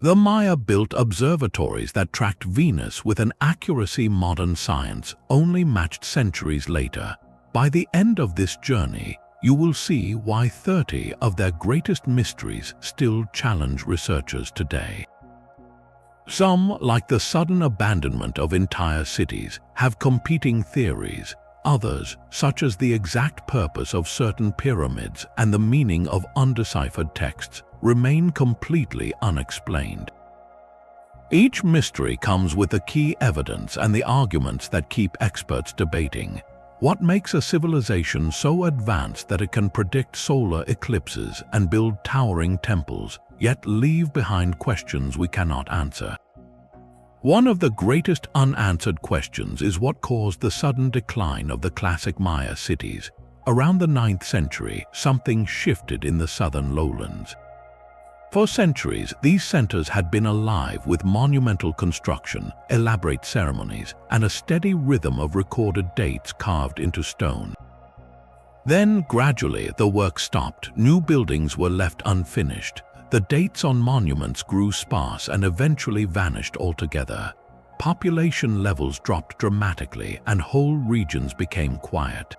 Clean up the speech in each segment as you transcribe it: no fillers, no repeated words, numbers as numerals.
The Maya built observatories that tracked Venus with an accuracy modern science only matched centuries later. By the end of this journey, you will see why 30 of their greatest mysteries still challenge researchers today. Some, like the sudden abandonment of entire cities, have competing theories. Others, such as the exact purpose of certain pyramids and the meaning of undeciphered texts, remain completely unexplained. Each mystery comes with the key evidence and the arguments that keep experts debating. What makes a civilization so advanced that it can predict solar eclipses and build towering temples, yet leave behind questions we cannot answer? One of the greatest unanswered questions is what caused the sudden decline of the classic Maya cities. Around the 9th century, something shifted in the southern lowlands. For centuries, these centers had been alive with monumental construction, elaborate ceremonies, and a steady rhythm of recorded dates carved into stone. Then, gradually, the work stopped. New buildings were left unfinished. The dates on monuments grew sparse and eventually vanished altogether. Population levels dropped dramatically, and whole regions became quiet.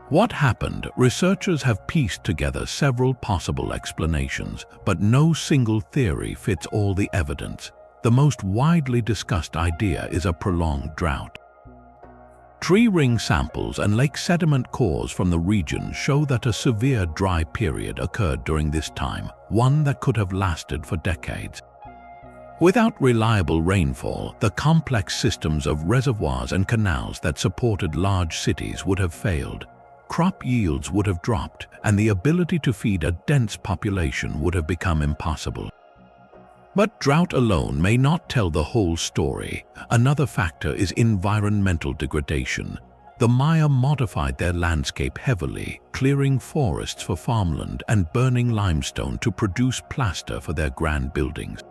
What happened? Researchers have pieced together several possible explanations, but no single theory fits all the evidence. The most widely discussed idea is a prolonged drought. Tree ring samples and lake sediment cores from the region show that a severe dry period occurred during this time, one that could have lasted for decades. Without reliable rainfall, the complex systems of reservoirs and canals that supported large cities would have failed. Crop yields would have dropped, and the ability to feed a dense population would have become impossible. But drought alone may not tell the whole story. Another factor is environmental degradation. The Maya modified their landscape heavily, clearing forests for farmland and burning limestone to produce plaster for their grand buildings.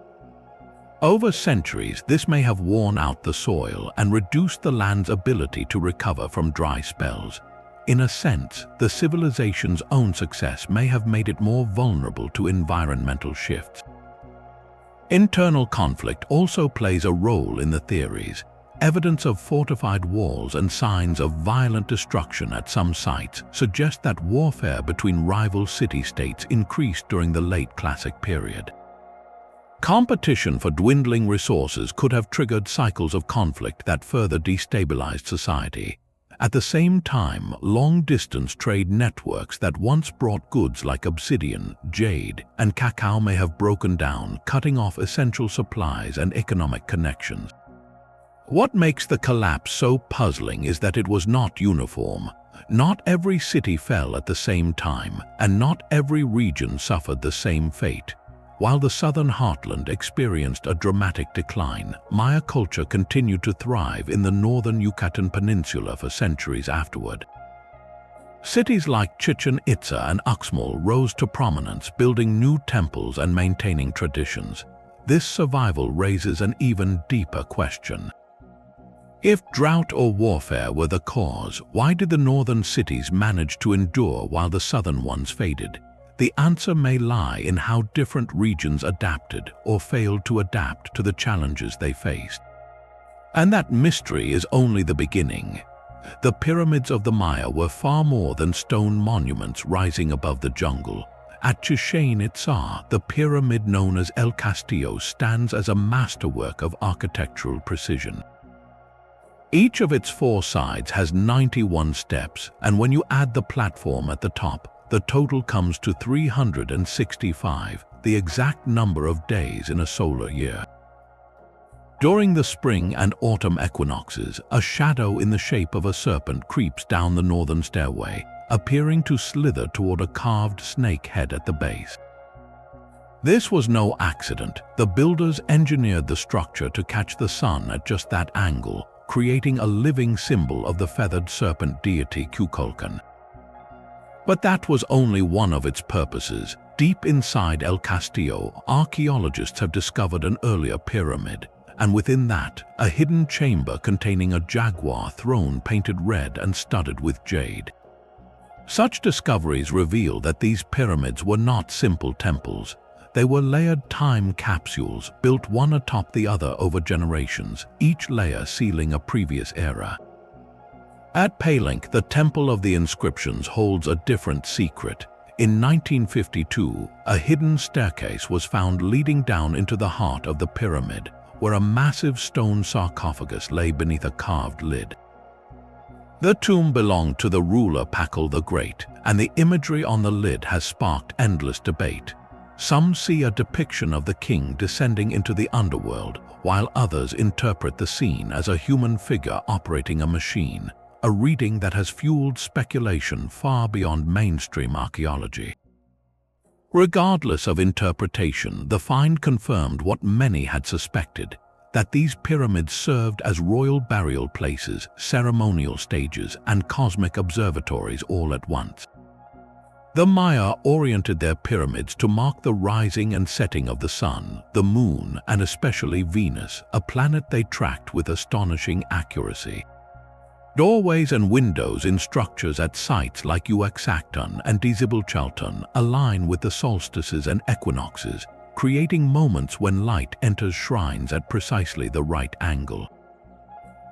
Over centuries, this may have worn out the soil and reduced the land's ability to recover from dry spells. In a sense, the civilization's own success may have made it more vulnerable to environmental shifts. Internal conflict also plays a role in the theories. Evidence of fortified walls and signs of violent destruction at some sites suggest that warfare between rival city-states increased during the late Classic period. Competition for dwindling resources could have triggered cycles of conflict that further destabilized society. At the same time, long-distance trade networks that once brought goods like obsidian, jade, and cacao may have broken down, cutting off essential supplies and economic connections. What makes the collapse so puzzling is that it was not uniform. Not every city fell at the same time, and not every region suffered the same fate. While the southern heartland experienced a dramatic decline, Maya culture continued to thrive in the northern Yucatan Peninsula for centuries afterward. Cities like Chichén Itzá and Uxmal rose to prominence, building new temples and maintaining traditions. This survival raises an even deeper question. If drought or warfare were the cause, why did the northern cities manage to endure while the southern ones faded? The answer may lie in how different regions adapted or failed to adapt to the challenges they faced. And that mystery is only the beginning. The pyramids of the Maya were far more than stone monuments rising above the jungle. At Chichén Itzá, the pyramid known as El Castillo stands as a masterwork of architectural precision. Each of its 4 sides has 91 steps, and when you add the platform at the top, the total comes to 365, the exact number of days in a solar year. During the spring and autumn equinoxes, a shadow in the shape of a serpent creeps down the northern stairway, appearing to slither toward a carved snake head at the base. This was no accident. The builders engineered the structure to catch the sun at just that angle, creating a living symbol of the feathered serpent deity Kukulkan. But that was only one of its purposes. Deep inside El Castillo, archaeologists have discovered an earlier pyramid, and within that, a hidden chamber containing a jaguar throne painted red and studded with jade. Such discoveries reveal that these pyramids were not simple temples. They were layered time capsules, built one atop the other over generations, each layer sealing a previous era. At Palenque, the Temple of the Inscriptions holds a different secret. In 1952, a hidden staircase was found leading down into the heart of the pyramid, where a massive stone sarcophagus lay beneath a carved lid. The tomb belonged to the ruler Pakal the Great, and the imagery on the lid has sparked endless debate. Some see a depiction of the king descending into the underworld, while others interpret the scene as a human figure operating a machine, a reading that has fueled speculation far beyond mainstream archaeology. Regardless of interpretation, the find confirmed what many had suspected, that these pyramids served as royal burial places, ceremonial stages, and cosmic observatories all at once. The Maya oriented their pyramids to mark the rising and setting of the sun, the moon, and especially Venus, a planet they tracked with astonishing accuracy. Doorways and windows in structures at sites like Uxactun and Dizibulchaltun align with the solstices and equinoxes, creating moments when light enters shrines at precisely the right angle.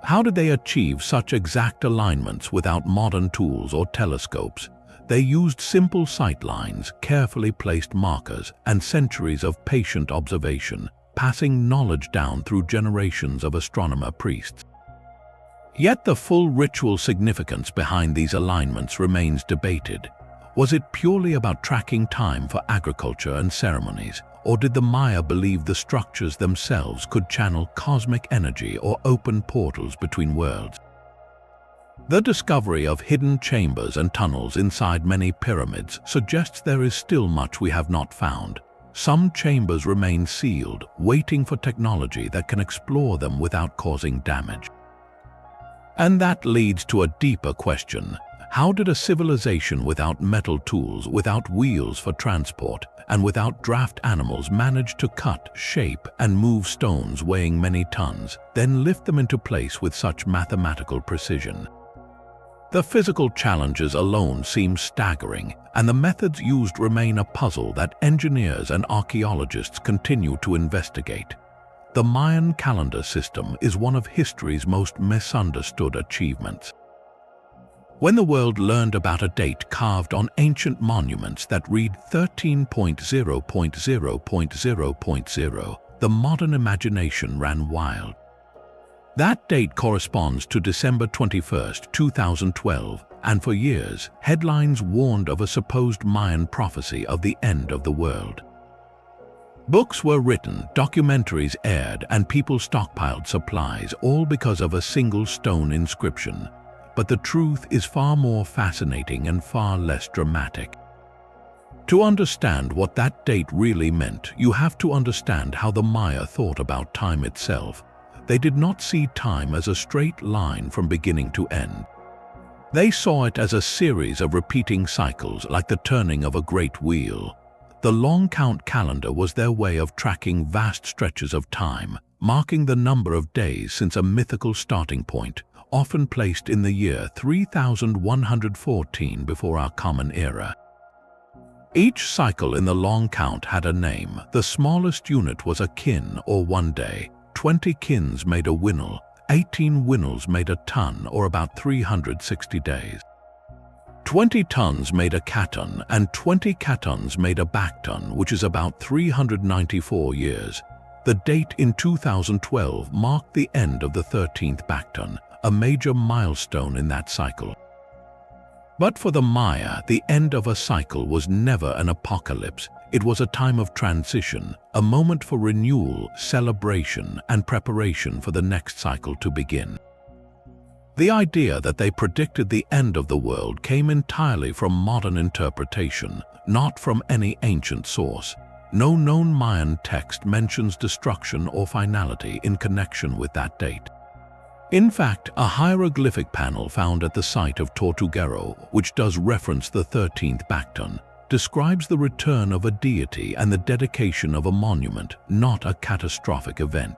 How did they achieve such exact alignments without modern tools or telescopes? They used simple sight lines, carefully placed markers, and centuries of patient observation, passing knowledge down through generations of astronomer priests. Yet the full ritual significance behind these alignments remains debated. Was it purely about tracking time for agriculture and ceremonies, or did the Maya believe the structures themselves could channel cosmic energy or open portals between worlds? The discovery of hidden chambers and tunnels inside many pyramids suggests there is still much we have not found. Some chambers remain sealed, waiting for technology that can explore them without causing damage. And that leads to a deeper question. How did a civilization without metal tools, without wheels for transport, and without draft animals manage to cut, shape, and move stones weighing many tons, then lift them into place with such mathematical precision? The physical challenges alone seem staggering, and the methods used remain a puzzle that engineers and archaeologists continue to investigate. The Mayan calendar system is one of history's most misunderstood achievements. When the world learned about a date carved on ancient monuments that read 13.0.0.0.0, the modern imagination ran wild. That date corresponds to December 21, 2012, and for years, headlines warned of a supposed Mayan prophecy of the end of the world. Books were written, documentaries aired, and people stockpiled supplies, all because of a single stone inscription. But the truth is far more fascinating and far less dramatic. To understand what that date really meant, you have to understand how the Maya thought about time itself. They did not see time as a straight line from beginning to end. They saw it as a series of repeating cycles, like the turning of a great wheel. The long count calendar was their way of tracking vast stretches of time, marking the number of days since a mythical starting point, often placed in the year 3114 before our Common Era. Each cycle in the long count had a name. The smallest unit was a kin or 1 day. 20 kins made a winnel, 18 winnels made a ton or about 360 days. 20 tons made a katon, and 20 katons made a bakton, which is about 394 years. The date in 2012 marked the end of the 13th bakton, a major milestone in that cycle. But for the Maya, the end of a cycle was never an apocalypse. It was a time of transition, a moment for renewal, celebration, and preparation for the next cycle to begin. The idea that they predicted the end of the world came entirely from modern interpretation, not from any ancient source. No known Mayan text mentions destruction or finality in connection with that date. In fact, a hieroglyphic panel found at the site of Tortuguero, which does reference the 13th bakton, describes the return of a deity and the dedication of a monument, not a catastrophic event.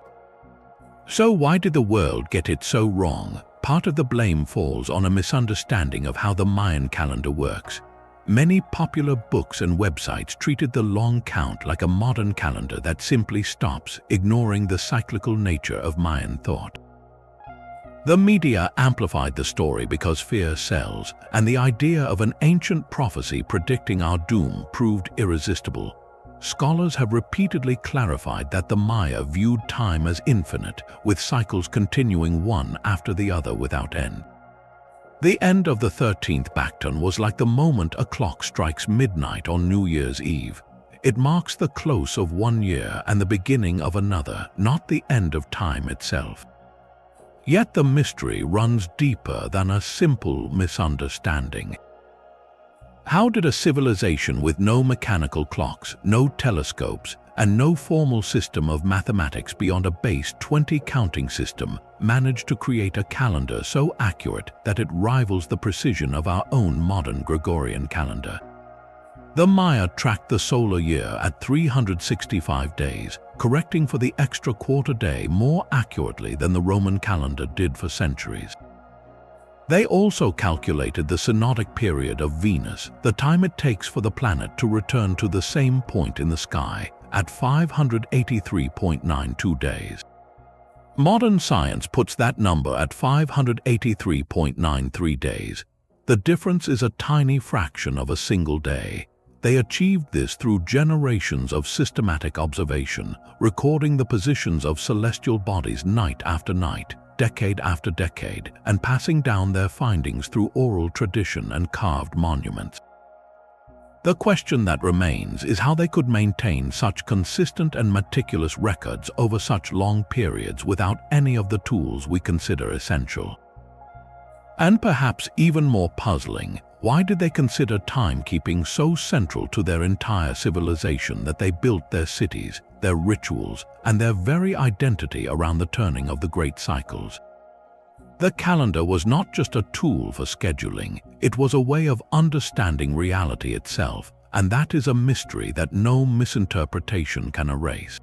So why did the world get it so wrong? Part of the blame falls on a misunderstanding of how the Mayan calendar works. Many popular books and websites treated the long count like a modern calendar that simply stops, ignoring the cyclical nature of Mayan thought. The media amplified the story because fear sells, and the idea of an ancient prophecy predicting our doom proved irresistible. Scholars have repeatedly clarified that the Maya viewed time as infinite, with cycles continuing one after the other without end. The end of the 13th Bacton was like the moment a clock strikes midnight on New Year's Eve. It marks the close of one year and the beginning of another, not the end of time itself. Yet the mystery runs deeper than a simple misunderstanding. How did a civilization with no mechanical clocks, no telescopes, and no formal system of mathematics beyond a base 20 counting system manage to create a calendar so accurate that it rivals the precision of our own modern Gregorian calendar? The Maya tracked the solar year at 365 days, correcting for the extra quarter day more accurately than the Roman calendar did for centuries. They also calculated the synodic period of Venus, the time it takes for the planet to return to the same point in the sky, at 583.92 days. Modern science puts that number at 583.93 days. The difference is a tiny fraction of a single day. They achieved this through generations of systematic observation, recording the positions of celestial bodies night after night, decade after decade, and passing down their findings through oral tradition and carved monuments. The question that remains is how they could maintain such consistent and meticulous records over such long periods without any of the tools we consider essential. And perhaps even more puzzling, why did they consider timekeeping so central to their entire civilization that they built their cities, their rituals, and their very identity around the turning of the great cycles? The calendar was not just a tool for scheduling, it was a way of understanding reality itself, and that is a mystery that no misinterpretation can erase.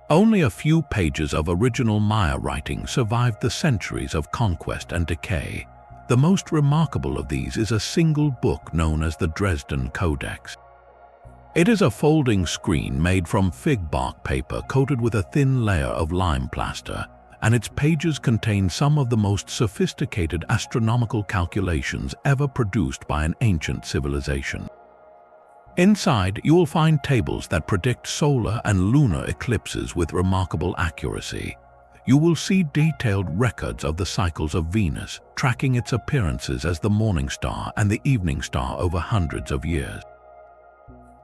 Only a few pages of original Maya writing survived the centuries of conquest and decay. The most remarkable of these is a single book known as the Dresden Codex. It is a folding screen made from fig bark paper coated with a thin layer of lime plaster, and its pages contain some of the most sophisticated astronomical calculations ever produced by an ancient civilization. Inside, you will find tables that predict solar and lunar eclipses with remarkable accuracy. You will see detailed records of the cycles of Venus, tracking its appearances as the morning star and the evening star over hundreds of years.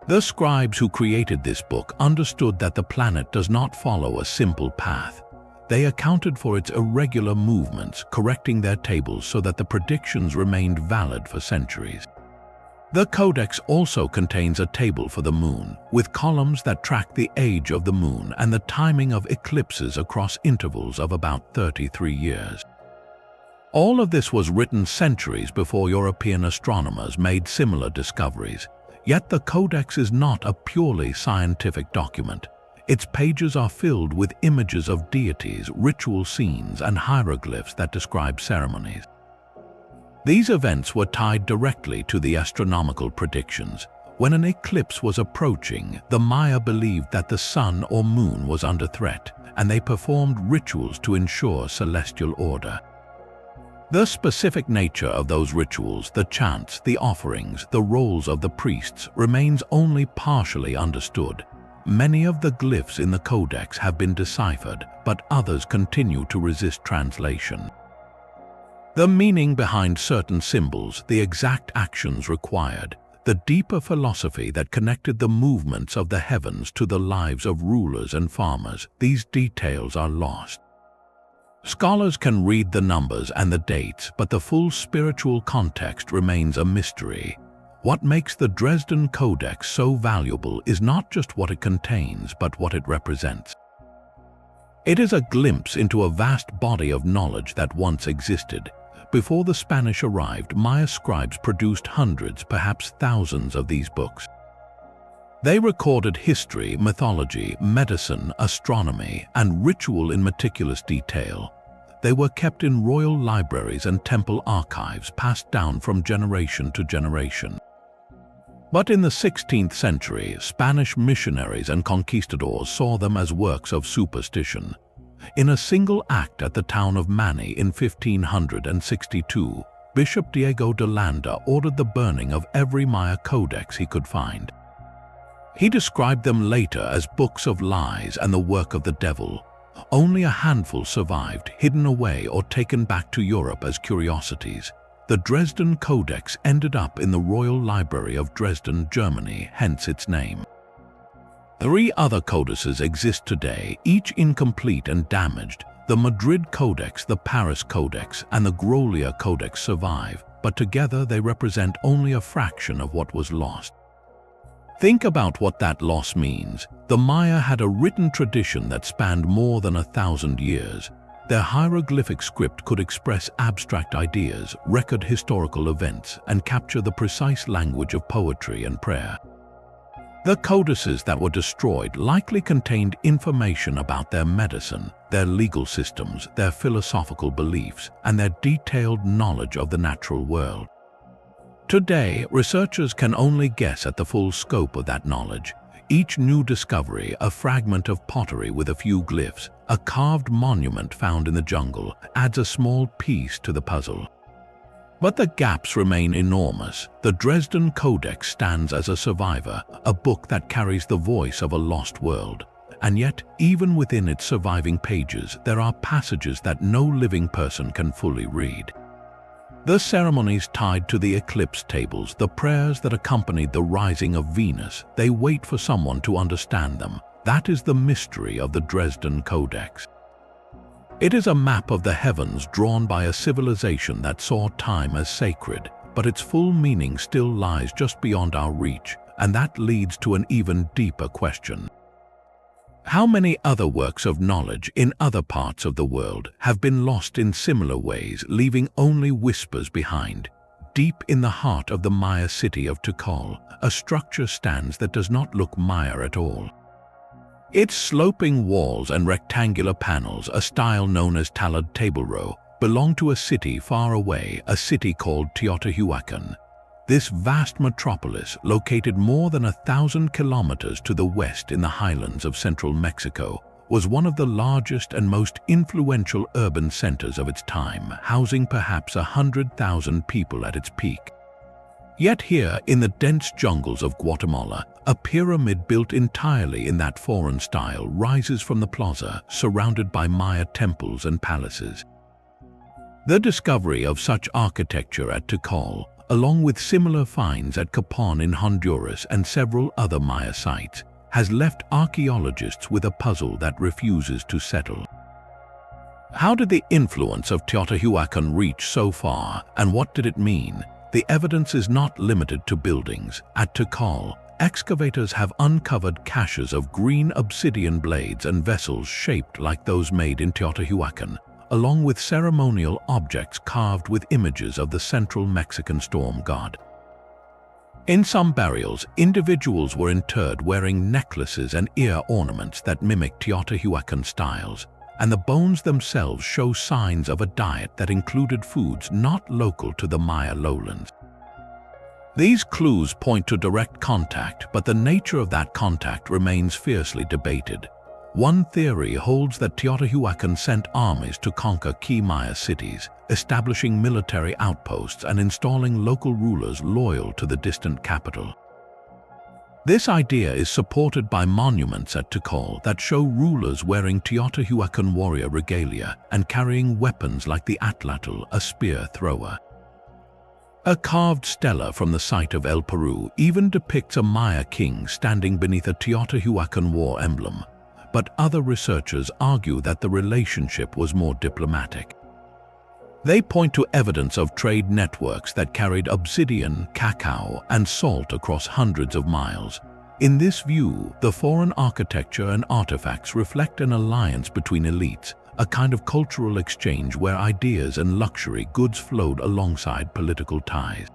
The scribes who created this book understood that the planet does not follow a simple path. They accounted for its irregular movements, correcting their tables so that the predictions remained valid for centuries. The Codex also contains a table for the moon, with columns that track the age of the moon and the timing of eclipses across intervals of about 33 years. All of this was written centuries before European astronomers made similar discoveries, yet the Codex is not a purely scientific document. Its pages are filled with images of deities, ritual scenes, and hieroglyphs that describe ceremonies. These events were tied directly to the astronomical predictions. When an eclipse was approaching, the Maya believed that the sun or moon was under threat, and they performed rituals to ensure celestial order. The specific nature of those rituals, the chants, the offerings, the roles of the priests, remains only partially understood. Many of the glyphs in the Codex have been deciphered, but others continue to resist translation. The meaning behind certain symbols, the exact actions required, the deeper philosophy that connected the movements of the heavens to the lives of rulers and farmers, these details are lost. Scholars can read the numbers and the dates, but the full spiritual context remains a mystery. What makes the Dresden Codex so valuable is not just what it contains, but what it represents. It is a glimpse into a vast body of knowledge that once existed. Before the Spanish arrived, Maya scribes produced hundreds, perhaps thousands of these books. They recorded history, mythology, medicine, astronomy, and ritual in meticulous detail. They were kept in royal libraries and temple archives, passed down from generation to generation. But in the 16th century, Spanish missionaries and conquistadors saw them as works of superstition. In a single act at the town of Mani in 1562, Bishop Diego de Landa ordered the burning of every Maya codex he could find. He described them later as books of lies and the work of the devil. Only a handful survived, hidden away or taken back to Europe as curiosities. The Dresden Codex ended up in the Royal Library of Dresden, Germany, hence its name. 3 other codices exist today, each incomplete and damaged. The Madrid Codex, the Paris Codex, and the Grolier Codex survive, but together they represent only a fraction of what was lost. Think about what that loss means. The Maya had a written tradition that spanned more than 1,000 years. Their hieroglyphic script could express abstract ideas, record historical events, and capture the precise language of poetry and prayer. The codices that were destroyed likely contained information about their medicine, their legal systems, their philosophical beliefs, and their detailed knowledge of the natural world. Today, researchers can only guess at the full scope of that knowledge. Each new discovery, a fragment of pottery with a few glyphs, a carved monument found in the jungle, adds a small piece to the puzzle. But the gaps remain enormous. The Dresden Codex stands as a survivor, a book that carries the voice of a lost world. And yet, even within its surviving pages, there are passages that no living person can fully read. The ceremonies tied to the eclipse tables, the prayers that accompanied the rising of Venus, they wait for someone to understand them. That is the mystery of the Dresden Codex. It is a map of the heavens drawn by a civilization that saw time as sacred, but its full meaning still lies just beyond our reach, and that leads to an even deeper question. How many other works of knowledge in other parts of the world have been lost in similar ways, leaving only whispers behind? Deep in the heart of the Maya city of Tikal, a structure stands that does not look Maya at all. Its sloping walls and rectangular panels, a style known as talud table row, belong to a city far away, a city called Teotihuacan. This vast metropolis, located more than 1,000 kilometers to the west in the highlands of central Mexico, was one of the largest and most influential urban centers of its time, housing perhaps 100,000 people at its peak. Yet here, in the dense jungles of Guatemala, a pyramid built entirely in that foreign style rises from the plaza, surrounded by Maya temples and palaces. The discovery of such architecture at Tikal, along with similar finds at Copán in Honduras and several other Maya sites, has left archaeologists with a puzzle that refuses to settle. How did the influence of Teotihuacan reach so far, and what did it mean? The evidence is not limited to buildings. At Tikal, excavators have uncovered caches of green obsidian blades and vessels shaped like those made in Teotihuacan, along with ceremonial objects carved with images of the central Mexican storm god. In some burials, individuals were interred wearing necklaces and ear ornaments that mimic Teotihuacan styles, and the bones themselves show signs of a diet that included foods not local to the Maya lowlands. These clues point to direct contact, but the nature of that contact remains fiercely debated. One theory holds that Teotihuacan sent armies to conquer key Maya cities, establishing military outposts and installing local rulers loyal to the distant capital. This idea is supported by monuments at Tikal that show rulers wearing Teotihuacan warrior regalia and carrying weapons like the atlatl, a spear thrower. A carved stela from the site of El Peru even depicts a Maya king standing beneath a Teotihuacan war emblem, but other researchers argue that the relationship was more diplomatic. They point to evidence of trade networks that carried obsidian, cacao, and salt across hundreds of miles. In this view, the foreign architecture and artifacts reflect an alliance between elites, a kind of cultural exchange where ideas and luxury goods flowed alongside political ties.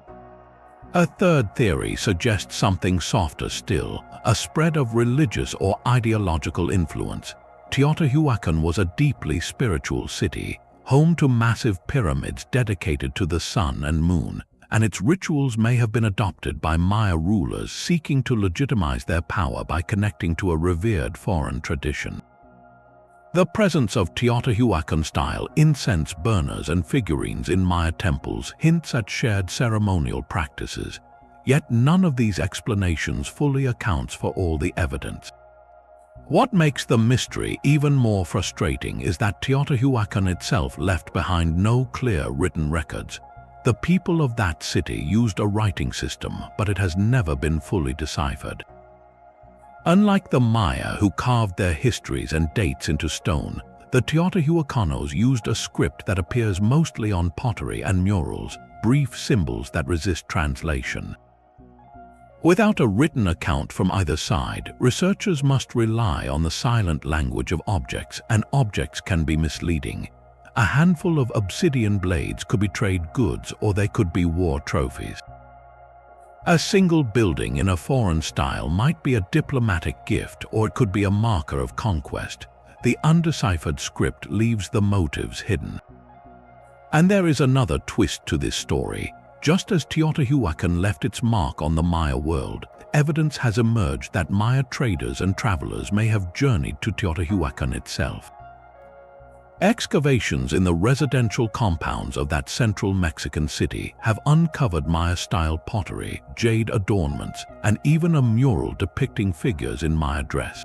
A third theory suggests something softer still, a spread of religious or ideological influence. Teotihuacan was a deeply spiritual city, home to massive pyramids dedicated to the sun and moon, and its rituals may have been adopted by Maya rulers seeking to legitimize their power by connecting to a revered foreign tradition. The presence of Teotihuacan-style incense burners and figurines in Maya temples hints at shared ceremonial practices, yet none of these explanations fully accounts for all the evidence. What makes the mystery even more frustrating is that Teotihuacan itself left behind no clear written records. The people of that city used a writing system, but it has never been fully deciphered. Unlike the Maya, who carved their histories and dates into stone, the Teotihuacanos used a script that appears mostly on pottery and murals, brief symbols that resist translation. Without a written account from either side, researchers must rely on the silent language of objects, and objects can be misleading. A handful of obsidian blades could be trade goods, or they could be war trophies. A single building in a foreign style might be a diplomatic gift, or it could be a marker of conquest. The undeciphered script leaves the motives hidden. And there is another twist to this story. Just as Teotihuacan left its mark on the Maya world, evidence has emerged that Maya traders and travelers may have journeyed to Teotihuacan itself. Excavations in the residential compounds of that central Mexican city have uncovered Maya-style pottery, jade adornments, and even a mural depicting figures in Maya dress.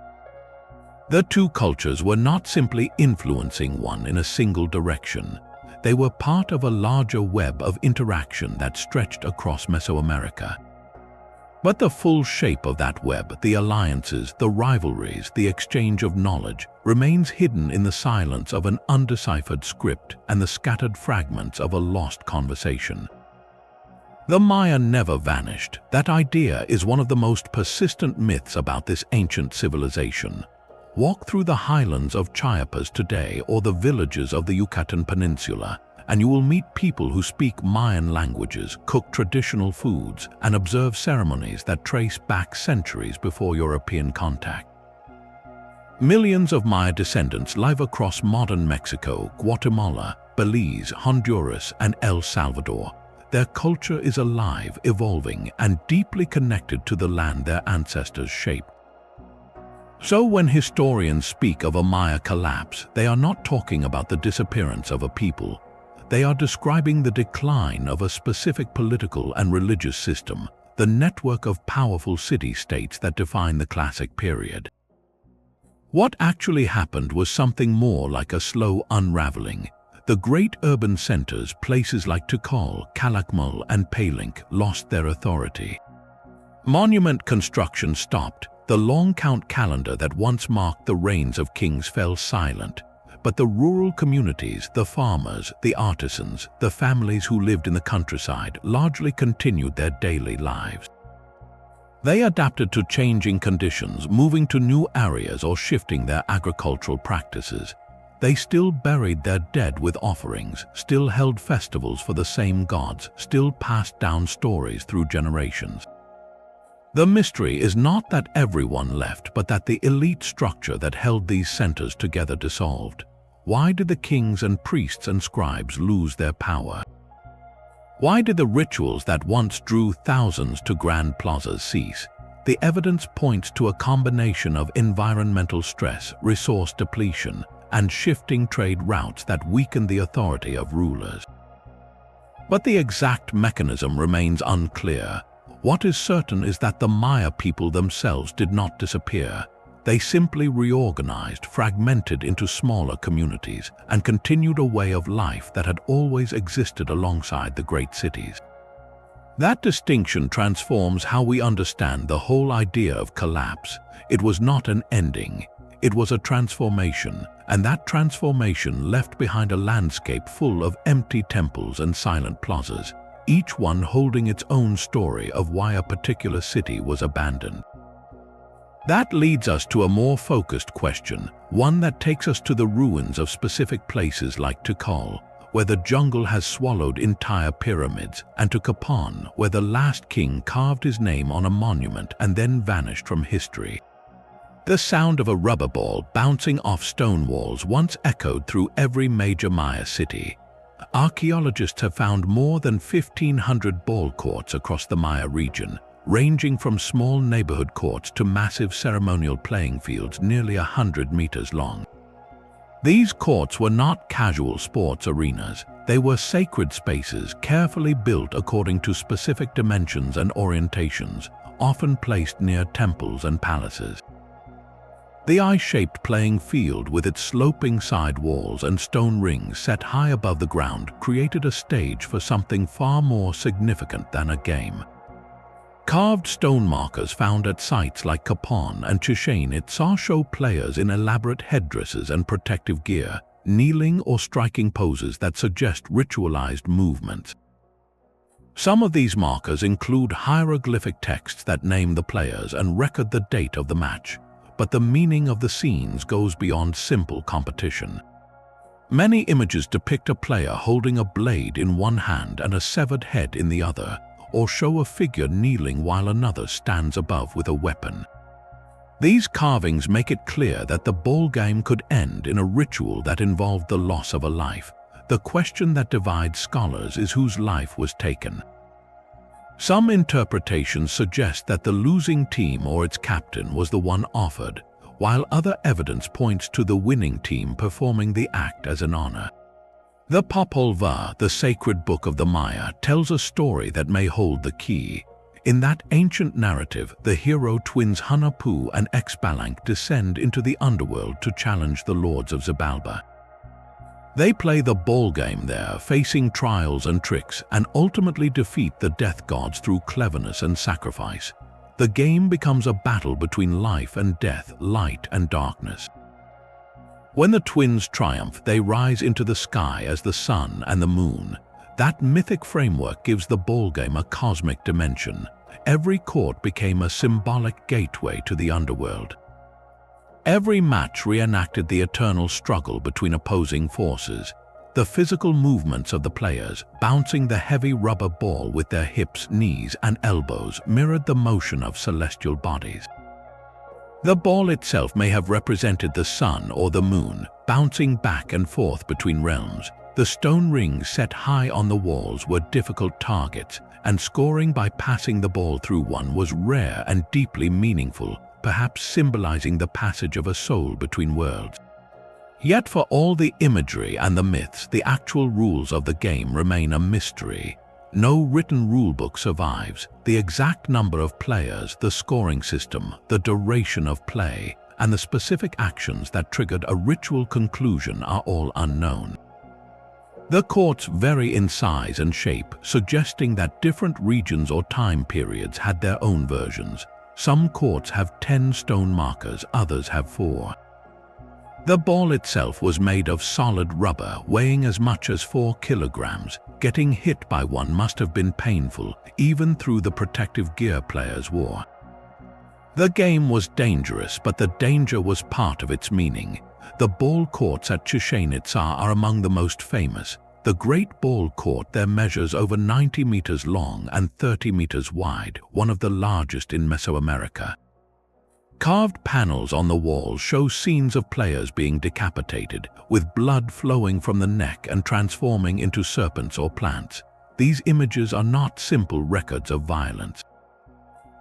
The two cultures were not simply influencing one in a single direction. They were part of a larger web of interaction that stretched across Mesoamerica. But the full shape of that web, the alliances, the rivalries, the exchange of knowledge, remains hidden in the silence of an undeciphered script and the scattered fragments of a lost conversation. The Maya never vanished. That idea is one of the most persistent myths about this ancient civilization. Walk through the highlands of Chiapas today or the villages of the Yucatan Peninsula, and you will meet people who speak Mayan languages, cook traditional foods, and observe ceremonies that trace back centuries before European contact. Millions of Maya descendants live across modern Mexico, Guatemala, Belize, Honduras, and El Salvador. Their culture is alive, evolving, and deeply connected to the land their ancestors shaped. So when historians speak of a Maya collapse, they are not talking about the disappearance of a people. They are describing the decline of a specific political and religious system, the network of powerful city-states that define the classic period. What actually happened was something more like a slow unraveling. The great urban centers, places like Tikal, Calakmul, and Palenque, lost their authority. Monument construction stopped. The long count calendar that once marked the reigns of kings fell silent. But the rural communities, the farmers, the artisans, the families who lived in the countryside largely continued their daily lives. They adapted to changing conditions, moving to new areas or shifting their agricultural practices. They still buried their dead with offerings, still held festivals for the same gods, still passed down stories through generations. The mystery is not that everyone left, but that the elite structure that held these centers together dissolved. Why did the kings and priests and scribes lose their power? Why did the rituals that once drew thousands to grand plazas cease? The evidence points to a combination of environmental stress, resource depletion, and shifting trade routes that weakened the authority of rulers. But the exact mechanism remains unclear. What is certain is that the Maya people themselves did not disappear. They simply reorganized, fragmented into smaller communities, and continued a way of life that had always existed alongside the great cities. That distinction transforms how we understand the whole idea of collapse. It was not an ending, it was a transformation, and that transformation left behind a landscape full of empty temples and silent plazas, each one holding its own story of why a particular city was abandoned. That leads us to a more focused question, one that takes us to the ruins of specific places like Tikal, where the jungle has swallowed entire pyramids, and to Copán, where the last king carved his name on a monument and then vanished from history. The sound of a rubber ball bouncing off stone walls once echoed through every major Maya city. Archaeologists have found more than 1,500 ball courts across the Maya region, ranging from small neighborhood courts to massive ceremonial playing fields nearly 100 meters long. These courts were not casual sports arenas. They were sacred spaces carefully built according to specific dimensions and orientations, often placed near temples and palaces. The eye-shaped playing field with its sloping side walls and stone rings set high above the ground created a stage for something far more significant than a game. Carved stone markers found at sites like Copán and Chichén Itzá show players in elaborate headdresses and protective gear, kneeling or striking poses that suggest ritualized movements. Some of these markers include hieroglyphic texts that name the players and record the date of the match, but the meaning of the scenes goes beyond simple competition. Many images depict a player holding a blade in one hand and a severed head in the other, or show a figure kneeling while another stands above with a weapon. These carvings make it clear that the ball game could end in a ritual that involved the loss of a life. The question that divides scholars is whose life was taken. Some interpretations suggest that the losing team or its captain was the one offered, while other evidence points to the winning team performing the act as an honor. The Popol Vuh, the sacred book of the Maya, tells a story that may hold the key. In that ancient narrative, the hero twins Hunahpu and Palenque descend into the underworld to challenge the lords of Xibalba. They play the ball game there, facing trials and tricks, and ultimately defeat the death gods through cleverness and sacrifice. The game becomes a battle between life and death, light and darkness. When the twins triumph, they rise into the sky as the sun and the moon. That mythic framework gives the ball game a cosmic dimension. Every court became a symbolic gateway to the underworld. Every match reenacted the eternal struggle between opposing forces. The physical movements of the players, bouncing the heavy rubber ball with their hips, knees, and elbows, mirrored the motion of celestial bodies. The ball itself may have represented the sun or the moon, bouncing back and forth between realms. The stone rings set high on the walls were difficult targets, and scoring by passing the ball through one was rare and deeply meaningful, perhaps symbolizing the passage of a soul between worlds. Yet for all the imagery and the myths, the actual rules of the game remain a mystery. No written rulebook survives. The exact number of players, the scoring system, the duration of play, and the specific actions that triggered a ritual conclusion are all unknown. The courts vary in size and shape, suggesting that different regions or time periods had their own versions. Some courts have 10 stone markers, others have 4. The ball itself was made of solid rubber, weighing as much as 4 kilograms. Getting hit by one must have been painful, even through the protective gear players wore. The game was dangerous, but the danger was part of its meaning. The ball courts at Chichén Itzá are among the most famous. The Great Ball Court there measures over 90 meters long and 30 meters wide, one of the largest in Mesoamerica. Carved panels on the walls show scenes of players being decapitated, with blood flowing from the neck and transforming into serpents or plants. These images are not simple records of violence.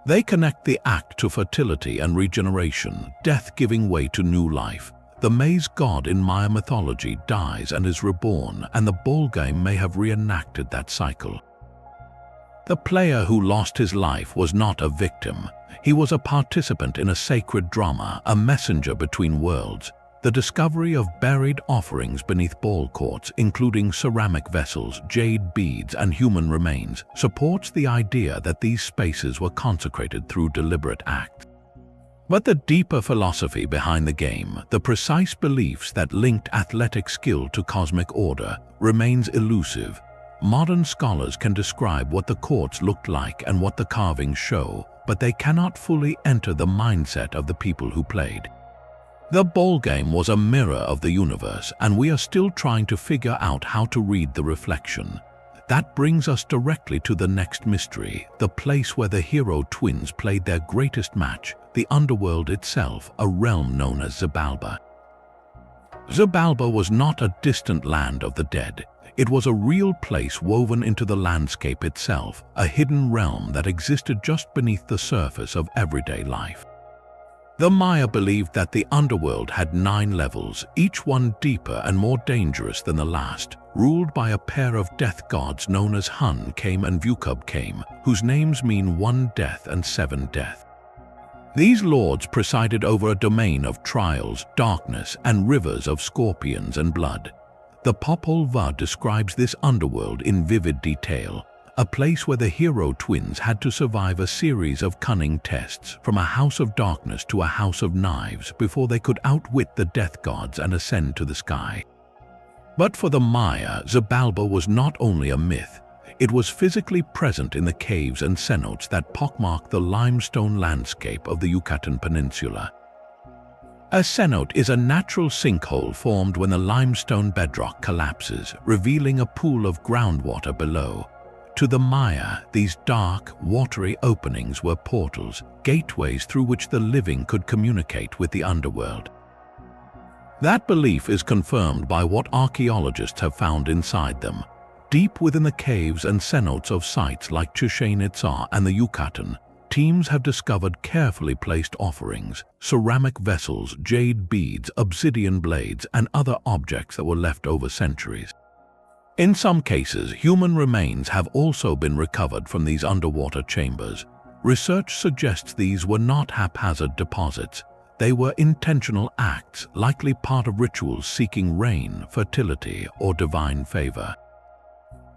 They connect the act to fertility and regeneration, death giving way to new life. The maize god in Maya mythology dies and is reborn, and the ball game may have reenacted that cycle. The player who lost his life was not a victim. He was a participant in a sacred drama, a messenger between worlds. The discovery of buried offerings beneath ball courts, including ceramic vessels, jade beads, and human remains, supports the idea that these spaces were consecrated through deliberate acts. But the deeper philosophy behind the game, the precise beliefs that linked athletic skill to cosmic order, remains elusive. Modern scholars can describe what the courts looked like and what the carvings show, but they cannot fully enter the mindset of the people who played. The ball game was a mirror of the universe, and we are still trying to figure out how to read the reflection. That brings us directly to the next mystery, the place where the hero twins played their greatest match, the underworld itself, a realm known as Xibalba. Xibalba was not a distant land of the dead. It was a real place woven into the landscape itself, a hidden realm that existed just beneath the surface of everyday life. The Maya believed that the underworld had 9 levels, each one deeper and more dangerous than the last, ruled by a pair of death gods known as Hun Came and Vukub Came, whose names mean 1 death and 7 death. These lords presided over a domain of trials, darkness, and rivers of scorpions and blood. The Popol Vuh describes this underworld in vivid detail, a place where the hero twins had to survive a series of cunning tests, from a house of darkness to a house of knives, before they could outwit the death gods and ascend to the sky. But for the Maya, Xibalba was not only a myth. It was physically present in the caves and cenotes that pockmark the limestone landscape of the Yucatan Peninsula. A cenote is a natural sinkhole formed when the limestone bedrock collapses, revealing a pool of groundwater below. To the Maya, these dark, watery openings were portals, gateways through which the living could communicate with the underworld. That belief is confirmed by what archaeologists have found inside them. Deep within the caves and cenotes of sites like Chichén Itzá and the Yucatan, teams have discovered carefully placed offerings, ceramic vessels, jade beads, obsidian blades, and other objects that were left over centuries. In some cases, human remains have also been recovered from these underwater chambers. Research suggests these were not haphazard deposits. They were intentional acts, likely part of rituals seeking rain, fertility, or divine favor.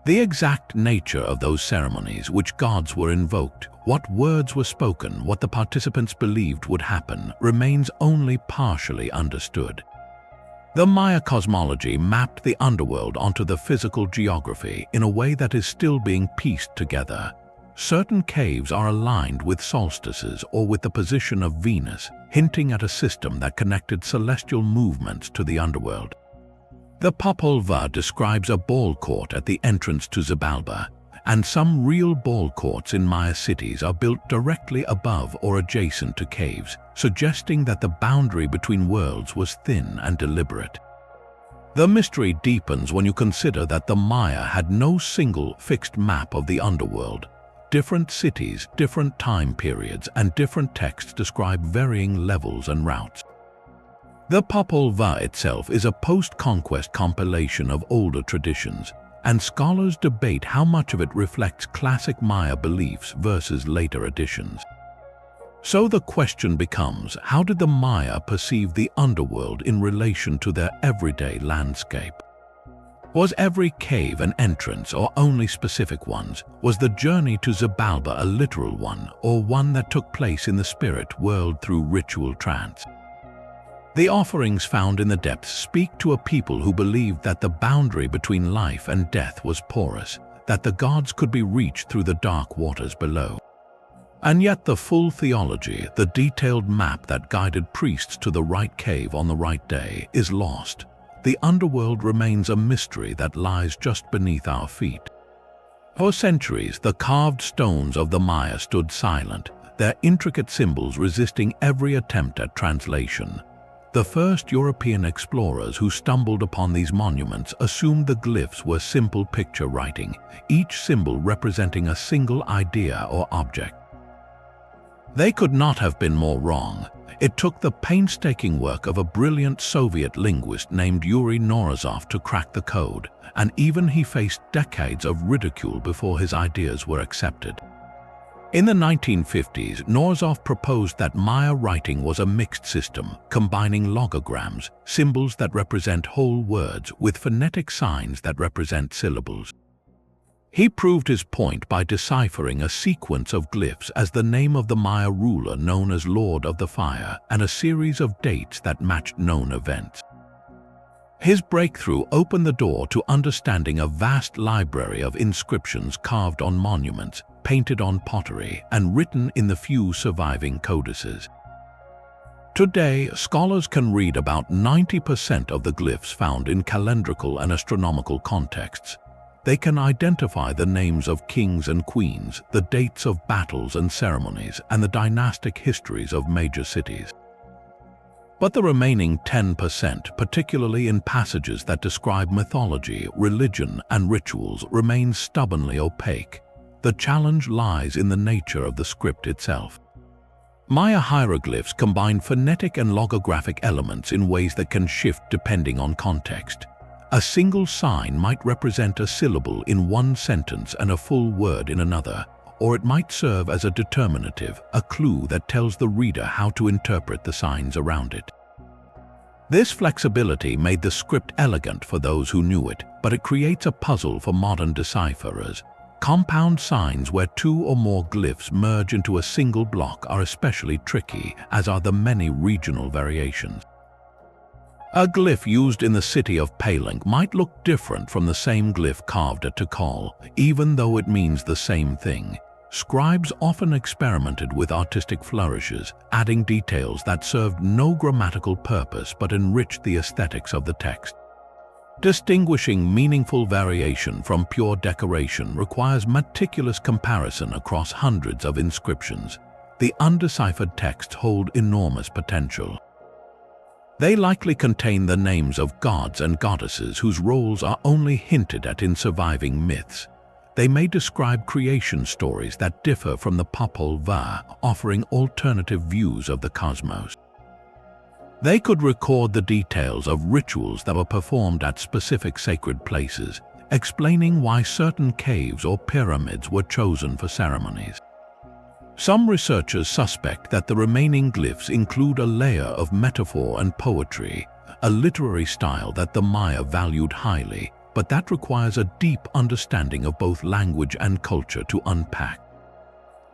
The exact nature of those ceremonies, which gods were invoked, what words were spoken, what the participants believed would happen, remains only partially understood. The Maya cosmology mapped the underworld onto the physical geography in a way that is still being pieced together. Certain caves are aligned with solstices or with the position of Venus, hinting at a system that connected celestial movements to the underworld. The Popol Vuh describes a ball court at the entrance to Xibalba, and some real ball courts in Maya cities are built directly above or adjacent to caves, suggesting that the boundary between worlds was thin and deliberate. The mystery deepens when you consider that the Maya had no single fixed map of the underworld. Different cities, different time periods, and different texts describe varying levels and routes. The Popol Vuh itself is a post-conquest compilation of older traditions, and scholars debate how much of it reflects classic Maya beliefs versus later additions. So the question becomes, how did the Maya perceive the underworld in relation to their everyday landscape? Was every cave an entrance, or only specific ones? Was the journey to Xibalba a literal one, or one that took place in the spirit world through ritual trance? The offerings found in the depths speak to a people who believed that the boundary between life and death was porous, that the gods could be reached through the dark waters below. And yet the full theology, the detailed map that guided priests to the right cave on the right day, is lost. The underworld remains a mystery that lies just beneath our feet. For centuries, the carved stones of the Maya stood silent, their intricate symbols resisting every attempt at translation. The first European explorers who stumbled upon these monuments assumed the glyphs were simple picture writing, each symbol representing a single idea or object. They could not have been more wrong. It took the painstaking work of a brilliant Soviet linguist named Yuri Norizov to crack the code, and even he faced decades of ridicule before his ideas were accepted. In the 1950s, Norizov proposed that Maya writing was a mixed system, combining logograms, symbols that represent whole words, with phonetic signs that represent syllables. He proved his point by deciphering a sequence of glyphs as the name of the Maya ruler known as Lord of the Fire and a series of dates that matched known events. His breakthrough opened the door to understanding a vast library of inscriptions carved on monuments, painted on pottery, and written in the few surviving codices. Today, scholars can read about 90% of the glyphs found in calendrical and astronomical contexts. They can identify the names of kings and queens, the dates of battles and ceremonies, and the dynastic histories of major cities. But the remaining 10%, particularly in passages that describe mythology, religion, and rituals, remain stubbornly opaque. The challenge lies in the nature of the script itself. Maya hieroglyphs combine phonetic and logographic elements in ways that can shift depending on context. A single sign might represent a syllable in one sentence and a full word in another, or it might serve as a determinative, a clue that tells the reader how to interpret the signs around it. This flexibility made the script elegant for those who knew it, but it creates a puzzle for modern decipherers. Compound signs where two or more glyphs merge into a single block are especially tricky, as are the many regional variations. A glyph used in the city of Palenque might look different from the same glyph carved at Tikal, even though it means the same thing. Scribes often experimented with artistic flourishes, adding details that served no grammatical purpose but enriched the aesthetics of the text. Distinguishing meaningful variation from pure decoration requires meticulous comparison across hundreds of inscriptions. The undeciphered texts hold enormous potential. They likely contain the names of gods and goddesses whose roles are only hinted at in surviving myths. They may describe creation stories that differ from the Popol Vuh, offering alternative views of the cosmos. They could record the details of rituals that were performed at specific sacred places, explaining why certain caves or pyramids were chosen for ceremonies. Some researchers suspect that the remaining glyphs include a layer of metaphor and poetry, a literary style that the Maya valued highly, but that requires a deep understanding of both language and culture to unpack.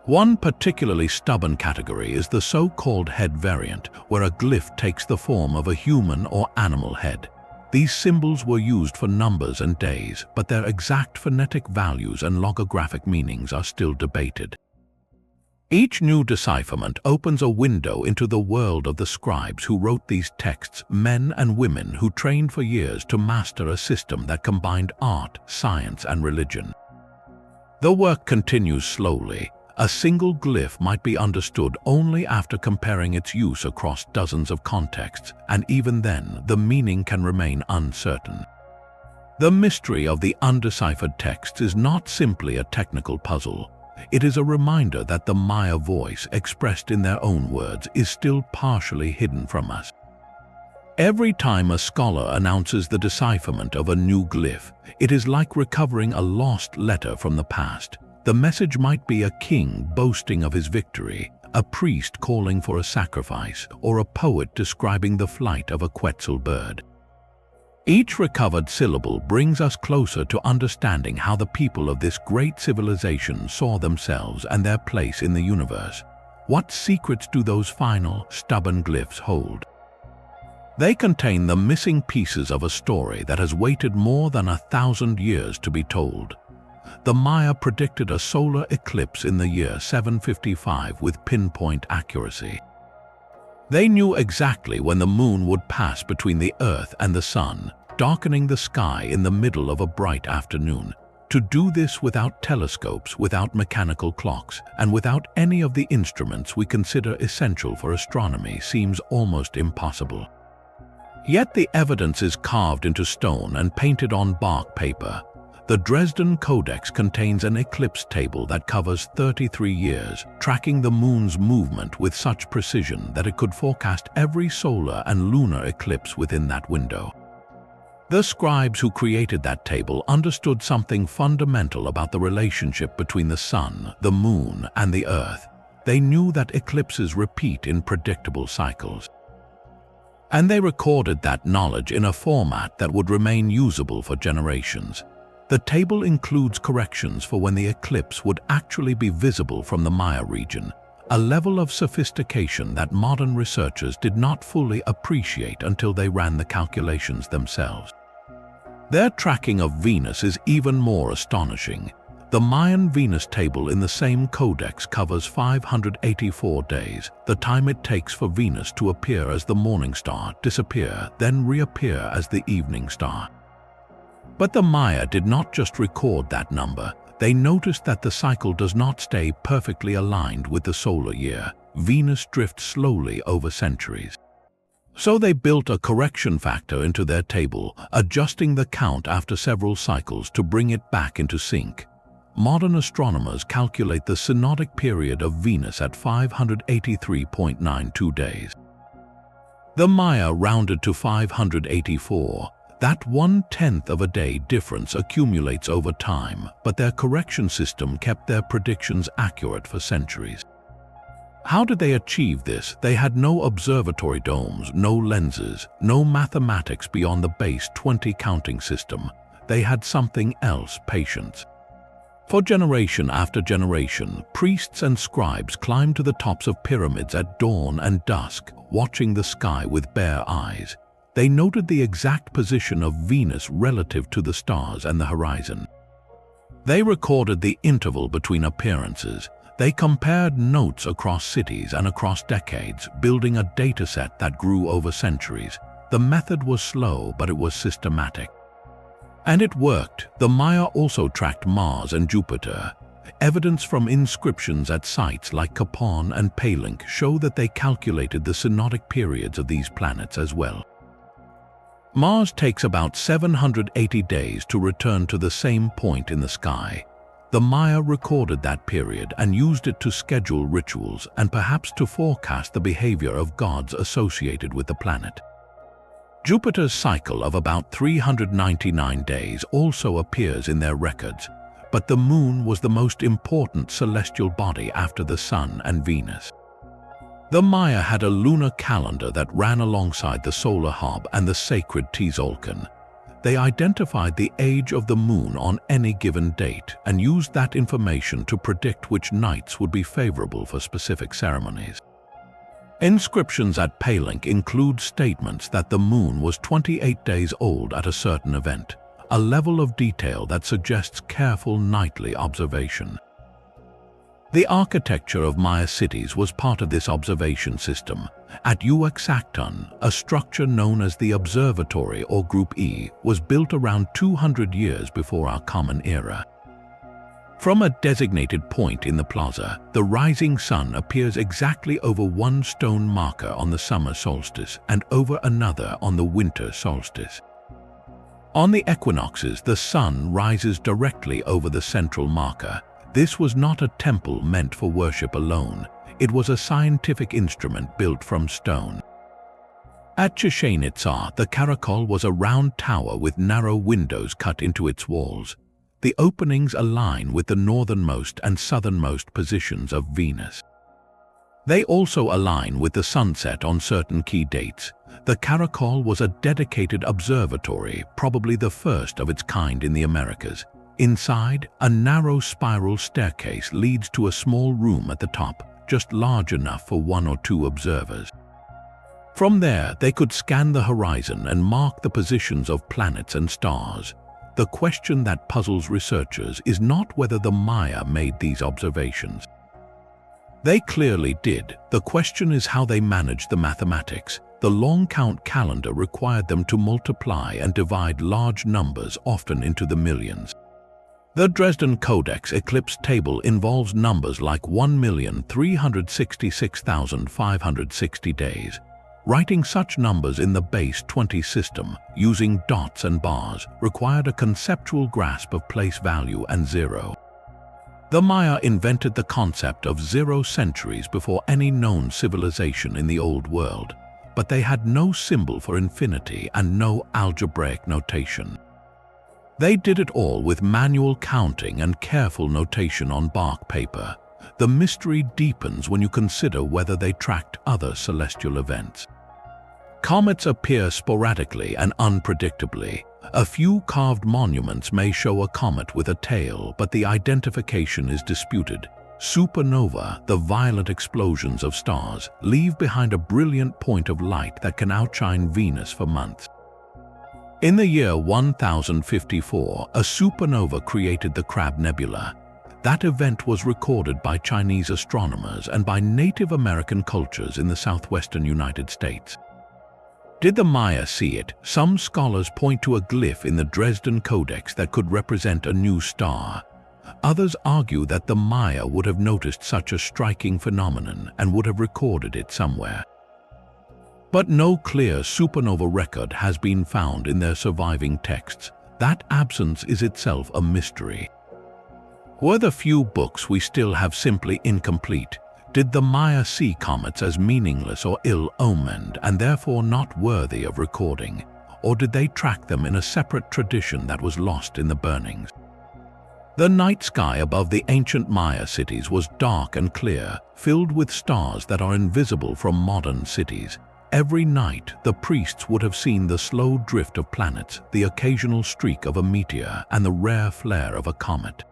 One particularly stubborn category is the so-called head variant, where a glyph takes the form of a human or animal head. These symbols were used for numbers and days, but their exact phonetic values and logographic meanings are still debated. Each new decipherment opens a window into the world of the scribes who wrote these texts, men and women who trained for years to master a system that combined art, science, and religion. The work continues slowly. A single glyph might be understood only after comparing its use across dozens of contexts, and even then, the meaning can remain uncertain. The mystery of the undeciphered text is not simply a technical puzzle. It is a reminder that the Maya voice, expressed in their own words, is still partially hidden from us. Every time a scholar announces the decipherment of a new glyph, it is like recovering a lost letter from the past. The message might be a king boasting of his victory, a priest calling for a sacrifice, or a poet describing the flight of a quetzal bird. Each recovered syllable brings us closer to understanding how the people of this great civilization saw themselves and their place in the universe. What secrets do those final, stubborn glyphs hold? They contain the missing pieces of a story that has waited more than 1,000 years to be told. The Maya predicted a solar eclipse in the year 755 with pinpoint accuracy. They knew exactly when the moon would pass between the Earth and the Sun, darkening the sky in the middle of a bright afternoon. To do this without telescopes, without mechanical clocks, and without any of the instruments we consider essential for astronomy seems almost impossible. Yet the evidence is carved into stone and painted on bark paper. The Dresden Codex contains an eclipse table that covers 33 years, tracking the moon's movement with such precision that it could forecast every solar and lunar eclipse within that window. The scribes who created that table understood something fundamental about the relationship between the sun, the moon, and the earth. They knew that eclipses repeat in predictable cycles. And they recorded that knowledge in a format that would remain usable for generations. The table includes corrections for when the eclipse would actually be visible from the Maya region, a level of sophistication that modern researchers did not fully appreciate until they ran the calculations themselves. Their tracking of Venus is even more astonishing. The Mayan Venus table in the same codex covers 584 days, the time it takes for Venus to appear as the morning star, disappear, then reappear as the evening star. But the Maya did not just record that number. They noticed that the cycle does not stay perfectly aligned with the solar year. Venus drifts slowly over centuries. So they built a correction factor into their table, adjusting the count after several cycles to bring it back into sync. Modern astronomers calculate the synodic period of Venus at 583.92 days. The Maya rounded to 584. That 1/10 of a day difference accumulates over time, but their correction system kept their predictions accurate for centuries. How did they achieve this? They had no observatory domes, no lenses, no mathematics beyond the base 20 counting system. They had something else: patience. For generation after generation, priests and scribes climbed to the tops of pyramids at dawn and dusk, watching the sky with bare eyes. They noted the exact position of Venus relative to the stars and the horizon. They recorded the interval between appearances. They compared notes across cities and across decades, building a dataset that grew over centuries. The method was slow, but it was systematic. And it worked. The Maya also tracked Mars and Jupiter. Evidence from inscriptions at sites like Copán and Palenque show that they calculated the synodic periods of these planets as well. Mars takes about 780 days to return to the same point in the sky. The Maya recorded that period and used it to schedule rituals and perhaps to forecast the behavior of gods associated with the planet. Jupiter's cycle of about 399 days also appears in their records, but the Moon was the most important celestial body after the Sun and Venus. The Maya had a lunar calendar that ran alongside the solar hub and the sacred Tzolk'in. They identified the age of the Moon on any given date and used that information to predict which nights would be favorable for specific ceremonies. Inscriptions at Palenque include statements that the Moon was 28 days old at a certain event, a level of detail that suggests careful nightly observation. The architecture of Maya cities was part of this observation system. At Teotihuacan, a structure known as the Observatory or Group E was built around 200 years before our Common Era. From a designated point in the plaza, the rising sun appears exactly over one stone marker on the summer solstice and over another on the winter solstice. On the equinoxes, the sun rises directly over the central marker. This was not a temple meant for worship alone. It was a scientific instrument built from stone. At Chichén Itzá, the caracol was a round tower with narrow windows cut into its walls. The openings align with the northernmost and southernmost positions of Venus. They also align with the sunset on certain key dates. The caracol was a dedicated observatory, probably the first of its kind in the Americas. Inside, a narrow spiral staircase leads to a small room at the top, just large enough for one or two observers. From there, they could scan the horizon and mark the positions of planets and stars. The question that puzzles researchers is not whether the Maya made these observations. They clearly did. The question is how they managed the mathematics. The long count calendar required them to multiply and divide large numbers, often into the millions. The Dresden Codex eclipse table involves numbers like 1,366,560 days. Writing such numbers in the base 20 system, using dots and bars, required a conceptual grasp of place value and zero. The Maya invented the concept of 0 centuries before any known civilization in the Old World, but they had no symbol for infinity and no algebraic notation. They did it all with manual counting and careful notation on bark paper. The mystery deepens when you consider whether they tracked other celestial events. Comets appear sporadically and unpredictably. A few carved monuments may show a comet with a tail, but the identification is disputed. Supernova, the violent explosions of stars, leave behind a brilliant point of light that can outshine Venus for months. In the year 1054, a supernova created the Crab Nebula. That event was recorded by Chinese astronomers and by Native American cultures in the southwestern United States. Did the Maya see it? Some scholars point to a glyph in the Dresden Codex that could represent a new star. Others argue that the Maya would have noticed such a striking phenomenon and would have recorded it somewhere. But no clear supernova record has been found in their surviving texts. That absence is itself a mystery. Were the few books we still have simply incomplete? Did the Maya see comets as meaningless or ill-omened and therefore not worthy of recording? Or did they track them in a separate tradition that was lost in the burnings? The night sky above the ancient Maya cities was dark and clear, filled with stars that are invisible from modern cities. Every night, the priests would have seen the slow drift of planets, the occasional streak of a meteor, and the rare flare of a comet.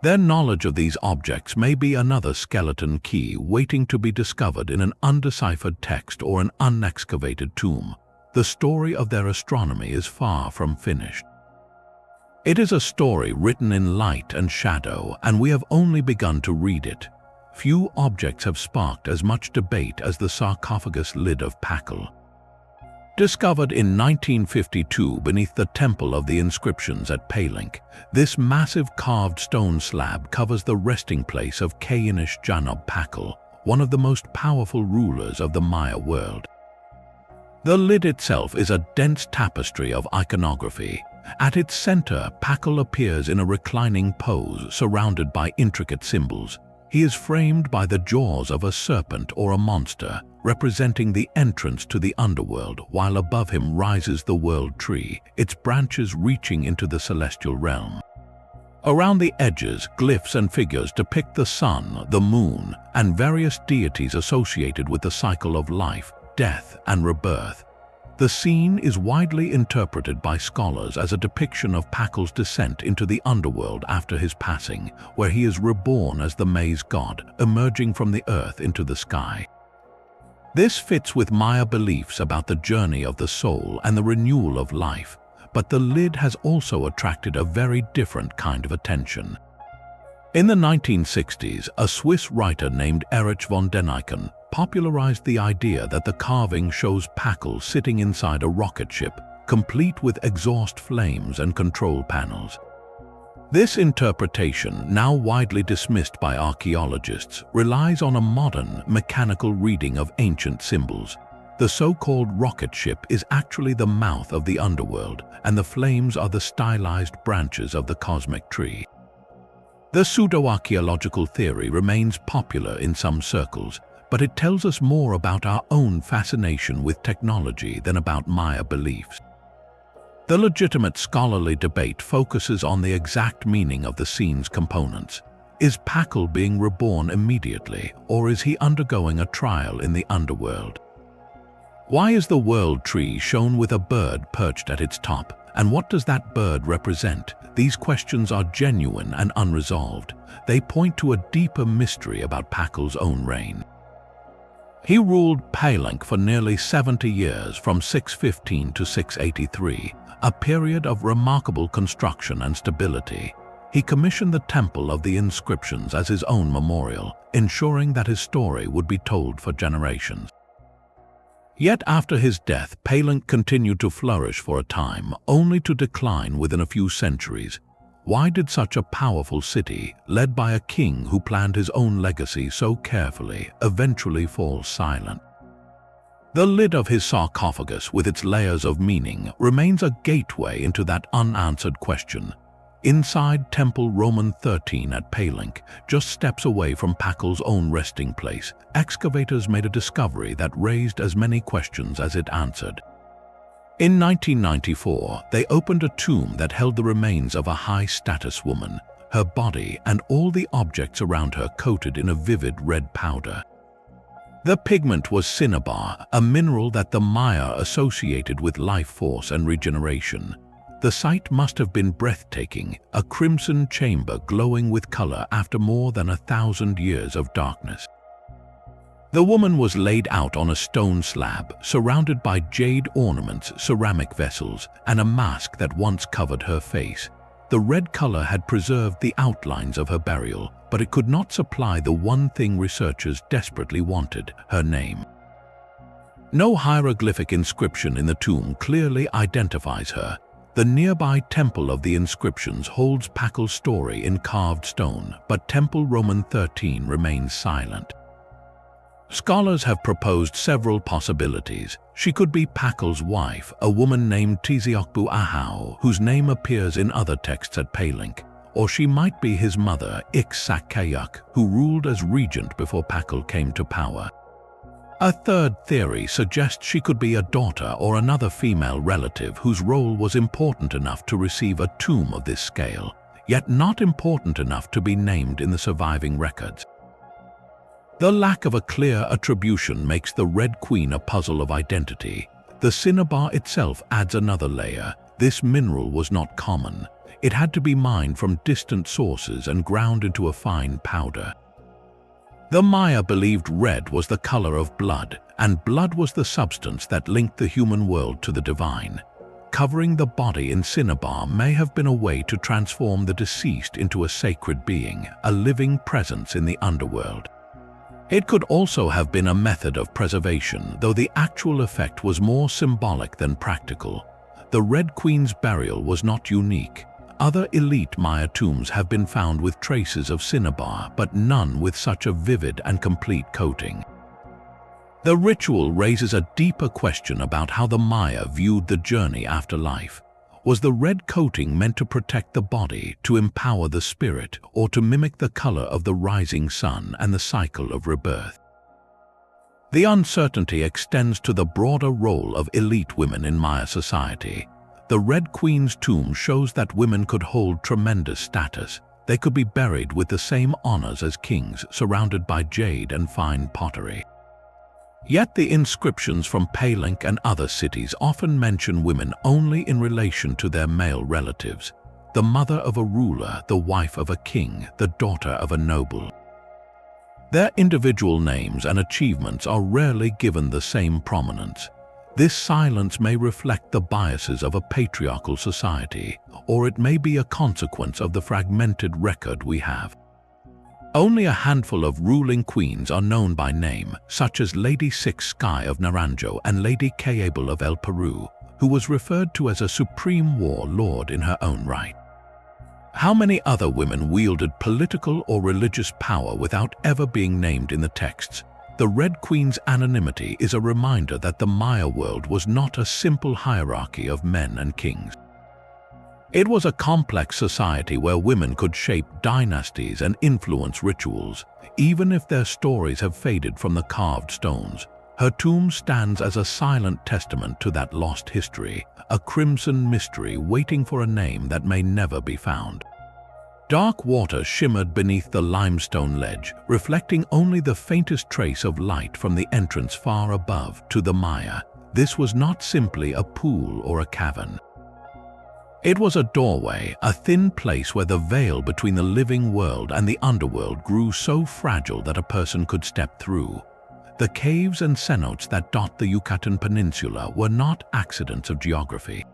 Their knowledge of these objects may be another skeleton key waiting to be discovered in an undeciphered text or an unexcavated tomb. The story of their astronomy is far from finished. It is a story written in light and shadow, and we have only begun to read it. Few objects have sparked as much debate as the sarcophagus lid of Pakal. Discovered in 1952 beneath the Temple of the Inscriptions at Palenque, this massive carved stone slab covers the resting place of Chichén Itzá and Palenque, one of the most powerful rulers of the Maya world. The lid itself is a dense tapestry of iconography. At its center, Pakal appears in a reclining pose surrounded by intricate symbols. He is framed by the jaws of a serpent or a monster, representing the entrance to the underworld, while above him rises the world tree, its branches reaching into the celestial realm. Around the edges, glyphs and figures depict the sun, the moon, and various deities associated with the cycle of life, death, and rebirth. The scene is widely interpreted by scholars as a depiction of Pakal's descent into the underworld after his passing, where he is reborn as the maize god, emerging from the earth into the sky. This fits with Maya beliefs about the journey of the soul and the renewal of life, but the lid has also attracted a very different kind of attention. In the 1960s, a Swiss writer named Erich von Däniken popularized the idea that the carving shows Pakal sitting inside a rocket ship, complete with exhaust flames and control panels. This interpretation, now widely dismissed by archaeologists, relies on a modern, mechanical reading of ancient symbols. The so-called rocket ship is actually the mouth of the underworld, and the flames are the stylized branches of the cosmic tree. The pseudo-archaeological theory remains popular in some circles, but it tells us more about our own fascination with technology than about Maya beliefs. The legitimate scholarly debate focuses on the exact meaning of the scene's components. Is Pakal being reborn immediately, or is he undergoing a trial in the underworld? Why is the world tree shown with a bird perched at its top, and what does that bird represent? These questions are genuine and unresolved. They point to a deeper mystery about Pakal's own reign. He ruled Palenque for nearly 70 years, from 615 to 683, a period of remarkable construction and stability. He commissioned the Temple of the Inscriptions as his own memorial, ensuring that his story would be told for generations. Yet after his death, Palenque continued to flourish for a time, only to decline within a few centuries. Why did such a powerful city, led by a king who planned his own legacy so carefully, eventually fall silent? The lid of his sarcophagus, with its layers of meaning, remains a gateway into that unanswered question. Inside Temple Roman 13 at Palenque, just steps away from Pakal's own resting place, excavators made a discovery that raised as many questions as it answered. In 1994, they opened a tomb that held the remains of a high-status woman, her body and all the objects around her coated in a vivid red powder. The pigment was cinnabar, a mineral that the Maya associated with life force and regeneration. The sight must have been breathtaking, a crimson chamber glowing with color after more than 1,000 years of darkness. The woman was laid out on a stone slab, surrounded by jade ornaments, ceramic vessels, and a mask that once covered her face. The red color had preserved the outlines of her burial, but it could not supply the one thing researchers desperately wanted: her name. No hieroglyphic inscription in the tomb clearly identifies her. The nearby Temple of the Inscriptions holds Pakal's story in carved stone, but Temple Roman 13 remains silent. Scholars have proposed several possibilities. She could be Pakal's wife, a woman named Tiziokbu Ahau, whose name appears in other texts at Palenque, or she might be his mother, Ixakkayuk, who ruled as regent before Pakal came to power. A third theory suggests she could be a daughter or another female relative whose role was important enough to receive a tomb of this scale, yet not important enough to be named in the surviving records. The lack of a clear attribution makes the Red Queen a puzzle of identity. The cinnabar itself adds another layer. This mineral was not common. It had to be mined from distant sources and ground into a fine powder. The Maya believed red was the color of blood, and blood was the substance that linked the human world to the divine. Covering the body in cinnabar may have been a way to transform the deceased into a sacred being, a living presence in the underworld. It could also have been a method of preservation, though the actual effect was more symbolic than practical. The Red Queen's burial was not unique. Other elite Maya tombs have been found with traces of cinnabar, but none with such a vivid and complete coating. The ritual raises a deeper question about how the Maya viewed the journey after life. Was the red coating meant to protect the body, to empower the spirit, or to mimic the color of the rising sun and the cycle of rebirth? The uncertainty extends to the broader role of elite women in Maya society. The Red Queen's tomb shows that women could hold tremendous status. They could be buried with the same honors as kings, surrounded by jade and fine pottery. Yet the inscriptions from Palenque and other cities often mention women only in relation to their male relatives, the mother of a ruler, the wife of a king, the daughter of a noble. Their individual names and achievements are rarely given the same prominence. This silence may reflect the biases of a patriarchal society, or it may be a consequence of the fragmented record we have. Only a handful of ruling queens are known by name, such as Lady Six Sky of Naranjo and Lady Kayable of El Peru, who was referred to as a supreme war lord in her own right. How many other women wielded political or religious power without ever being named in the texts? The Red Queen's anonymity is a reminder that the Maya world was not a simple hierarchy of men and kings. It was a complex society where women could shape dynasties and influence rituals, even if their stories have faded from the carved stones. Her tomb stands as a silent testament to that lost history, a crimson mystery waiting for a name that may never be found. Dark water shimmered beneath the limestone ledge, reflecting only the faintest trace of light from the entrance far above. To the Maya, this was not simply a pool or a cavern. It was a doorway, a thin place where the veil between the living world and the underworld grew so fragile that a person could step through. The caves and cenotes that dot the Yucatan Peninsula were not accidents of geography.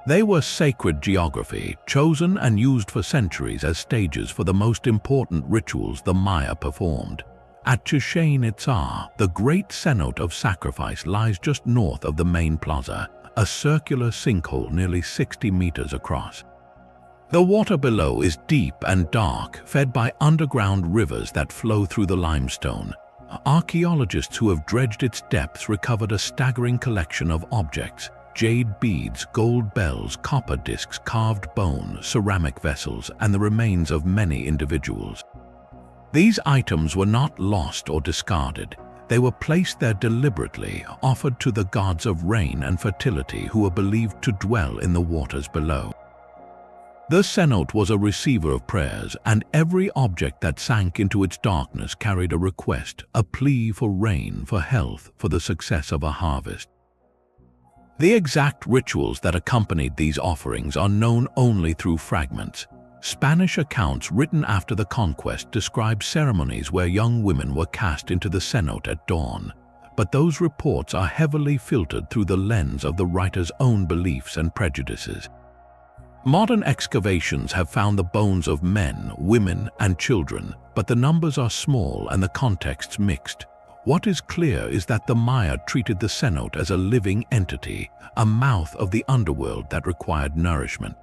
They were sacred geography, chosen and used for centuries as stages for the most important rituals the Maya performed. At Chichén Itzá, the great cenote of sacrifice lies just north of the main plaza, a circular sinkhole nearly 60 meters across. The water below is deep and dark, fed by underground rivers that flow through the limestone. Archaeologists who have dredged its depths recovered a staggering collection of objects: jade beads, gold bells, copper discs, carved bone, ceramic vessels, and the remains of many individuals. These items were not lost or discarded. They were placed there deliberately, offered to the gods of rain and fertility who were believed to dwell in the waters below. The cenote was a receiver of prayers, and every object that sank into its darkness carried a request, a plea for rain, for health, for the success of a harvest. The exact rituals that accompanied these offerings are known only through fragments. Spanish accounts written after the conquest describe ceremonies where young women were cast into the cenote at dawn, but those reports are heavily filtered through the lens of the writer's own beliefs and prejudices. Modern excavations have found the bones of men, women, and children, but the numbers are small and the contexts mixed. What is clear is that the Maya treated the cenote as a living entity, a mouth of the underworld that required nourishment.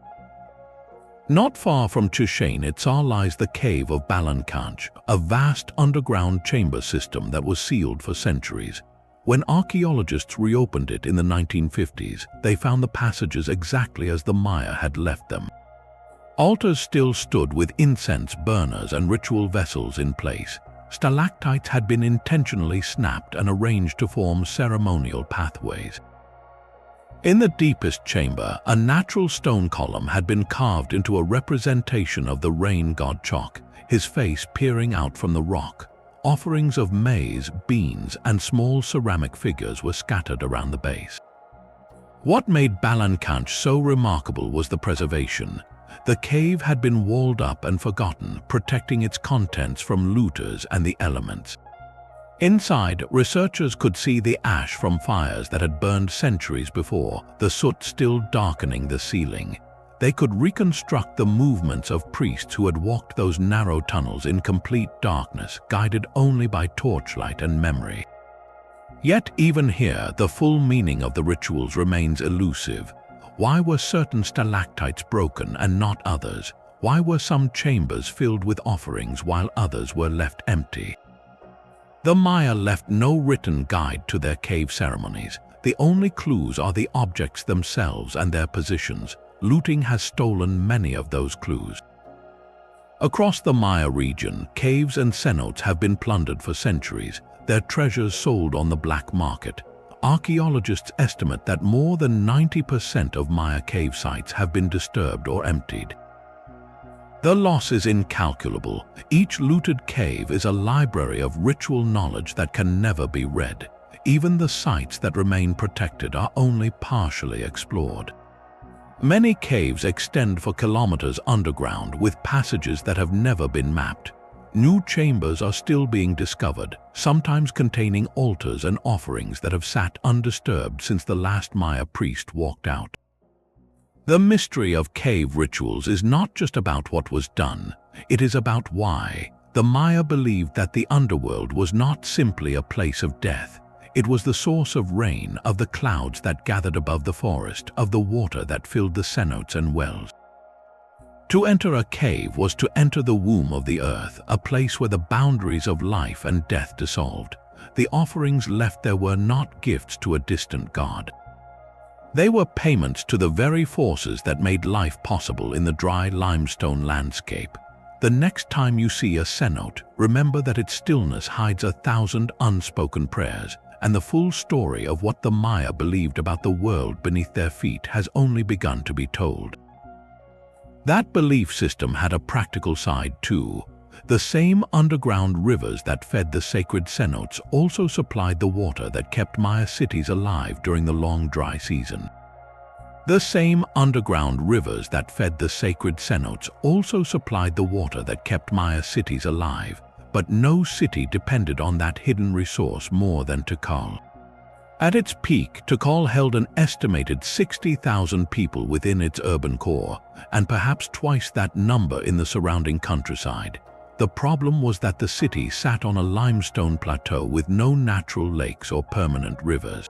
Not far from Chichén Itzá lies the cave of Palenque, a vast underground chamber system that was sealed for centuries. When archaeologists reopened it in the 1950s, they found the passages exactly as the Maya had left them. Altars still stood with incense burners and ritual vessels in place. Stalactites had been intentionally snapped and arranged to form ceremonial pathways. In the deepest chamber, a natural stone column had been carved into a representation of the rain god Chok, his face peering out from the rock. Offerings of maize, beans, and small ceramic figures were scattered around the base. What made Palenque so remarkable was the preservation. The cave had been walled up and forgotten, protecting its contents from looters and the elements. Inside, researchers could see the ash from fires that had burned centuries before, the soot still darkening the ceiling. They could reconstruct the movements of priests who had walked those narrow tunnels in complete darkness, guided only by torchlight and memory. Yet even here, the full meaning of the rituals remains elusive. Why were certain stalactites broken and not others? Why were some chambers filled with offerings while others were left empty? The Maya left no written guide to their cave ceremonies. The only clues are the objects themselves and their positions. Looting has stolen many of those clues. Across the Maya region, caves and cenotes have been plundered for centuries, their treasures sold on the black market. Archaeologists estimate that more than 90% of Maya cave sites have been disturbed or emptied. The loss is incalculable. Each looted cave is a library of ritual knowledge that can never be read. Even the sites that remain protected are only partially explored. Many caves extend for kilometers underground with passages that have never been mapped. New chambers are still being discovered, sometimes containing altars and offerings that have sat undisturbed since the last Maya priest walked out. The mystery of cave rituals is not just about what was done, it is about why. The Maya believed that the underworld was not simply a place of death. It was the source of rain, of the clouds that gathered above the forest, of the water that filled the cenotes and wells. To enter a cave was to enter the womb of the earth, a place where the boundaries of life and death dissolved. The offerings left there were not gifts to a distant god. They were payments to the very forces that made life possible in the dry limestone landscape. The next time you see a cenote, remember that its stillness hides 1,000 unspoken prayers, and the full story of what the Maya believed about the world beneath their feet has only begun to be told. That belief system had a practical side too. The same underground rivers that fed the sacred cenotes also supplied the water that kept Maya cities alive during the long dry season. The same underground rivers that fed the sacred cenotes also supplied the water that kept Maya cities alive, but no city depended on that hidden resource more than Tikal. At its peak, Tikal held an estimated 60,000 people within its urban core, and perhaps twice that number in the surrounding countryside. The problem was that the city sat on a limestone plateau with no natural lakes or permanent rivers.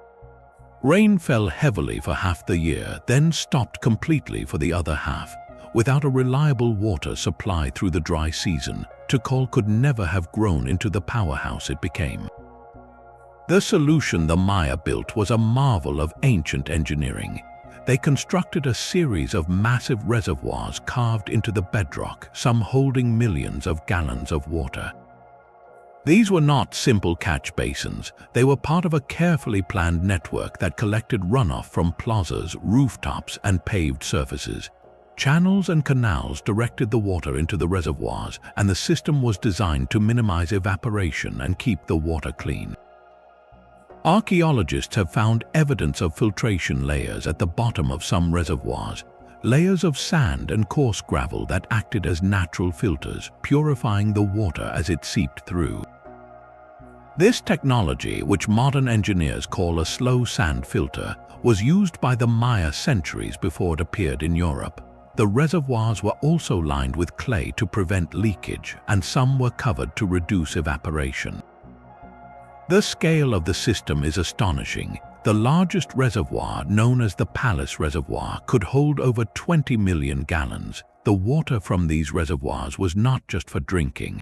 Rain fell heavily for half the year, then stopped completely for the other half. Without a reliable water supply through the dry season, Tikal could never have grown into the powerhouse it became. The solution the Maya built was a marvel of ancient engineering. They constructed a series of massive reservoirs carved into the bedrock, some holding millions of gallons of water. These were not simple catch basins. They were part of a carefully planned network that collected runoff from plazas, rooftops, and paved surfaces. Channels and canals directed the water into the reservoirs, and the system was designed to minimize evaporation and keep the water clean. Archaeologists have found evidence of filtration layers at the bottom of some reservoirs, layers of sand and coarse gravel that acted as natural filters, purifying the water as it seeped through. This technology, which modern engineers call a slow sand filter, was used by the Maya centuries before it appeared in Europe. The reservoirs were also lined with clay to prevent leakage, and some were covered to reduce evaporation. The scale of the system is astonishing. The largest reservoir, known as the Palace Reservoir, could hold over 20 million gallons. the water from these reservoirs was not just for drinking.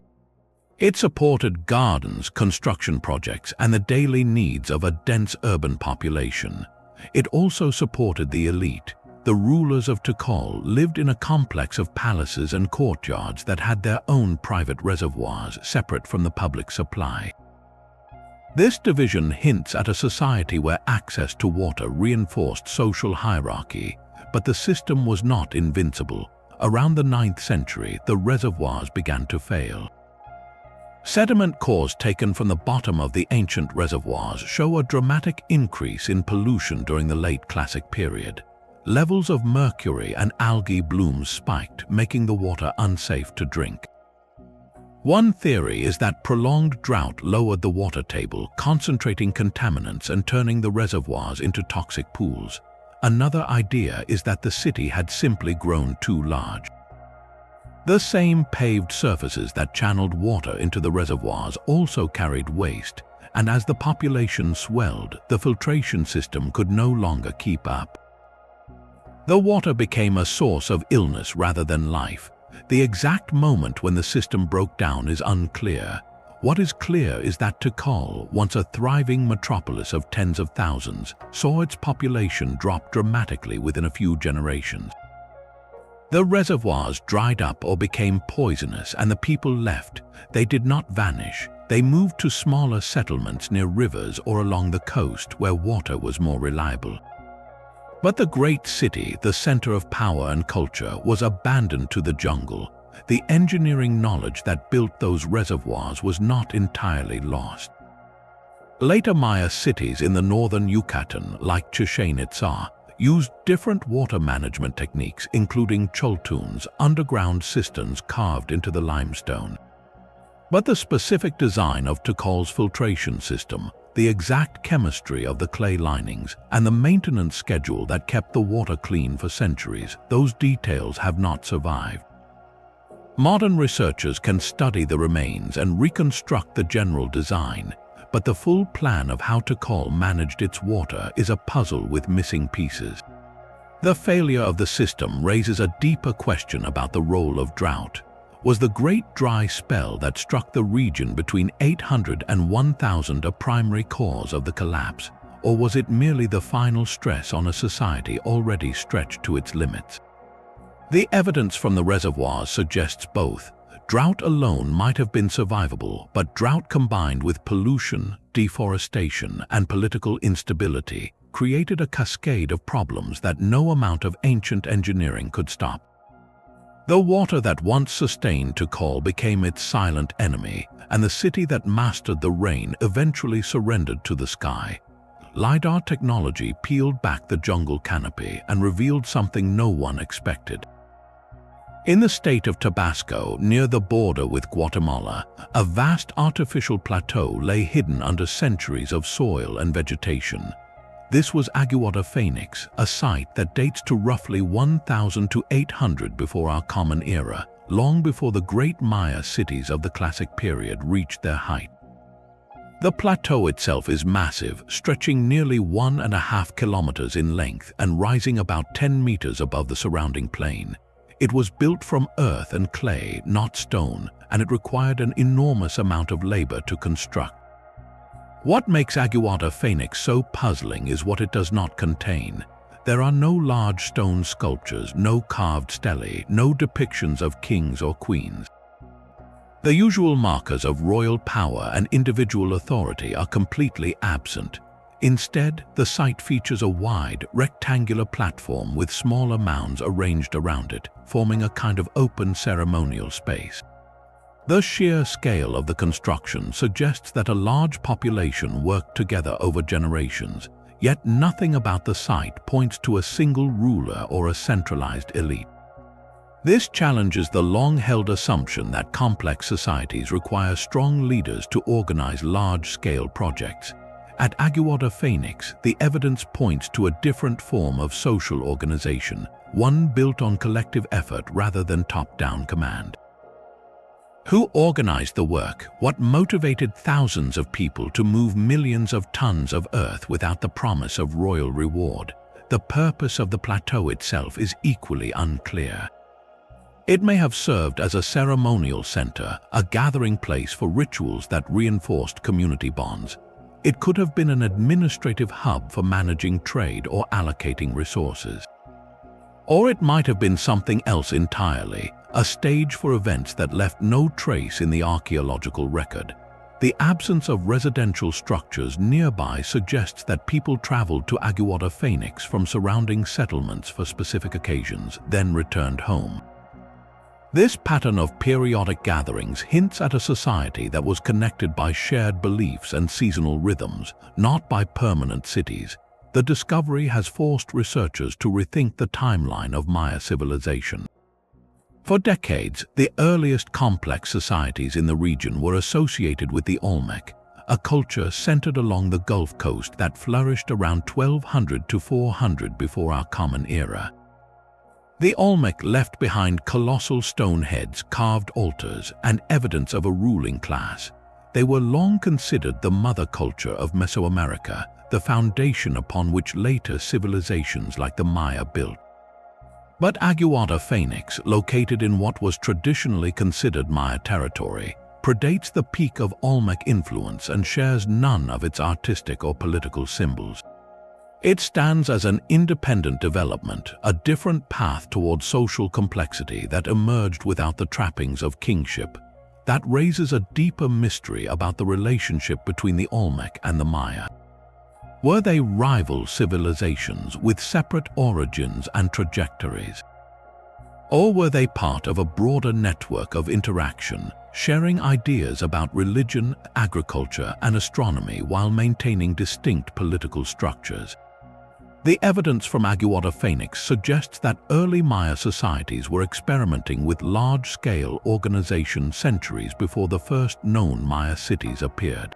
It supported gardens, construction projects, and the daily needs of a dense urban population. It also supported the elite. The rulers of Tikal lived in a complex of palaces and courtyards that had their own private reservoirs separate from the public supply. This division hints at a society where access to water reinforced social hierarchy, but the system was not invincible. Around the 9th century, the reservoirs began to fail. Sediment cores taken from the bottom of the ancient reservoirs show a dramatic increase in pollution during the late Classic period. Levels of mercury and algae blooms spiked, making the water unsafe to drink. One theory is that prolonged drought lowered the water table, concentrating contaminants and turning the reservoirs into toxic pools. Another idea is that the city had simply grown too large. The same paved surfaces that channeled water into the reservoirs also carried waste, and as the population swelled, the filtration system could no longer keep up. The water became a source of illness rather than life. The exact moment when the system broke down is unclear. What is clear is that Tikal, once a thriving metropolis of tens of thousands, saw its population drop dramatically within a few generations. The reservoirs dried up or became poisonous, and the people left. They did not vanish. They moved to smaller settlements near rivers or along the coast where water was more reliable. But the great city, the center of power and culture, was abandoned to the jungle. The engineering knowledge that built those reservoirs was not entirely lost. Later Maya cities in the northern Yucatan, like Chichén Itzá, used different water management techniques, including choltuns, underground cisterns carved into the limestone. But the specific design of Tikal's filtration system, the exact chemistry of the clay linings, and the maintenance schedule that kept the water clean for centuries, those details have not survived. Modern researchers can study the remains and reconstruct the general design, but the full plan of how Tikal managed its water is a puzzle with missing pieces. The failure of the system raises a deeper question about the role of drought. Was the great dry spell that struck the region between 800 and 1000 a primary cause of the collapse, or was it merely the final stress on a society already stretched to its limits? The evidence from the reservoirs suggests both. Drought alone might have been survivable, but drought combined with pollution, deforestation, and political instability created a cascade of problems that no amount of ancient engineering could stop. The water that once sustained Tikal became its silent enemy, and the city that mastered the rain eventually surrendered to the sky. Lidar technology peeled back the jungle canopy and revealed something no one expected. In the state of Tabasco, near the border with Guatemala, a vast artificial plateau lay hidden under centuries of soil and vegetation. This was Aguada Phoenix, a site that dates to roughly 1000 to 800 before our Common Era, long before the great Maya cities of the Classic period reached their height. The plateau itself is massive, stretching nearly 1.5 kilometers in length and rising about 10 meters above the surrounding plain. It was built from earth and clay, not stone, and it required an enormous amount of labor to construct. What makes Aguada Phoenix so puzzling is what it does not contain. There are no large stone sculptures, no carved stelae, no depictions of kings or queens. The usual markers of royal power and individual authority are completely absent. Instead, the site features a wide, rectangular platform with smaller mounds arranged around it, forming a kind of open ceremonial space. The sheer scale of the construction suggests that a large population worked together over generations, yet nothing about the site points to a single ruler or a centralized elite. This challenges the long-held assumption that complex societies require strong leaders to organize large-scale projects. At Aguada Phoenix, the evidence points to a different form of social organization, one built on collective effort rather than top-down command. Who organized the work? What motivated thousands of people to move millions of tons of earth without the promise of royal reward? The purpose of the plateau itself is equally unclear. It may have served as a ceremonial center, a gathering place for rituals that reinforced community bonds. It could have been an administrative hub for managing trade or allocating resources. Or it might have been something else entirely, a stage for events that left no trace in the archaeological record. The absence of residential structures nearby suggests that people traveled to Aguada Phoenix from surrounding settlements for specific occasions, then returned home. This pattern of periodic gatherings hints at a society that was connected by shared beliefs and seasonal rhythms, not by permanent cities. The discovery has forced researchers to rethink the timeline of Maya civilization. For decades, the earliest complex societies in the region were associated with the Olmec, a culture centered along the Gulf Coast that flourished around 1200 to 400 before our Common Era. The Olmec left behind colossal stone heads, carved altars, and evidence of a ruling class. They were long considered the mother culture of Mesoamerica, the foundation upon which later civilizations like the Maya built. But Aguada Phoenix, located in what was traditionally considered Maya territory, predates the peak of Olmec influence and shares none of its artistic or political symbols. It stands as an independent development, a different path toward social complexity that emerged without the trappings of kingship. That raises a deeper mystery about the relationship between the Olmec and the Maya. Were they rival civilizations with separate origins and trajectories? Or were they part of a broader network of interaction, sharing ideas about religion, agriculture, and astronomy while maintaining distinct political structures? The evidence from Aguada Phoenix suggests that early Maya societies were experimenting with large-scale organization centuries before the first known Maya cities appeared.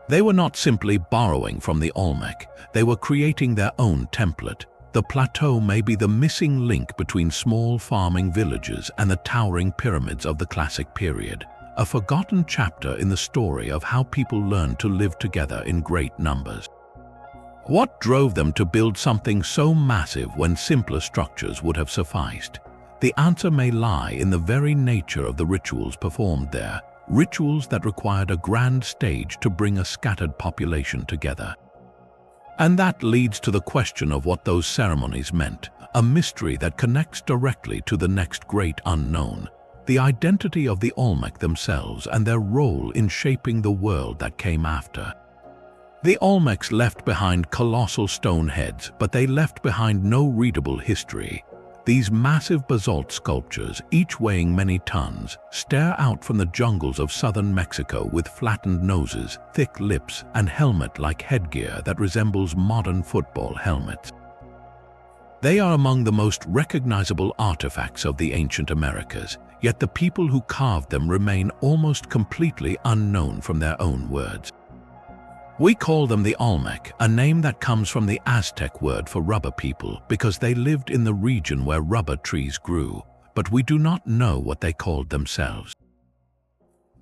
They were not simply borrowing from the Olmec, they were creating their own template. The plateau may be the missing link between small farming villages and the towering pyramids of the classic period, a forgotten chapter in the story of how people learned to live together in great numbers. What drove them to build something so massive when simpler structures would have sufficed? The answer may lie in the very nature of the rituals performed there, rituals that required a grand stage to bring a scattered population together. And that leads to the question of what those ceremonies meant, a mystery that connects directly to the next great unknown, the identity of the Olmec themselves and their role in shaping the world that came after. The Olmecs left behind colossal stone heads, but they left behind no readable history. These massive basalt sculptures, each weighing many tons, stare out from the jungles of southern Mexico with flattened noses, thick lips, and helmet-like headgear that resembles modern football helmets. They are among the most recognizable artifacts of the ancient Americas, yet the people who carved them remain almost completely unknown from their own words. We call them the Olmec, a name that comes from the Aztec word for rubber people because they lived in the region where rubber trees grew, but we do not know what they called themselves.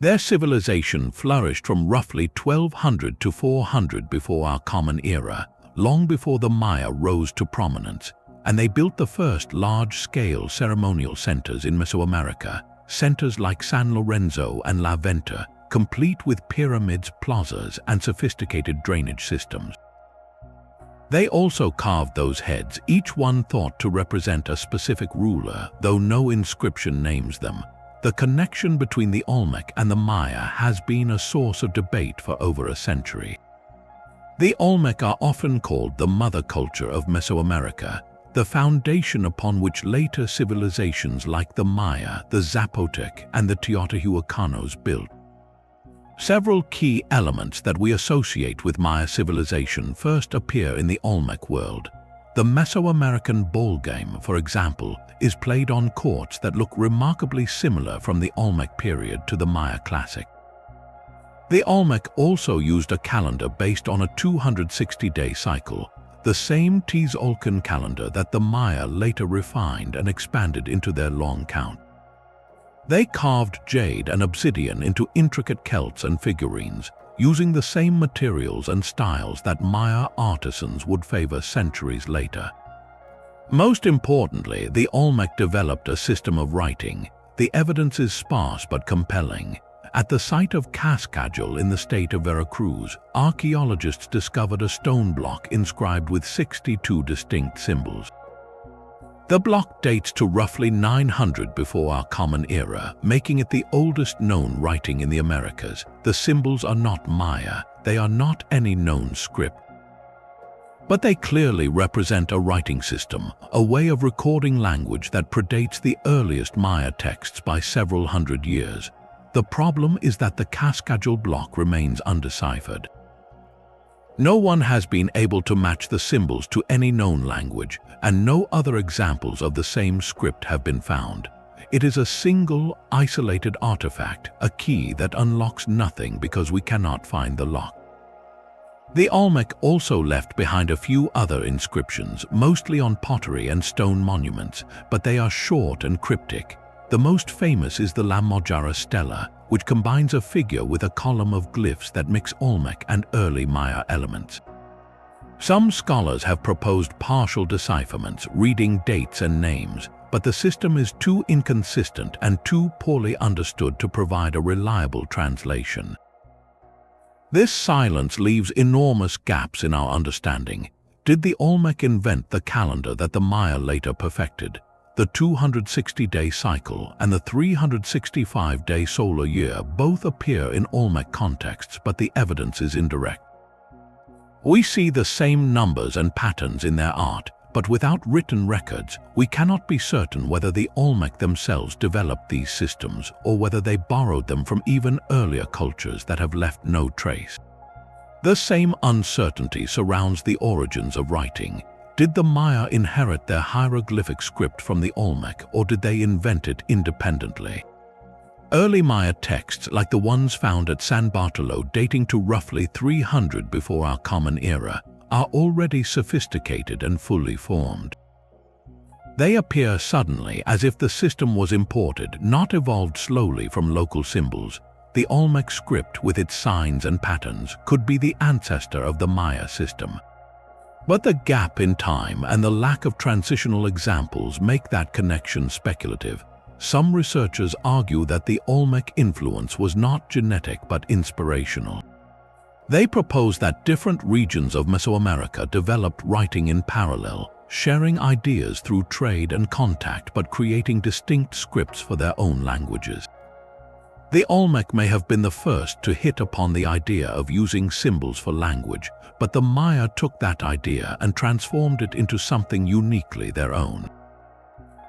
Their civilization flourished from roughly 1200 to 400 before our Common Era, long before the Maya rose to prominence, and they built the first large-scale ceremonial centers in Mesoamerica, centers like San Lorenzo and La Venta, complete with pyramids, plazas, and sophisticated drainage systems. They also carved those heads, each one thought to represent a specific ruler, though no inscription names them. The connection between the Olmec and the Maya has been a source of debate for over a century. The Olmec are often called the mother culture of Mesoamerica, the foundation upon which later civilizations like the Maya, the Zapotec, and the Teotihuacanos built. Several key elements that we associate with Maya civilization first appear in the Olmec world. The Mesoamerican ball game, for example, is played on courts that look remarkably similar from the Olmec period to the Maya classic. The Olmec also used a calendar based on a 260-day cycle, the same Tzolk'in calendar that the Maya later refined and expanded into their long count. They carved jade and obsidian into intricate celts and figurines, using the same materials and styles that Maya artisans would favor centuries later. Most importantly, the Olmec developed a system of writing. The evidence is sparse but compelling. At the site of Cascajal in the state of Veracruz, archaeologists discovered a stone block inscribed with 62 distinct symbols. The block dates to roughly 900 before our Common Era, making it the oldest known writing in the Americas. The symbols are not Maya, they are not any known script. But they clearly represent a writing system, a way of recording language that predates the earliest Maya texts by several hundred years. The problem is that the Cascajal block remains undeciphered. No one has been able to match the symbols to any known language, and no other examples of the same script have been found. It is a single, isolated artifact, a key that unlocks nothing because we cannot find the lock. The Olmec also left behind a few other inscriptions, mostly on pottery and stone monuments, but they are short and cryptic. The most famous is the La Mojara Stela, which combines a figure with a column of glyphs that mix Olmec and early Maya elements. Some scholars have proposed partial decipherments, reading dates and names, but the system is too inconsistent and too poorly understood to provide a reliable translation. This silence leaves enormous gaps in our understanding. Did the Olmec invent the calendar that the Maya later perfected? The 260-day cycle and the 365-day solar year both appear in Olmec contexts, but the evidence is indirect. We see the same numbers and patterns in their art, but without written records, we cannot be certain whether the Olmec themselves developed these systems or whether they borrowed them from even earlier cultures that have left no trace. The same uncertainty surrounds the origins of writing. Did the Maya inherit their hieroglyphic script from the Olmec, or did they invent it independently? Early Maya texts, like the ones found at San Bartolo dating to roughly 300 before our Common Era, are already sophisticated and fully formed. They appear suddenly, as if the system was imported, not evolved slowly from local symbols. The Olmec script, with its signs and patterns, could be the ancestor of the Maya system. But the gap in time and the lack of transitional examples make that connection speculative. Some researchers argue that the Olmec influence was not genetic but inspirational. They propose that different regions of Mesoamerica developed writing in parallel, sharing ideas through trade and contact but creating distinct scripts for their own languages. The Olmec may have been the first to hit upon the idea of using symbols for language, but the Maya took that idea and transformed it into something uniquely their own.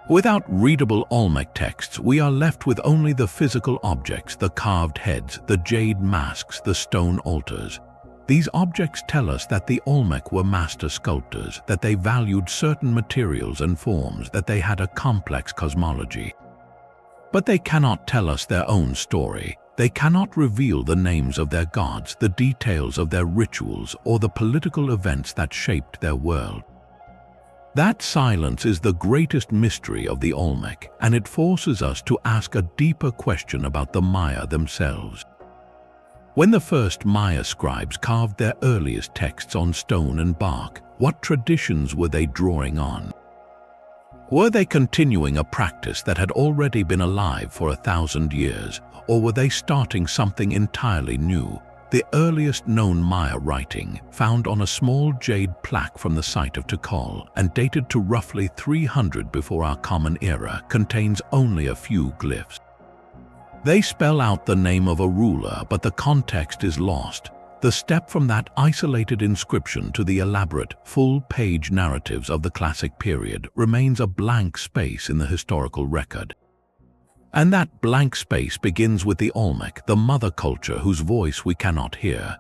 Without readable Olmec texts, we are left with only the physical objects, the carved heads, the jade masks, the stone altars. These objects tell us that the Olmec were master sculptors, that they valued certain materials and forms, that they had a complex cosmology. But they cannot tell us their own story. They cannot reveal the names of their gods, the details of their rituals, or the political events that shaped their world. That silence is the greatest mystery of the Olmec, and it forces us to ask a deeper question about the Maya themselves. When the first Maya scribes carved their earliest texts on stone and bark, what traditions were they drawing on? Were they continuing a practice that had already been alive for 1,000 years, or were they starting something entirely new? The earliest known Maya writing, found on a small jade plaque from the site of Tikal and dated to roughly 300 before our Common Era, contains only a few glyphs. They spell out the name of a ruler, but the context is lost. The step from that isolated inscription to the elaborate, full-page narratives of the classic period remains a blank space in the historical record. And that blank space begins with the Olmec, the mother culture whose voice we cannot hear.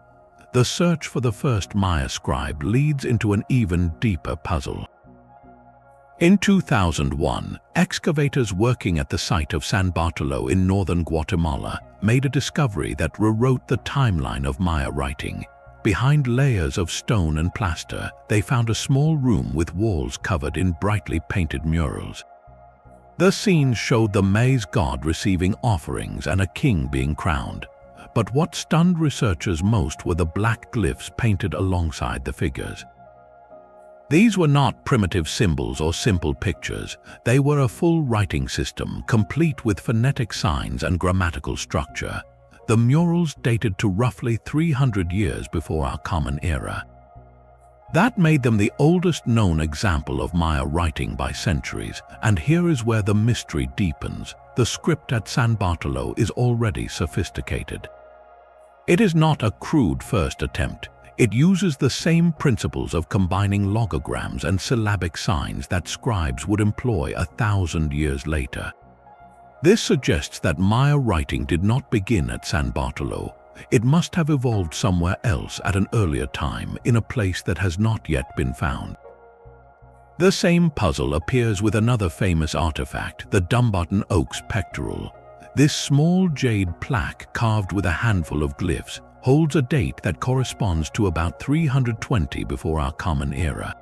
The search for the first Maya scribe leads into an even deeper puzzle. In 2001, excavators working at the site of San Bartolo in northern Guatemala made a discovery that rewrote the timeline of Maya writing. Behind layers of stone and plaster, they found a small room with walls covered in brightly painted murals. The scene showed the maize god receiving offerings and a king being crowned. But what stunned researchers most were the black glyphs painted alongside the figures. These were not primitive symbols or simple pictures. They were a full writing system, complete with phonetic signs and grammatical structure. The murals dated to roughly 300 years before our Common Era. That made them the oldest known example of Maya writing by centuries, and here is where the mystery deepens. The script at San Bartolo is already sophisticated. It is not a crude first attempt. It uses the same principles of combining logograms and syllabic signs that scribes would employ 1,000 years later. This suggests that Maya writing did not begin at San Bartolo. It must have evolved somewhere else at an earlier time, in a place that has not yet been found. The same puzzle appears with another famous artifact, the Dumbarton Oak's pectoral. This small jade plaque carved with a handful of glyphs holds a date that corresponds to about 320 before our Common Era.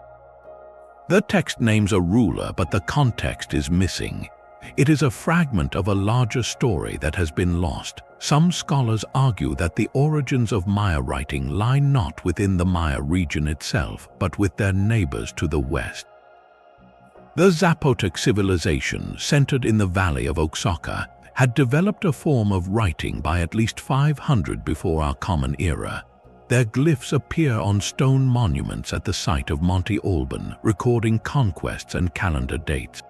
The text names a ruler, but the context is missing. It is a fragment of a larger story that has been lost. Some scholars argue that the origins of Maya writing lie not within the Maya region itself, but with their neighbors to the west. The Zapotec civilization, centered in the valley of Oaxaca, had developed a form of writing by at least 500 before our Common Era. Their glyphs appear on stone monuments at the site of Monte Alban, recording conquests and calendar dates.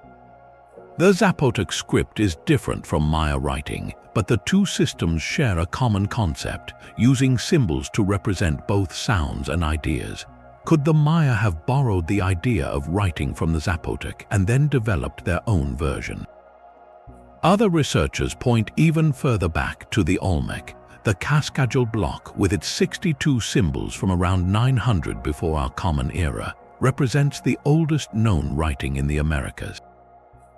The Zapotec script is different from Maya writing, but the two systems share a common concept, using symbols to represent both sounds and ideas. Could the Maya have borrowed the idea of writing from the Zapotec and then developed their own version? Other researchers point even further back to the Olmec. The Cascajal block, with its 62 symbols from around 900 before our Common Era, represents the oldest known writing in the Americas.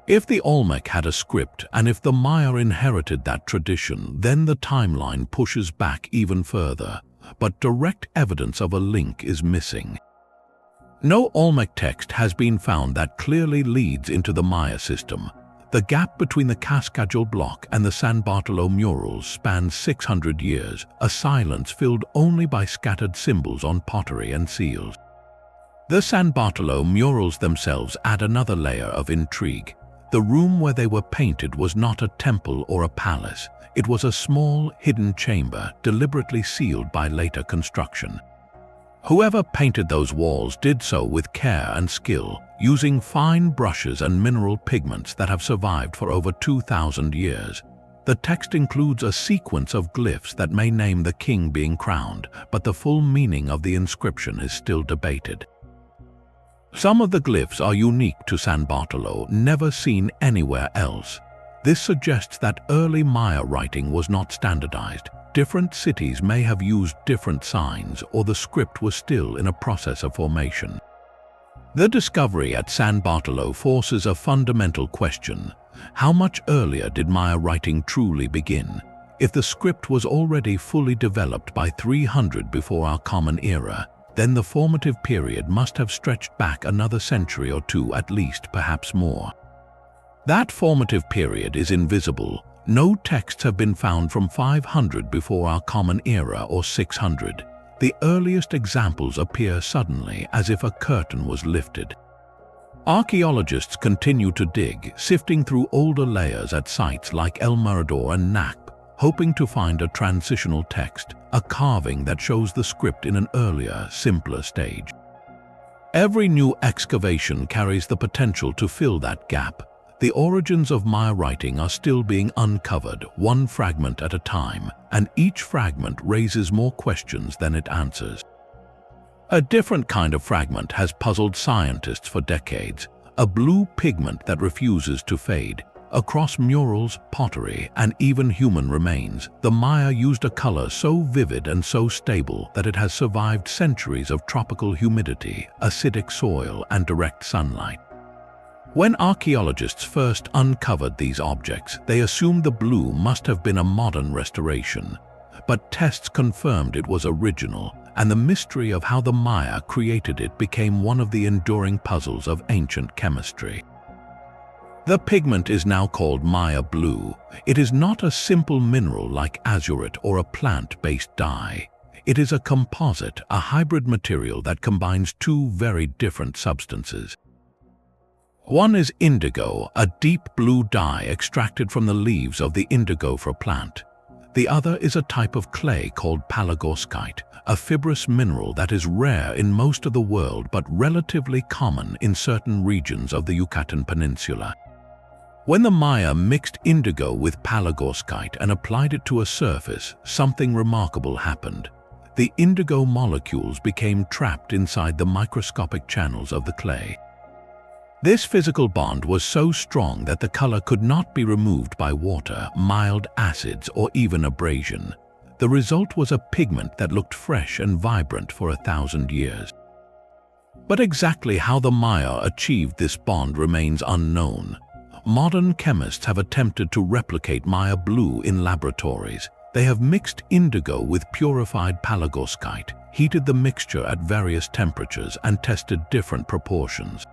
If the Olmec had a script, and if the Maya inherited that tradition, then the timeline pushes back even further, but direct evidence of a link is missing. No Olmec text has been found that clearly leads into the Maya system. The gap between the Cascajal block and the San Bartolo murals spans 600 years, a silence filled only by scattered symbols on pottery and seals. The San Bartolo murals themselves add another layer of intrigue. The room where they were painted was not a temple or a palace. It was a small, hidden chamber, deliberately sealed by later construction. Whoever painted those walls did so with care and skill, using fine brushes and mineral pigments that have survived for over 2,000 years. The text includes a sequence of glyphs that may name the king being crowned, but the full meaning of the inscription is still debated. Some of the glyphs are unique to San Bartolo, never seen anywhere else. This suggests that early Maya writing was not standardized. Different cities may have used different signs, or the script was still in a process of formation. The discovery at San Bartolo forces a fundamental question. How much earlier did Maya writing truly begin? If the script was already fully developed by 300 before our Common Era, then the formative period must have stretched back another century or two at least, perhaps more. That formative period is invisible. No texts have been found from 500 before our Common Era or 600. The earliest examples appear suddenly, as if a curtain was lifted. Archaeologists continue to dig, sifting through older layers at sites like El Mirador and Nakp, hoping to find a transitional text, a carving that shows the script in an earlier, simpler stage. Every new excavation carries the potential to fill that gap. The origins of Maya writing are still being uncovered, one fragment at a time, and each fragment raises more questions than it answers. A different kind of fragment has puzzled scientists for decades, a blue pigment that refuses to fade. Across murals, pottery, and even human remains, the Maya used a color so vivid and so stable that it has survived centuries of tropical humidity, acidic soil, and direct sunlight. When archaeologists first uncovered these objects, they assumed the blue must have been a modern restoration. But tests confirmed it was original, and the mystery of how the Maya created it became one of the enduring puzzles of ancient chemistry. The pigment is now called Maya blue. It is not a simple mineral like azurite or a plant-based dye. It is a composite, a hybrid material that combines two very different substances. One is indigo, a deep blue dye extracted from the leaves of the indigofera plant. The other is a type of clay called palagorskite, a fibrous mineral that is rare in most of the world but relatively common in certain regions of the Yucatan Peninsula. When the Maya mixed indigo with palagorskite and applied it to a surface, something remarkable happened. The indigo molecules became trapped inside the microscopic channels of the clay. This physical bond was so strong that the color could not be removed by water, mild acids, or even abrasion. The result was a pigment that looked fresh and vibrant for 1,000 years. But exactly how the Maya achieved this bond remains unknown. Modern chemists have attempted to replicate Maya blue in laboratories. They have mixed indigo with purified palagorskite, heated the mixture at various temperatures, and tested different proportions.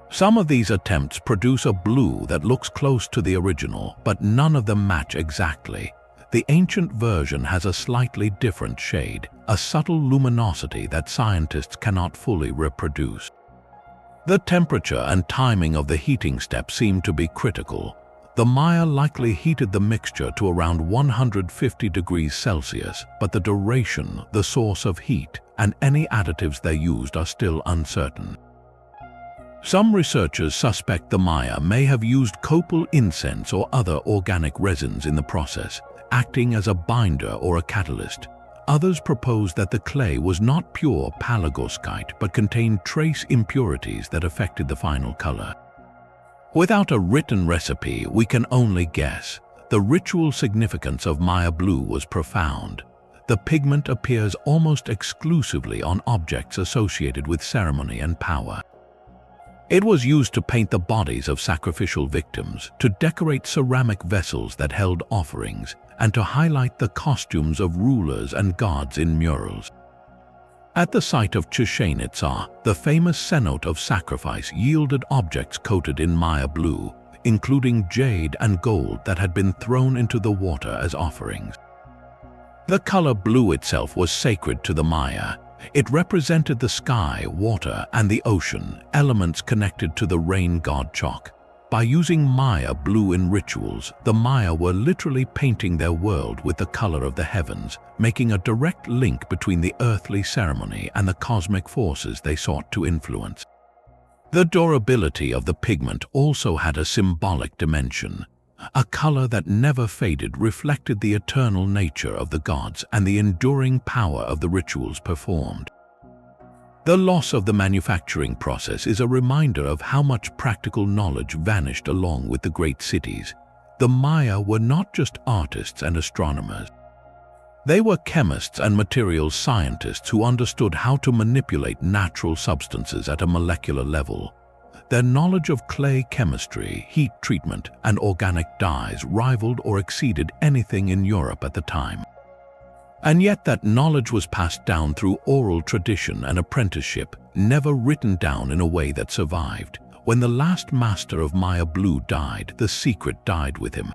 Some of these attempts produce a blue that looks close to the original, but none of them match exactly. The ancient version has a slightly different shade, a subtle luminosity that scientists cannot fully reproduce. The temperature and timing of the heating step seem to be critical. The Maya likely heated the mixture to around 150 degrees Celsius, but the duration, the source of heat, and any additives they used are still uncertain. Some researchers suspect the Maya may have used copal incense or other organic resins in the process, acting as a binder or a catalyst. Others propose that the clay was not pure palagorskite but contained trace impurities that affected the final color. Without a written recipe, we can only guess. The ritual significance of Maya blue was profound. The pigment appears almost exclusively on objects associated with ceremony and power. It was used to paint the bodies of sacrificial victims, to decorate ceramic vessels that held offerings, and to highlight the costumes of rulers and gods in murals. At the site of Chichén Itzá, the famous cenote of sacrifice yielded objects coated in Maya blue, including jade and gold that had been thrown into the water as offerings. The color blue itself was sacred to the Maya. It represented the sky, water, and the ocean, elements connected to the rain god Chok. By using Maya blue in rituals, the Maya were literally painting their world with the color of the heavens, making a direct link between the earthly ceremony and the cosmic forces they sought to influence. The durability of the pigment also had a symbolic dimension. A color that never faded reflected the eternal nature of the gods and the enduring power of the rituals performed. The loss of the manufacturing process is a reminder of how much practical knowledge vanished along with the great cities. The Maya were not just artists and astronomers. They were chemists and materials scientists who understood how to manipulate natural substances at a molecular level. Their knowledge of clay chemistry, heat treatment, and organic dyes rivaled or exceeded anything in Europe at the time. And yet that knowledge was passed down through oral tradition and apprenticeship, never written down in a way that survived. When the last master of Maya blue died, the secret died with him.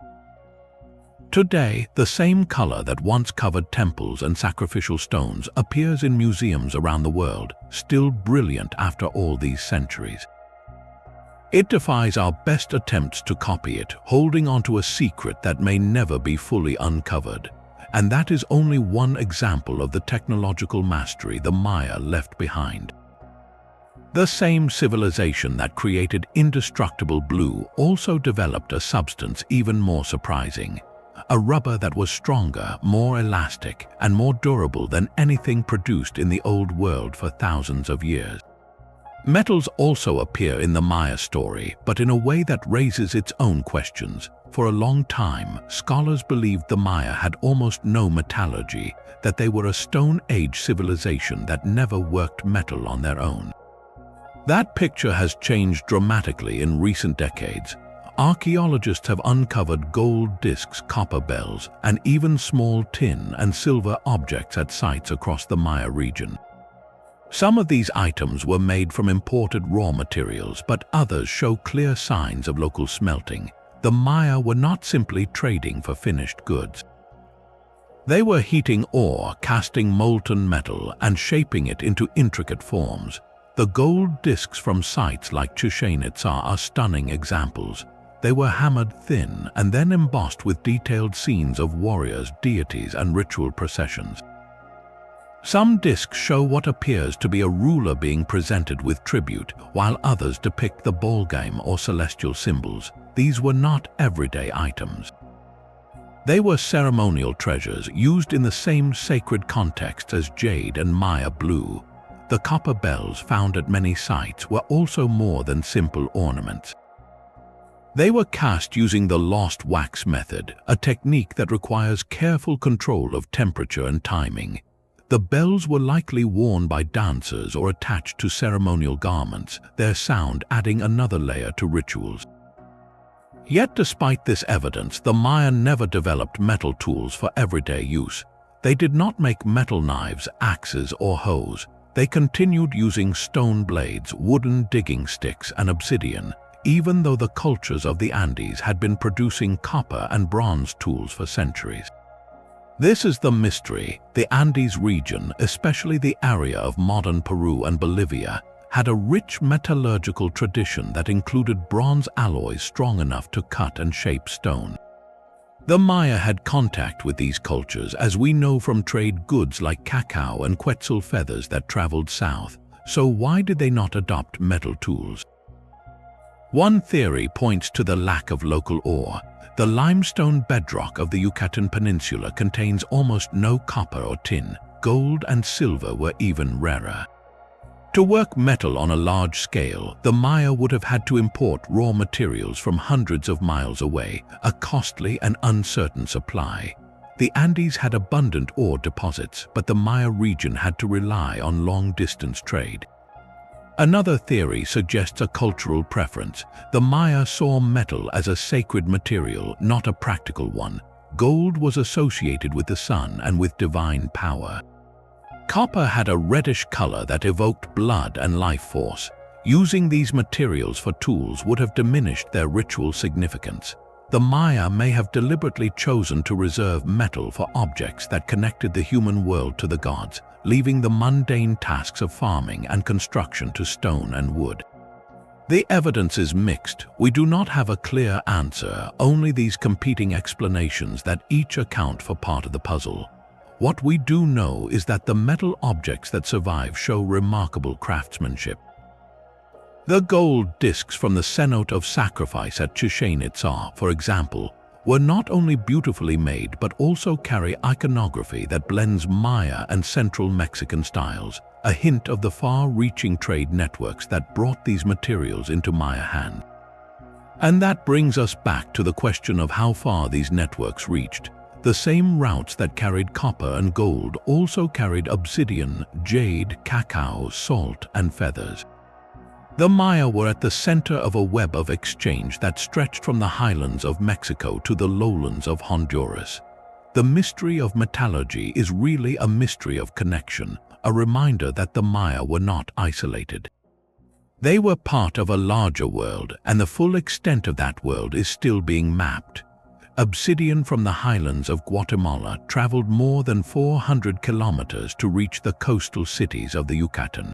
Today, the same color that once covered temples and sacrificial stones appears in museums around the world, still brilliant after all these centuries. It defies our best attempts to copy it, holding onto a secret that may never be fully uncovered. And that is only one example of the technological mastery the Maya left behind. The same civilization that created indestructible blue also developed a substance even more surprising, a rubber that was stronger, more elastic, and more durable than anything produced in the Old World for thousands of years. Metals also appear in the Maya story, but in a way that raises its own questions. For a long time, scholars believed the Maya had almost no metallurgy, that they were a Stone Age civilization that never worked metal on their own. That picture has changed dramatically in recent decades. Archaeologists have uncovered gold discs, copper bells, and even small tin and silver objects at sites across the Maya region. Some of these items were made from imported raw materials, but others show clear signs of local smelting. The Maya were not simply trading for finished goods. They were heating ore, casting molten metal, and shaping it into intricate forms. The gold discs from sites like Chichén Itzá are stunning examples. They were hammered thin and then embossed with detailed scenes of warriors, deities, and ritual processions. Some discs show what appears to be a ruler being presented with tribute, while others depict the ballgame or celestial symbols. These were not everyday items. They were ceremonial treasures used in the same sacred context as jade and Maya blue. The copper bells found at many sites were also more than simple ornaments. They were cast using the lost wax method, a technique that requires careful control of temperature and timing. The bells were likely worn by dancers or attached to ceremonial garments, their sound adding another layer to rituals. Yet despite this evidence, the Mayan never developed metal tools for everyday use. They did not make metal knives, axes, or hoes. They continued using stone blades, wooden digging sticks, and obsidian, even though the cultures of the Andes had been producing copper and bronze tools for centuries. This is the mystery. The Andes region, especially the area of modern Peru and Bolivia, had a rich metallurgical tradition that included bronze alloys strong enough to cut and shape stone. The Maya had contact with these cultures, as we know from trade goods like cacao and quetzal feathers that traveled south. So why did they not adopt metal tools? One theory points to the lack of local ore. The limestone bedrock of the Yucatan Peninsula contains almost no copper or tin. Gold and silver were even rarer. To work metal on a large scale, the Maya would have had to import raw materials from hundreds of miles away, a costly and uncertain supply. The Andes had abundant ore deposits, but the Maya region had to rely on long-distance trade. Another theory suggests a cultural preference. The Maya saw metal as a sacred material, not a practical one. Gold was associated with the sun and with divine power. Copper had a reddish color that evoked blood and life force. Using these materials for tools would have diminished their ritual significance. The Maya may have deliberately chosen to reserve metal for objects that connected the human world to the gods, leaving the mundane tasks of farming and construction to stone and wood. The evidence is mixed. We do not have a clear answer, only these competing explanations that each account for part of the puzzle. What we do know is that the metal objects that survive show remarkable craftsmanship. The gold discs from the cenote of sacrifice at Chichén Itzá, for example, were not only beautifully made but also carry iconography that blends Maya and Central Mexican styles, a hint of the far-reaching trade networks that brought these materials into Maya hands. And that brings us back to the question of how far these networks reached. The same routes that carried copper and gold also carried obsidian, jade, cacao, salt, and feathers. The Maya were at the center of a web of exchange that stretched from the highlands of Mexico to the lowlands of Honduras. The mystery of metallurgy is really a mystery of connection, a reminder that the Maya were not isolated. They were part of a larger world, and the full extent of that world is still being mapped. Obsidian from the highlands of Guatemala traveled more than 400 kilometers to reach the coastal cities of the Yucatan.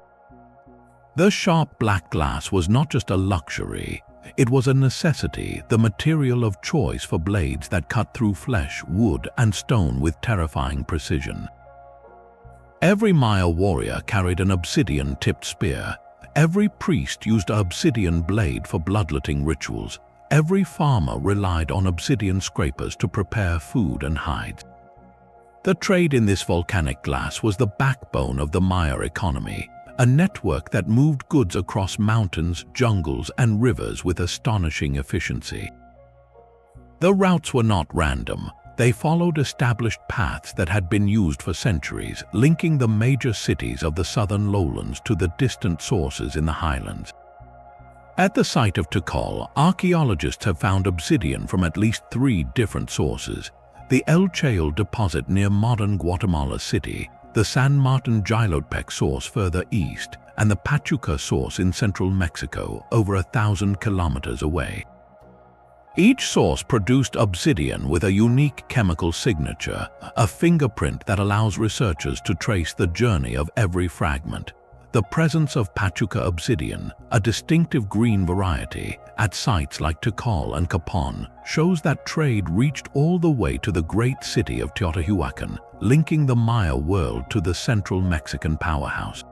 The sharp black glass was not just a luxury, it was a necessity, the material of choice for blades that cut through flesh, wood, and stone with terrifying precision. Every Maya warrior carried an obsidian-tipped spear. Every priest used an obsidian blade for bloodletting rituals. Every farmer relied on obsidian scrapers to prepare food and hides. The trade in this volcanic glass was the backbone of the Maya economy, a network that moved goods across mountains, jungles, and rivers with astonishing efficiency. The routes were not random. They followed established paths that had been used for centuries, linking the major cities of the southern lowlands to the distant sources in the highlands. At the site of Tikal, archaeologists have found obsidian from at least 3 different sources: the El Chayal deposit near modern Guatemala City, the San Martin Gilotepec source further east, and the Pachuca source in central Mexico, over 1,000 kilometers away. Each source produced obsidian with a unique chemical signature, a fingerprint that allows researchers to trace the journey of every fragment. The presence of Pachuca obsidian, a distinctive green variety, at sites like Tikal and Copán shows that trade reached all the way to the great city of Teotihuacan, linking the Maya world to the central Mexican powerhouse.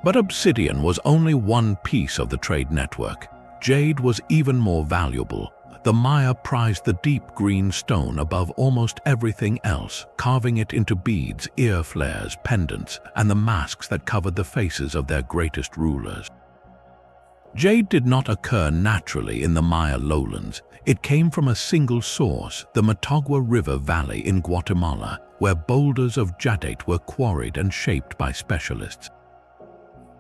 But obsidian was only one piece of the trade network. Jade was even more valuable. The Maya prized the deep green stone above almost everything else, carving it into beads, ear flares, pendants, and the masks that covered the faces of their greatest rulers. Jade did not occur naturally in the Maya lowlands. It came from a single source, the Motagua River Valley in Guatemala, where boulders of jadeite were quarried and shaped by specialists.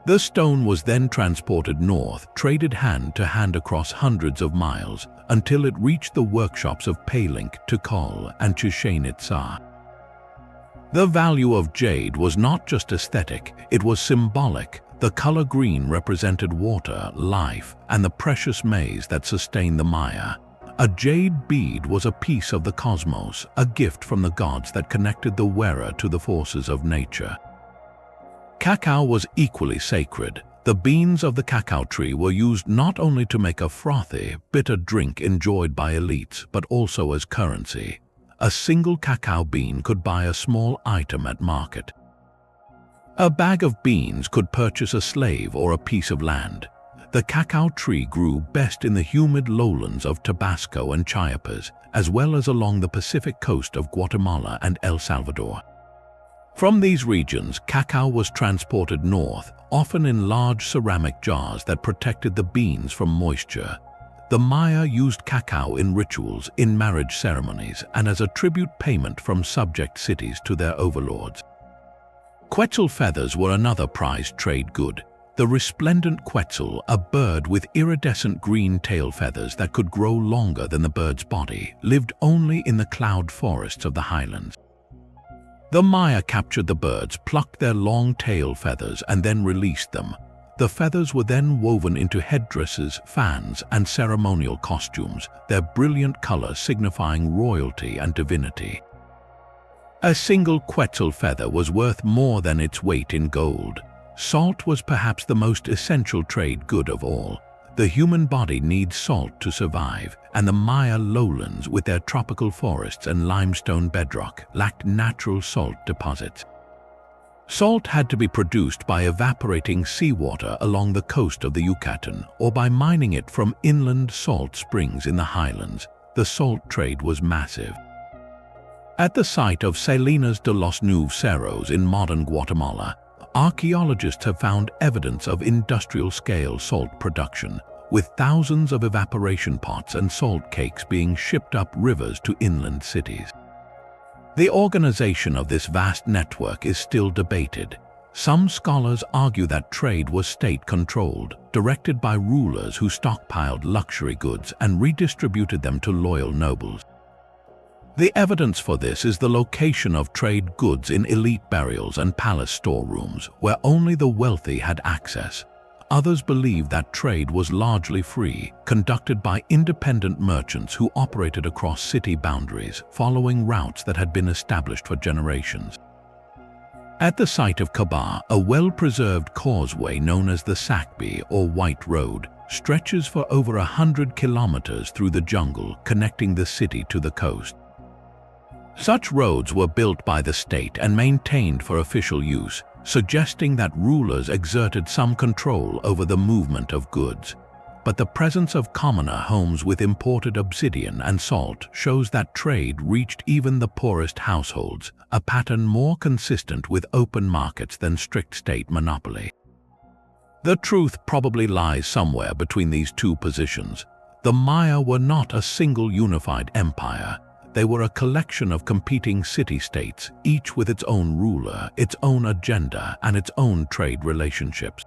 The stone was then transported north, traded hand to hand across hundreds of miles, until it reached the workshops of Palenque, Tikal, and Chichén Itzá. The value of jade was not just aesthetic, it was symbolic. The color green represented water, life, and the precious maize that sustained the Maya. A jade bead was a piece of the cosmos, a gift from the gods that connected the wearer to the forces of nature. Cacao was equally sacred. The beans of the cacao tree were used not only to make a frothy, bitter drink enjoyed by elites, but also as currency. A single cacao bean could buy a small item at market. A bag of beans could purchase a slave or a piece of land. The cacao tree grew best in the humid lowlands of Tabasco and Chiapas, as well as along the Pacific coast of Guatemala and El Salvador. From these regions, cacao was transported north, often in large ceramic jars that protected the beans from moisture. The Maya used cacao in rituals, in marriage ceremonies, and as a tribute payment from subject cities to their overlords. Quetzal feathers were another prized trade good. The resplendent quetzal, a bird with iridescent green tail feathers that could grow longer than the bird's body, lived only in the cloud forests of the highlands. The Maya captured the birds, plucked their long tail feathers, and then released them. The feathers were then woven into headdresses, fans, and ceremonial costumes, their brilliant color signifying royalty and divinity. A single quetzal feather was worth more than its weight in gold. Salt was perhaps the most essential trade good of all. The human body needs salt to survive, and the Maya lowlands, with their tropical forests and limestone bedrock, lacked natural salt deposits. Salt had to be produced by evaporating seawater along the coast of the Yucatan or by mining it from inland salt springs in the highlands. The salt trade was massive. At the site of Salinas de los Nuevos Cerros in modern Guatemala, archaeologists have found evidence of industrial-scale salt production, with thousands of evaporation pots and salt cakes being shipped up rivers to inland cities. The organization of this vast network is still debated. Some scholars argue that trade was state-controlled, directed by rulers who stockpiled luxury goods and redistributed them to loyal nobles. The evidence for this is the location of trade goods in elite burials and palace storerooms, where only the wealthy had access. Others believe that trade was largely free, conducted by independent merchants who operated across city boundaries, following routes that had been established for generations. At the site of Copán, a well-preserved causeway known as the Sacbi or White Road stretches for over 100 kilometers through the jungle, connecting the city to the coast. Such roads were built by the state and maintained for official use, suggesting that rulers exerted some control over the movement of goods. But the presence of commoner homes with imported obsidian and salt shows that trade reached even the poorest households, a pattern more consistent with open markets than strict state monopoly. The truth probably lies somewhere between these two positions. The Maya were not a single unified empire. They were a collection of competing city-states, each with its own ruler, its own agenda, and its own trade relationships.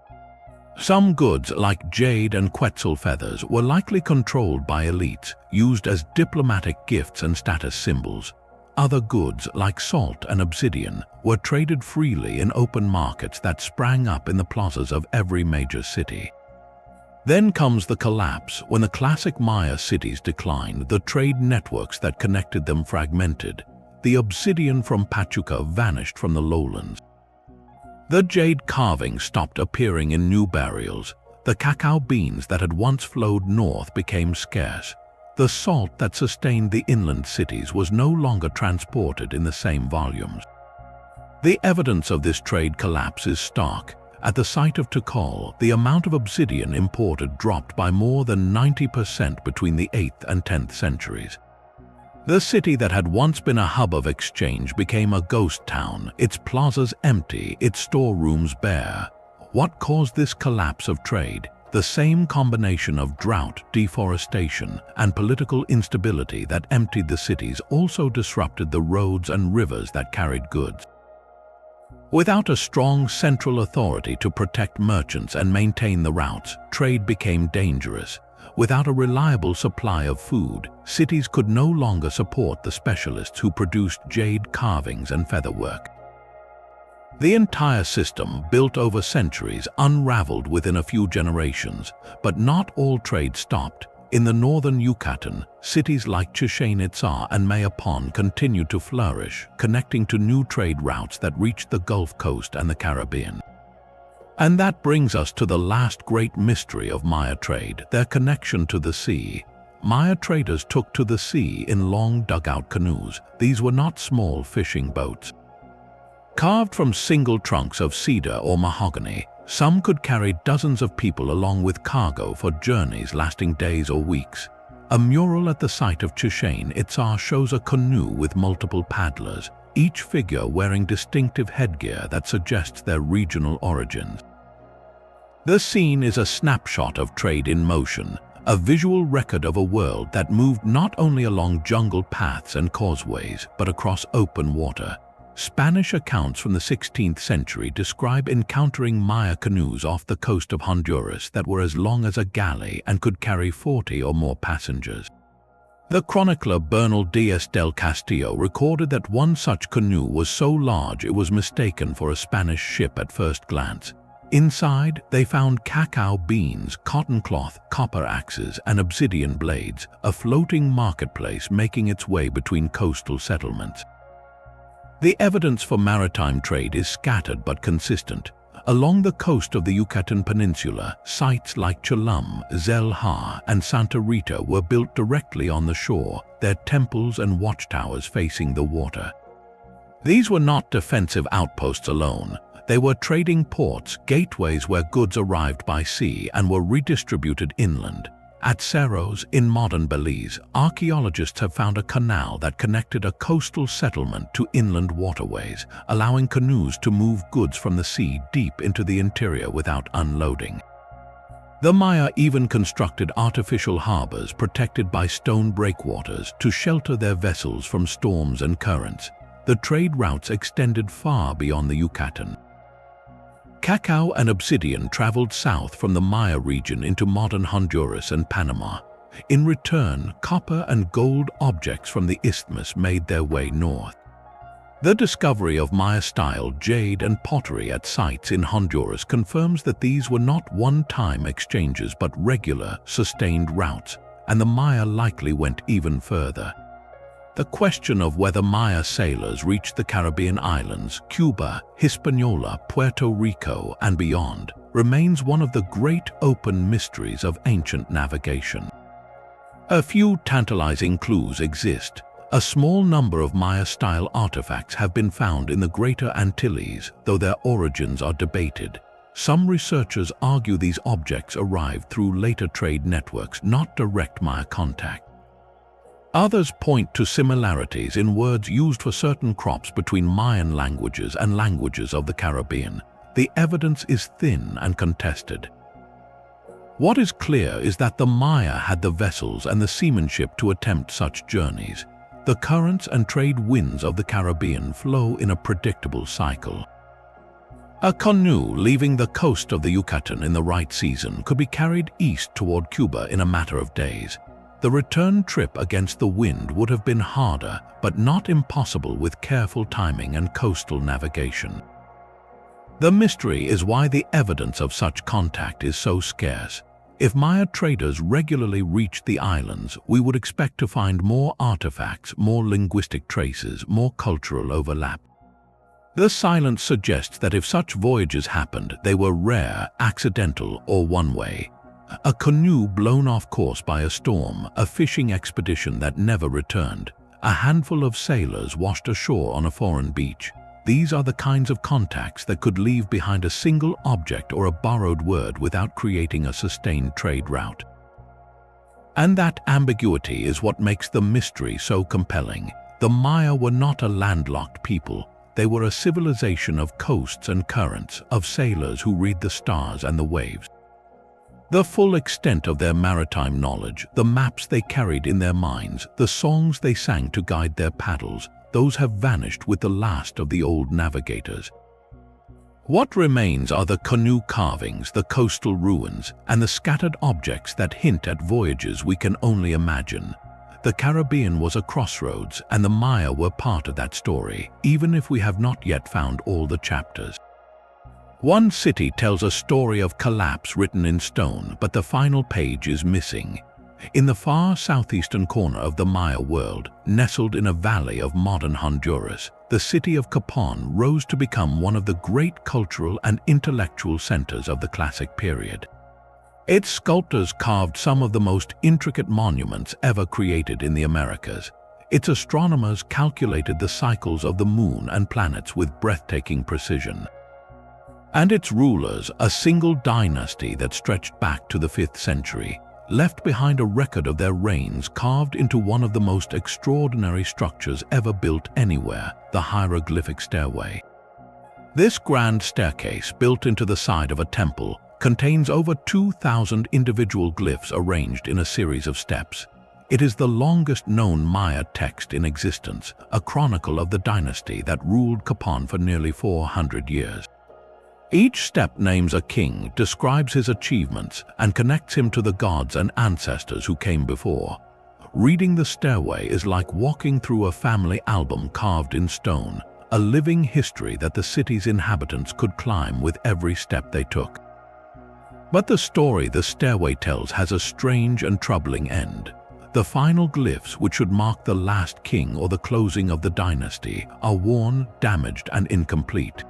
Some goods, like jade and quetzal feathers, were likely controlled by elites, used as diplomatic gifts and status symbols. Other goods, like salt and obsidian, were traded freely in open markets that sprang up in the plazas of every major city. Then comes the collapse. When the classic Maya cities declined, the trade networks that connected them fragmented. The obsidian from Pachuca vanished from the lowlands. The jade carvings stopped appearing in new burials. The cacao beans that had once flowed north became scarce. The salt that sustained the inland cities was no longer transported in the same volumes. The evidence of this trade collapse is stark. At the site of Tikal, the amount of obsidian imported dropped by more than 90% between the 8th and 10th centuries. The city that had once been a hub of exchange became a ghost town, its plazas empty, its storerooms bare. What caused this collapse of trade? The same combination of drought, deforestation, and political instability that emptied the cities also disrupted the roads and rivers that carried goods. Without a strong central authority to protect merchants and maintain the routes, trade became dangerous. Without a reliable supply of food, cities could no longer support the specialists who produced jade carvings and featherwork. The entire system, built over centuries, unraveled within a few generations, but not all trade stopped. In the northern Yucatan, cities like Chichén Itzá and Palenque continued to flourish, connecting to new trade routes that reached the Gulf Coast and the Caribbean. And that brings us to the last great mystery of Maya trade, their connection to the sea. Maya traders took to the sea in long dugout canoes. These were not small fishing boats. Carved from single trunks of cedar or mahogany, some could carry dozens of people along with cargo for journeys lasting days or weeks. A mural at the site of Chichén Itzá shows a canoe with multiple paddlers, each figure wearing distinctive headgear that suggests their regional origins. The scene is a snapshot of trade in motion, a visual record of a world that moved not only along jungle paths and causeways, but across open water. Spanish accounts from the 16th century describe encountering Maya canoes off the coast of Honduras that were as long as a galley and could carry 40 or more passengers. The chronicler Bernal Díaz del Castillo recorded that one such canoe was so large it was mistaken for a Spanish ship at first glance. Inside, they found cacao beans, cotton cloth, copper axes, and obsidian blades, a floating marketplace making its way between coastal settlements. The evidence for maritime trade is scattered but consistent. Along the coast of the Yucatan Peninsula, sites like Cholum, Zelha, and Santa Rita were built directly on the shore, their temples and watchtowers facing the water. These were not defensive outposts alone. They were trading ports, gateways where goods arrived by sea and were redistributed inland. At Cerros, in modern Belize, archaeologists have found a canal that connected a coastal settlement to inland waterways, allowing canoes to move goods from the sea deep into the interior without unloading. The Maya even constructed artificial harbors protected by stone breakwaters to shelter their vessels from storms and currents. The trade routes extended far beyond the Yucatan. Cacao and obsidian traveled south from the Maya region into modern Honduras and Panama. In return, copper and gold objects from the isthmus made their way north. The discovery of Maya-style jade and pottery at sites in Honduras confirms that these were not one-time exchanges but regular, sustained routes, and the Maya likely went even further. The question of whether Maya sailors reached the Caribbean islands, Cuba, Hispaniola, Puerto Rico, and beyond, remains one of the great open mysteries of ancient navigation. A few tantalizing clues exist. A small number of Maya-style artifacts have been found in the Greater Antilles, though their origins are debated. Some researchers argue these objects arrived through later trade networks, not direct Maya contact. Others point to similarities in words used for certain crops between Mayan languages and languages of the Caribbean. The evidence is thin and contested. What is clear is that the Maya had the vessels and the seamanship to attempt such journeys. The currents and trade winds of the Caribbean flow in a predictable cycle. A canoe leaving the coast of the Yucatan in the right season could be carried east toward Cuba in a matter of days. The return trip against the wind would have been harder, but not impossible with careful timing and coastal navigation. The mystery is why the evidence of such contact is so scarce. If Maya traders regularly reached the islands, we would expect to find more artifacts, more linguistic traces, more cultural overlap. The silence suggests that if such voyages happened, they were rare, accidental, or one-way. A canoe blown off course by a storm, a fishing expedition that never returned, a handful of sailors washed ashore on a foreign beach. These are the kinds of contacts that could leave behind a single object or a borrowed word without creating a sustained trade route. And that ambiguity is what makes the mystery so compelling. The Maya were not a landlocked people. They were a civilization of coasts and currents, of sailors who read the stars and the waves. The full extent of their maritime knowledge, the maps they carried in their minds, the songs they sang to guide their paddles, those have vanished with the last of the old navigators. What remains are the canoe carvings, the coastal ruins, and the scattered objects that hint at voyages we can only imagine. The Caribbean was a crossroads, and the Maya were part of that story, even if we have not yet found all the chapters. One city tells a story of collapse written in stone, but the final page is missing. In the far southeastern corner of the Maya world, nestled in a valley of modern Honduras, the city of Copán rose to become one of the great cultural and intellectual centers of the classic period. Its sculptors carved some of the most intricate monuments ever created in the Americas. Its astronomers calculated the cycles of the moon and planets with breathtaking precision. And its rulers, a single dynasty that stretched back to the 5th century, left behind a record of their reigns carved into one of the most extraordinary structures ever built anywhere, the hieroglyphic stairway. This grand staircase, built into the side of a temple, contains over 2,000 individual glyphs arranged in a series of steps. It is the longest known Maya text in existence, a chronicle of the dynasty that ruled Copán for nearly 400 years. Each step names a king, describes his achievements, and connects him to the gods and ancestors who came before. Reading the stairway is like walking through a family album carved in stone, a living history that the city's inhabitants could climb with every step they took. But the story the stairway tells has a strange and troubling end. The final glyphs, which should mark the last king or the closing of the dynasty, are worn, damaged, and incomplete.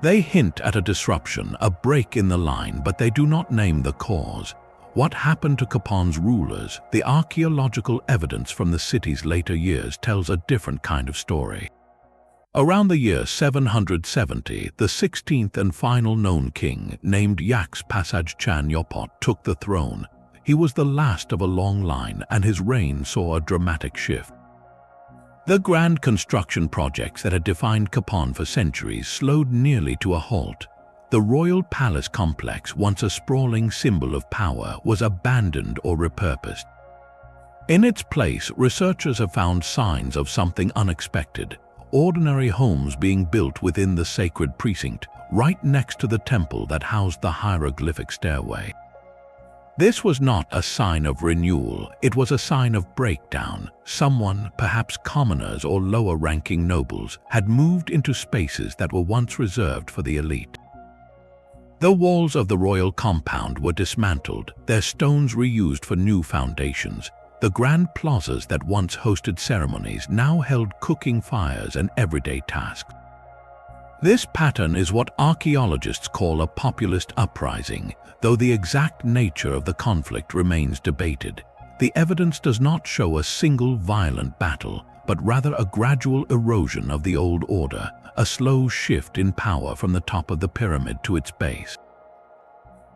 They hint at a disruption, a break in the line, but they do not name the cause. What happened to Copán's rulers? The archaeological evidence from the city's later years tells a different kind of story. Around the year 770, the 16th and final known king, named Chichén Itzá took the throne. He was the last of a long line, and his reign saw a dramatic shift. The grand construction projects that had defined Copán for centuries slowed nearly to a halt. The royal palace complex, once a sprawling symbol of power, was abandoned or repurposed. In its place, researchers have found signs of something unexpected. Ordinary homes being built within the sacred precinct, right next to the temple that housed the hieroglyphic stairway. This was not a sign of renewal, it was a sign of breakdown. Someone, perhaps commoners or lower-ranking nobles, had moved into spaces that were once reserved for the elite. The walls of the royal compound were dismantled, their stones reused for new foundations. The grand plazas that once hosted ceremonies now held cooking fires and everyday tasks. This pattern is what archaeologists call a populist uprising, though the exact nature of the conflict remains debated. The evidence does not show a single violent battle, but rather a gradual erosion of the old order, a slow shift in power from the top of the pyramid to its base.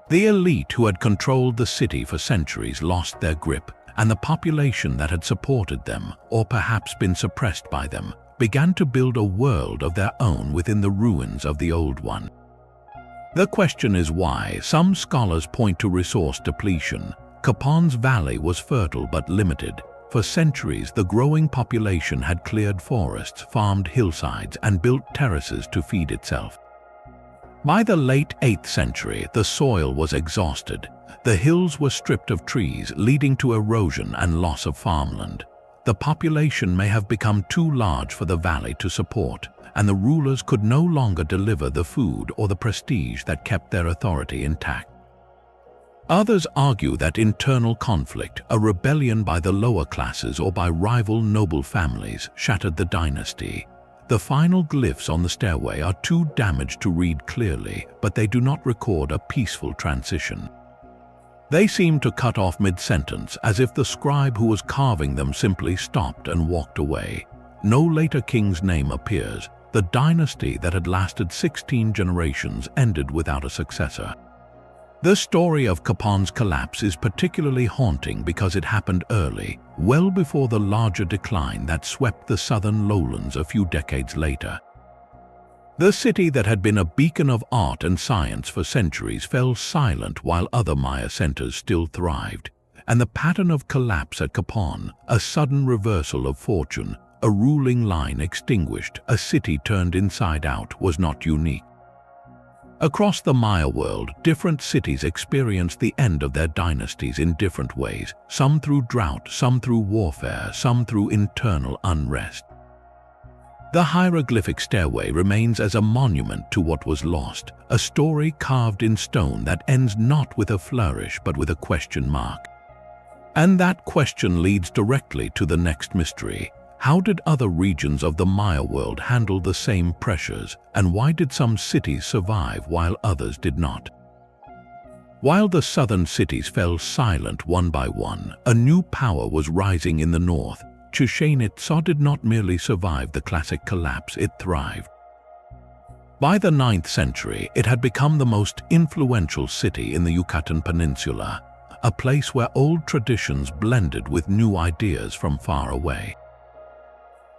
The elite who had controlled the city for centuries lost their grip, and the population that had supported them, or perhaps been suppressed by them, began to build a world of their own within the ruins of the old one. The question is why. Some scholars point to resource depletion. Copán's valley was fertile but limited. For centuries, the growing population had cleared forests, farmed hillsides, and built terraces to feed itself. By the late 8th century, the soil was exhausted. The hills were stripped of trees, leading to erosion and loss of farmland. The population may have become too large for the valley to support, and the rulers could no longer deliver the food or the prestige that kept their authority intact. Others argue that internal conflict, a rebellion by the lower classes or by rival noble families, shattered the dynasty. The final glyphs on the stairway are too damaged to read clearly, but they do not record a peaceful transition. They seem to cut off mid-sentence, as if the scribe who was carving them simply stopped and walked away. No later king's name appears. The dynasty that had lasted 16 generations ended without a successor. The story of Copán's collapse is particularly haunting because it happened early, well before the larger decline that swept the southern lowlands a few decades later. The city that had been a beacon of art and science for centuries fell silent while other Maya centers still thrived, and the pattern of collapse at Copán, a sudden reversal of fortune, a ruling line extinguished, a city turned inside out, was not unique. Across the Maya world, different cities experienced the end of their dynasties in different ways, some through drought, some through warfare, some through internal unrest. The hieroglyphic stairway remains as a monument to what was lost, a story carved in stone that ends not with a flourish but with a question mark. And that question leads directly to the next mystery. How did other regions of the Maya world handle the same pressures, and why did some cities survive while others did not? While the southern cities fell silent one by one, a new power was rising in the north. Chichén Itzá did not merely survive the classic collapse, it thrived. By the 9th century, it had become the most influential city in the Yucatan Peninsula, a place where old traditions blended with new ideas from far away.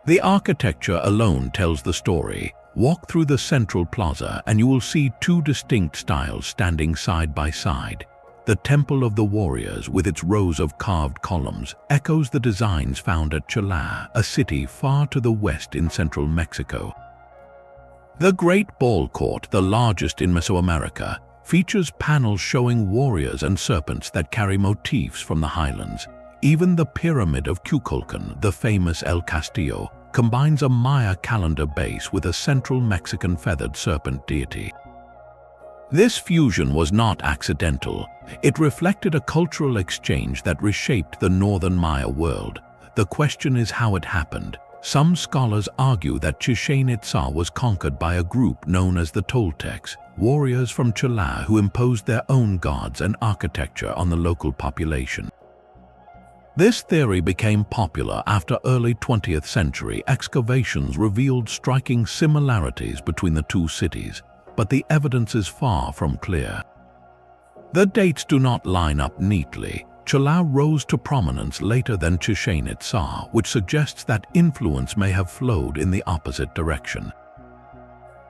The architecture alone tells the story. Walk through the central plaza and you will see two distinct styles standing side by side. The Temple of the Warriors, with its rows of carved columns, echoes the designs found at Chichén, a city far to the west in central Mexico. The Great Ball Court, the largest in Mesoamerica, features panels showing warriors and serpents that carry motifs from the highlands. Even the Pyramid of Kukulkan, the famous El Castillo, combines a Maya calendar base with a central Mexican feathered serpent deity. This fusion was not accidental. It reflected a cultural exchange that reshaped the northern Maya world. The question is how it happened. Some scholars argue that Chichén Itzá was conquered by a group known as the Toltecs, warriors from Chichén who imposed their own gods and architecture on the local population. This theory became popular after early 20th century excavations revealed striking similarities between the two cities, but the evidence is far from clear. The dates do not line up neatly. Chichén rose to prominence later than Chichén Itzá, which suggests that influence may have flowed in the opposite direction.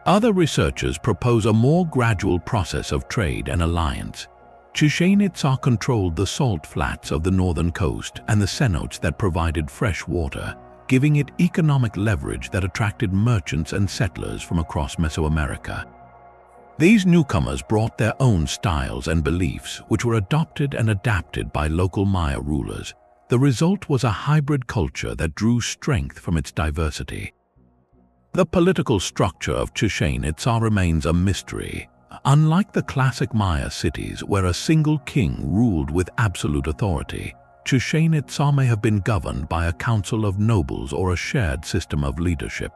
Other researchers propose a more gradual process of trade and alliance. Chichén Itzá controlled the salt flats of the northern coast and the cenotes that provided fresh water, giving it economic leverage that attracted merchants and settlers from across Mesoamerica. These newcomers brought their own styles and beliefs, which were adopted and adapted by local Maya rulers. The result was a hybrid culture that drew strength from its diversity. The political structure of Chichén Itzá remains a mystery. Unlike the classic Maya cities, where a single king ruled with absolute authority, Chichén Itzá may have been governed by a council of nobles or a shared system of leadership.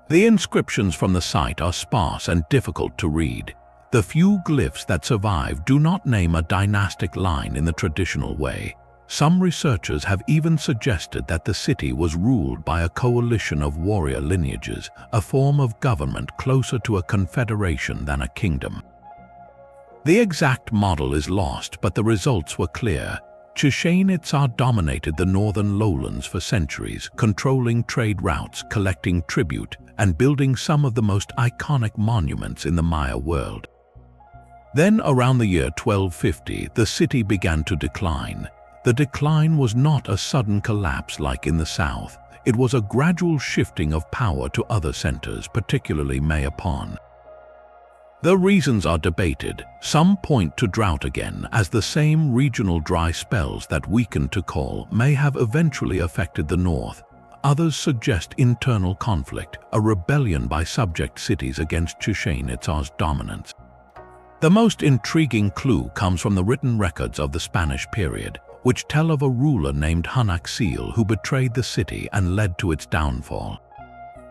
The inscriptions from the site are sparse and difficult to read. The few glyphs that survive do not name a dynastic line in the traditional way. Some researchers have even suggested that the city was ruled by a coalition of warrior lineages, a form of government closer to a confederation than a kingdom. The exact model is lost, but the results were clear. Chichén Itzá dominated the northern lowlands for centuries, controlling trade routes, collecting tribute, and building some of the most iconic monuments in the Maya world. Then, around the year 1250, the city began to decline. The decline was not a sudden collapse like in the south. It was a gradual shifting of power to other centers, particularly Mayapan. The reasons are debated. Some point to drought again, as the same regional dry spells that weakened Tikal may have eventually affected the north. Others suggest internal conflict, a rebellion by subject cities against Chichén Itzá's dominance. The most intriguing clue comes from the written records of the Spanish period, which tell of a ruler named Hunaxil who betrayed the city and led to its downfall.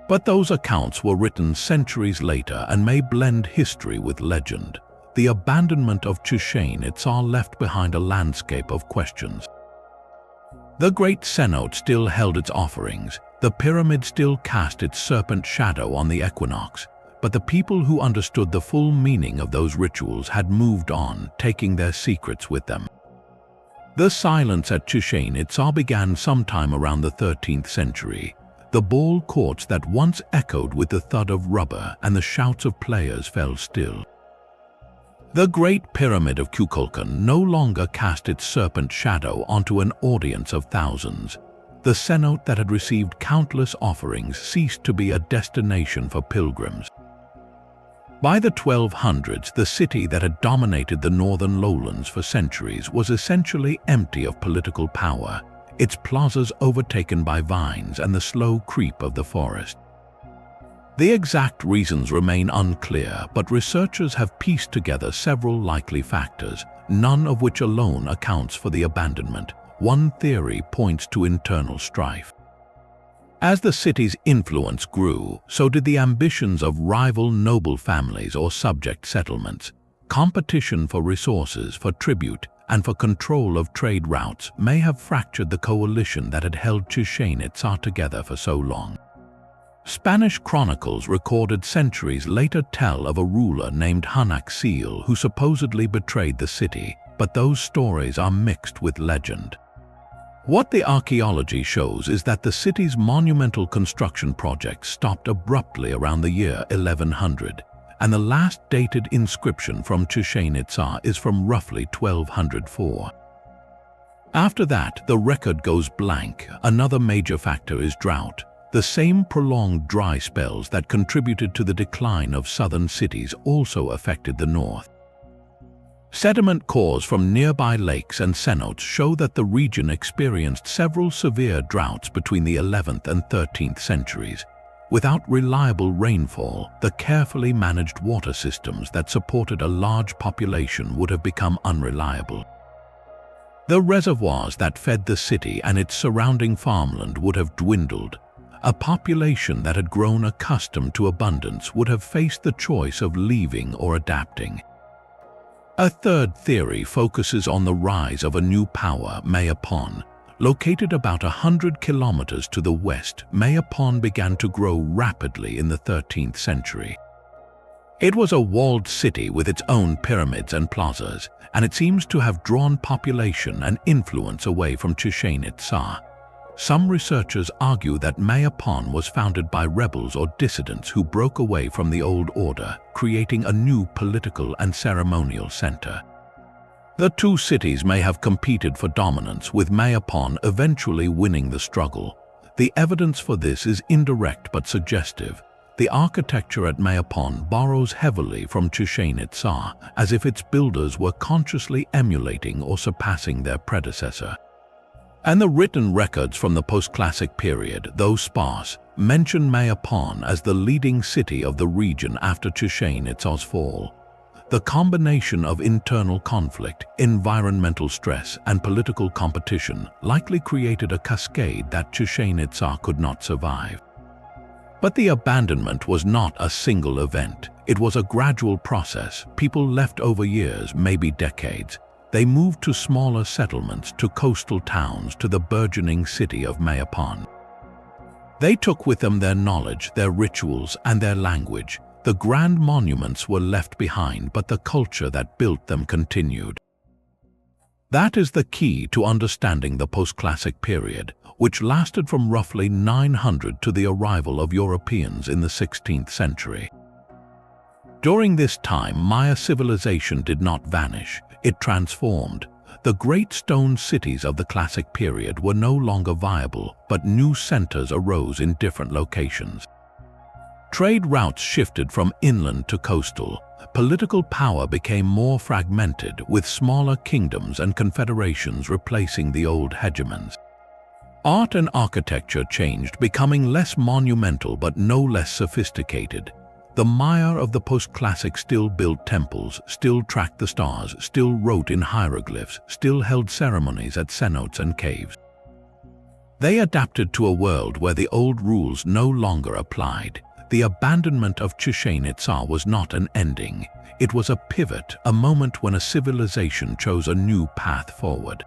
But those accounts were written centuries later and may blend history with legend. The abandonment of Chichén Itzá left behind a landscape of questions. The great cenote still held its offerings, the pyramid still cast its serpent shadow on the equinox, but the people who understood the full meaning of those rituals had moved on, taking their secrets with them. The silence at Chichén Itzá began sometime around the 13th century. The ball courts that once echoed with the thud of rubber and the shouts of players fell still. The Great Pyramid of Kukulkan no longer cast its serpent shadow onto an audience of thousands. The cenote that had received countless offerings ceased to be a destination for pilgrims. By the 1200s, the city that had dominated the northern lowlands for centuries was essentially empty of political power, its plazas overtaken by vines and the slow creep of the forest. The exact reasons remain unclear, but researchers have pieced together several likely factors, none of which alone accounts for the abandonment. One theory points to internal strife. As the city's influence grew, so did the ambitions of rival noble families or subject settlements. Competition for resources, for tribute, and for control of trade routes may have fractured the coalition that had held Chichén Itzá together for so long. Spanish chronicles recorded centuries later tell of a ruler named Hunaxil who supposedly betrayed the city, but those stories are mixed with legend. What the archaeology shows is that the city's monumental construction project stopped abruptly around the year 1100, and the last dated inscription from Chichén Itzá is from roughly 1204. After that, the record goes blank. Another major factor is drought. The same prolonged dry spells that contributed to the decline of southern cities also affected the north. Sediment cores from nearby lakes and cenotes show that the region experienced several severe droughts between the 11th and 13th centuries. Without reliable rainfall, the carefully managed water systems that supported a large population would have become unreliable. The reservoirs that fed the city and its surrounding farmland would have dwindled. A population that had grown accustomed to abundance would have faced the choice of leaving or adapting. A third theory focuses on the rise of a new power, Mayapon. Located about 100 kilometers to the west, Mayapon began to grow rapidly in the 13th century. It was a walled city with its own pyramids and plazas, and it seems to have drawn population and influence away from Chichén Itzá. Some researchers argue that Mayapon was founded by rebels or dissidents who broke away from the old order, creating a new political and ceremonial center. The two cities may have competed for dominance, with Mayapon eventually winning the struggle. The evidence for this is indirect but suggestive. The architecture at Mayapon borrows heavily from Chichén Itzá, as if its builders were consciously emulating or surpassing their predecessor. And the written records from the post-classic period, though sparse, mention Mayapon as the leading city of the region after Chichén Itzá's fall. The combination of internal conflict, environmental stress, and political competition likely created a cascade that Chichén Itzá could not survive. But the abandonment was not a single event. It was a gradual process. People left over years, maybe decades. They moved to smaller settlements, to coastal towns, to the burgeoning city of Mayapon. They took with them their knowledge, their rituals, and their language. The grand monuments were left behind, but the culture that built them continued. That is the key to understanding the post-classic period, which lasted from roughly 900 to the arrival of Europeans in the 16th century. During this time, Maya civilization did not vanish. It transformed. The great stone cities of the classic period were no longer viable, but new centers arose in different locations. Trade routes shifted from inland to coastal. Political power became more fragmented, with smaller kingdoms and confederations replacing the old hegemons. Art and architecture changed, becoming less monumental but no less sophisticated. The Maya of the post-classic still built temples, still tracked the stars, still wrote in hieroglyphs, still held ceremonies at cenotes and caves. They adapted to a world where the old rules no longer applied. The abandonment of Chichén Itzá was not an ending. It was a pivot, a moment when a civilization chose a new path forward.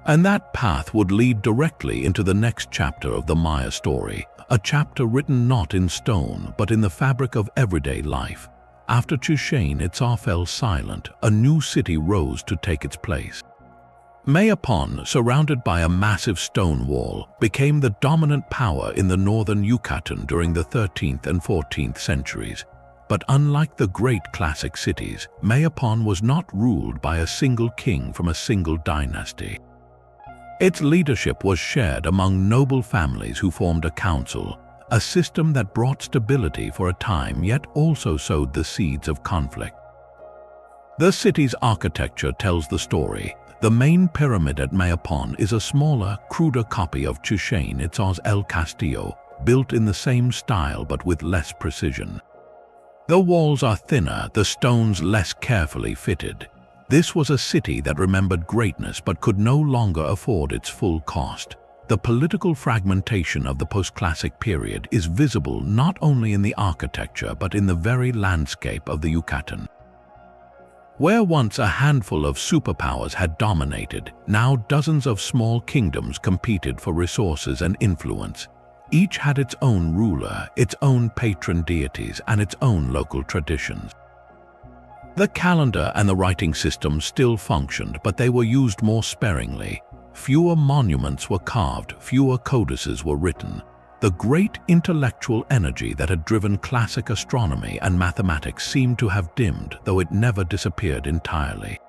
And that path would lead directly into the next chapter of the Maya story, a chapter written not in stone but in the fabric of everyday life. After Chichén Itzá fell silent, a new city rose to take its place. Mesoamerica, surrounded by a massive stone wall, became the dominant power in the northern Yucatan during the 13th and 14th centuries. But unlike the great classic cities, Mesoamerica was not ruled by a single king from a single dynasty. Its leadership was shared among noble families who formed a council, a system that brought stability for a time yet also sowed the seeds of conflict. The city's architecture tells the story. The main pyramid at Mesoamerica is a smaller, cruder copy of Chichén Itzá's El Castillo, built in the same style but with less precision. The walls are thinner, the stones less carefully fitted. This was a city that remembered greatness but could no longer afford its full cost. The political fragmentation of the post-classic period is visible not only in the architecture but in the very landscape of the Yucatan. Where once a handful of superpowers had dominated, now dozens of small kingdoms competed for resources and influence. Each had its own ruler, its own patron deities, and its own local traditions. The calendar and the writing system still functioned, but they were used more sparingly. Fewer monuments were carved, fewer codices were written. The great intellectual energy that had driven classic astronomy and mathematics seemed to have dimmed, though it never disappeared entirely.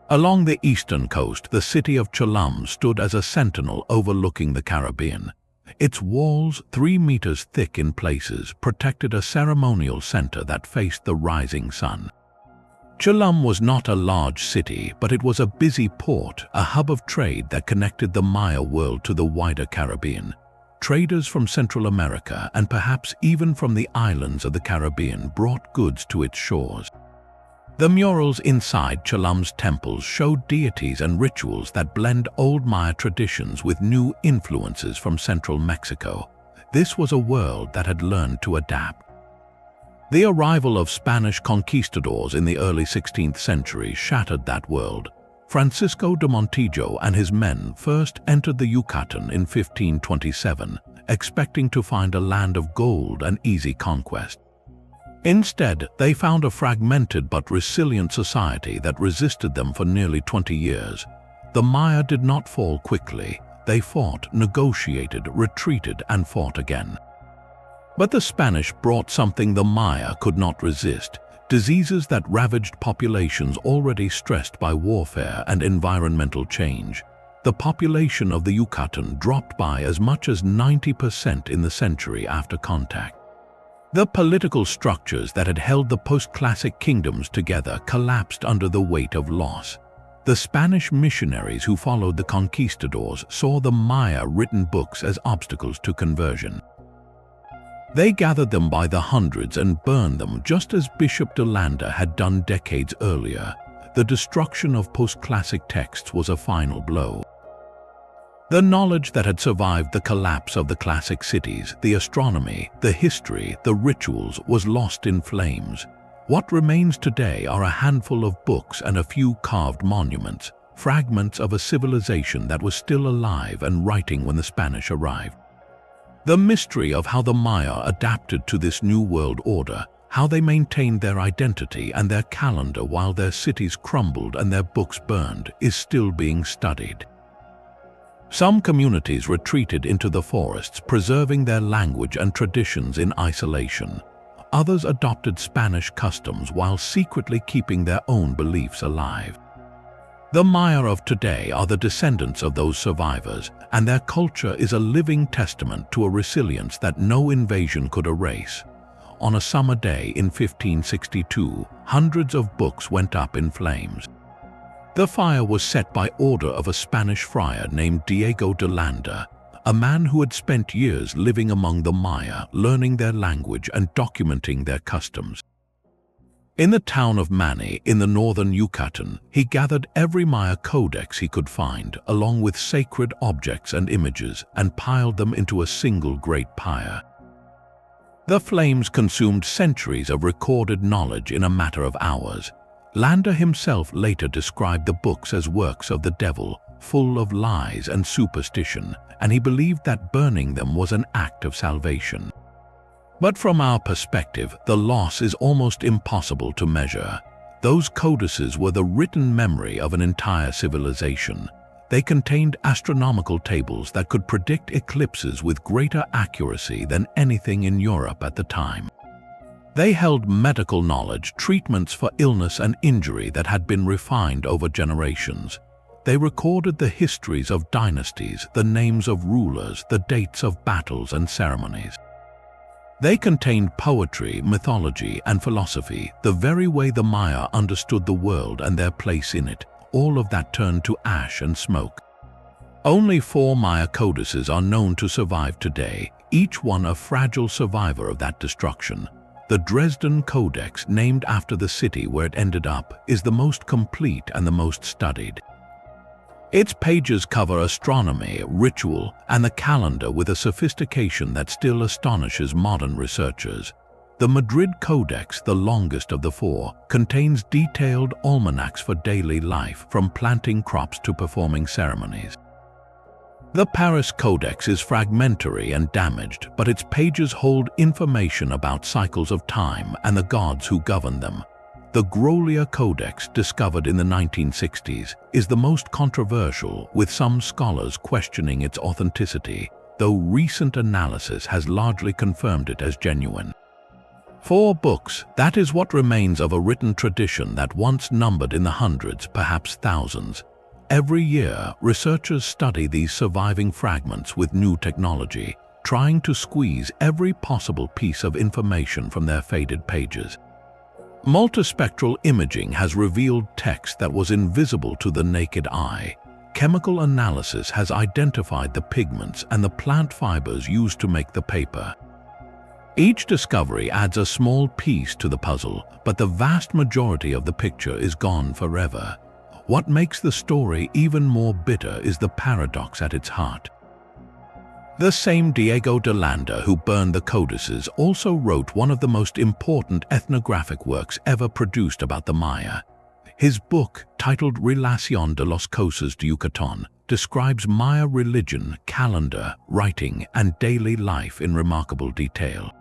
Along the eastern coast, the city of Chichén stood as a sentinel overlooking the Caribbean. Its walls, 3 meters thick in places, protected a ceremonial center that faced the rising sun. Chichén was not a large city, but it was a busy port, a hub of trade that connected the Maya world to the wider Caribbean. Traders from Central America and perhaps even from the islands of the Caribbean brought goods to its shores. The murals inside Chichén temples showed deities and rituals that blend old Maya traditions with new influences from central Mexico. This was a world that had learned to adapt. The arrival of Spanish conquistadors in the early 16th century shattered that world. Francisco de Montijo and his men first entered the Yucatan in 1527, expecting to find a land of gold and easy conquest. Instead, they found a fragmented but resilient society that resisted them for nearly 20 years. The Maya did not fall quickly. They fought, negotiated, retreated, and fought again. But the Spanish brought something the Maya could not resist: diseases that ravaged populations already stressed by warfare and environmental change. The population of the Yucatan dropped by as much as 90% in the century after contact. The political structures that had held the post-classic kingdoms together collapsed under the weight of loss. The Spanish missionaries who followed the conquistadors saw the Maya written books as obstacles to conversion. They gathered them by the hundreds and burned them just as Bishop de Landa had done decades earlier. The destruction of post-classic texts was a final blow. The knowledge that had survived the collapse of the classic cities, the astronomy, the history, the rituals, was lost in flames. What remains today are a handful of books and a few carved monuments, fragments of a civilization that was still alive and writing when the Spanish arrived. The mystery of how the Maya adapted to this new world order, how they maintained their identity and their calendar while their cities crumbled and their books burned, is still being studied. Some communities retreated into the forests, preserving their language and traditions in isolation. Others adopted Spanish customs while secretly keeping their own beliefs alive. The Maya of today are the descendants of those survivors, and their culture is a living testament to a resilience that no invasion could erase. On a summer day in 1562, hundreds of books went up in flames. The fire was set by order of a Spanish friar named Diego de Landa. a man who had spent years living among the Maya, learning their language and documenting their customs. In the town of Mani, in the northern Yucatan, he gathered every Maya codex he could find, along with sacred objects and images, and piled them into a single great pyre. The flames consumed centuries of recorded knowledge in a matter of hours. Lander himself later described the books as works of the devil, full of lies and superstition, and he believed that burning them was an act of salvation. But from our perspective, the loss is almost impossible to measure. Those codices were the written memory of an entire civilization. They contained astronomical tables that could predict eclipses with greater accuracy than anything in Europe at the time. They held medical knowledge, treatments for illness and injury that had been refined over generations. They recorded the histories of dynasties, the names of rulers, the dates of battles and ceremonies. They contained poetry, mythology, and philosophy, the very way the Maya understood the world and their place in it. All of that turned to ash and smoke. Only 4 Maya codices are known to survive today, each one a fragile survivor of that destruction. The Dresden Codex, named after the city where it ended up, is the most complete and the most studied. Its pages cover astronomy, ritual, and the calendar with a sophistication that still astonishes modern researchers. The Madrid Codex, the longest of the 4, contains detailed almanacs for daily life, from planting crops to performing ceremonies. The Paris Codex is fragmentary and damaged, but its pages hold information about cycles of time and the gods who govern them. The Grolier Codex, discovered in the 1960s, is the most controversial, with some scholars questioning its authenticity, though recent analysis has largely confirmed it as genuine. 4 books, that is what remains of a written tradition that once numbered in the hundreds, perhaps thousands. Every year, researchers study these surviving fragments with new technology, trying to squeeze every possible piece of information from their faded pages. Multispectral imaging has revealed text that was invisible to the naked eye. Chemical analysis has identified the pigments and the plant fibers used to make the paper. Each discovery adds a small piece to the puzzle, but the vast majority of the picture is gone forever. What makes the story even more bitter is the paradox at its heart. The same Diego de Landa who burned the codices also wrote one of the most important ethnographic works ever produced about the Maya. His book, titled Relación de los Cosas de Yucatán, describes Maya religion, calendar, writing, and daily life in remarkable detail.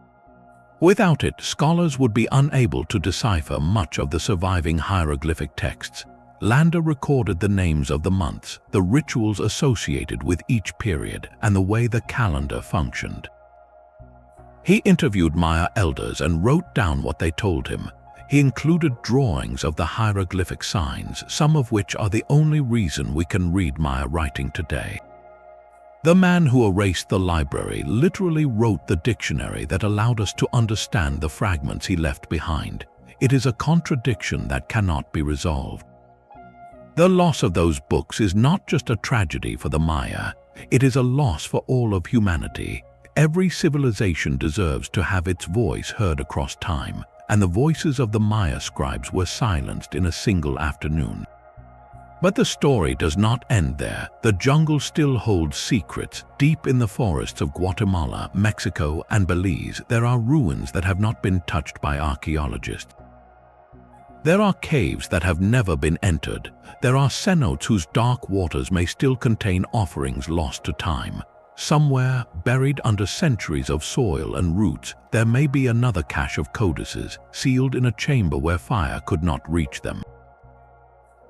Without it, scholars would be unable to decipher much of the surviving hieroglyphic texts. Landa recorded the names of the months, the rituals associated with each period, and the way the calendar functioned. He interviewed Maya elders and wrote down what they told him. He included drawings of the hieroglyphic signs, some of which are the only reason we can read Maya writing today. The man who erased the library literally wrote the dictionary that allowed us to understand the fragments he left behind. It is a contradiction that cannot be resolved. The loss of those books is not just a tragedy for the Maya, it is a loss for all of humanity. Every civilization deserves to have its voice heard across time, and the voices of the Maya scribes were silenced in a single afternoon. But the story does not end there. The jungle still holds secrets. Deep in the forests of Guatemala, Mexico, and Belize, there are ruins that have not been touched by archaeologists. There are caves that have never been entered. There are cenotes whose dark waters may still contain offerings lost to time. Somewhere, buried under centuries of soil and roots, there may be another cache of codices, sealed in a chamber where fire could not reach them.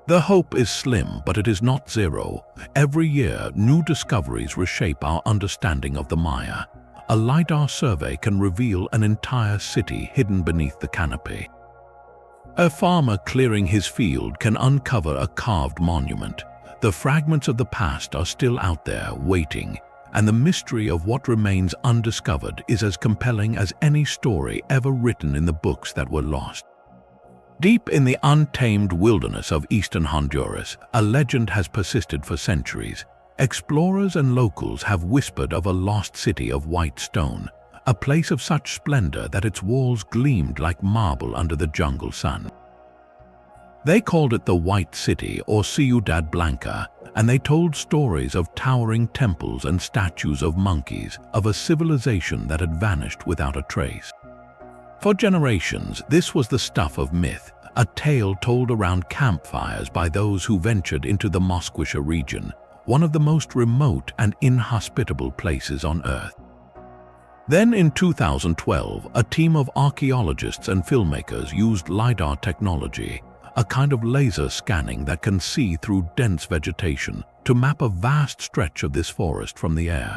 The hope is slim, but it is not zero. Every year, new discoveries reshape our understanding of the Maya. A Lidar survey can reveal an entire city hidden beneath the canopy. A farmer clearing his field can uncover a carved monument. The fragments of the past are still out there, waiting, and the mystery of what remains undiscovered is as compelling as any story ever written in the books that were lost. Deep in the untamed wilderness of eastern Honduras, a legend has persisted for centuries. Explorers and locals have whispered of a lost city of white stone, a place of such splendor that its walls gleamed like marble under the jungle sun. They called it the White City or Ciudad Blanca, and they told stories of towering temples and statues of monkeys, of a civilization that had vanished without a trace. For generations, this was the stuff of myth, a tale told around campfires by those who ventured into the Mosquisha region, one of the most remote and inhospitable places on Earth. Then in 2012, a team of archaeologists and filmmakers used Lidar technology, a kind of laser scanning that can see through dense vegetation, to map a vast stretch of this forest from the air.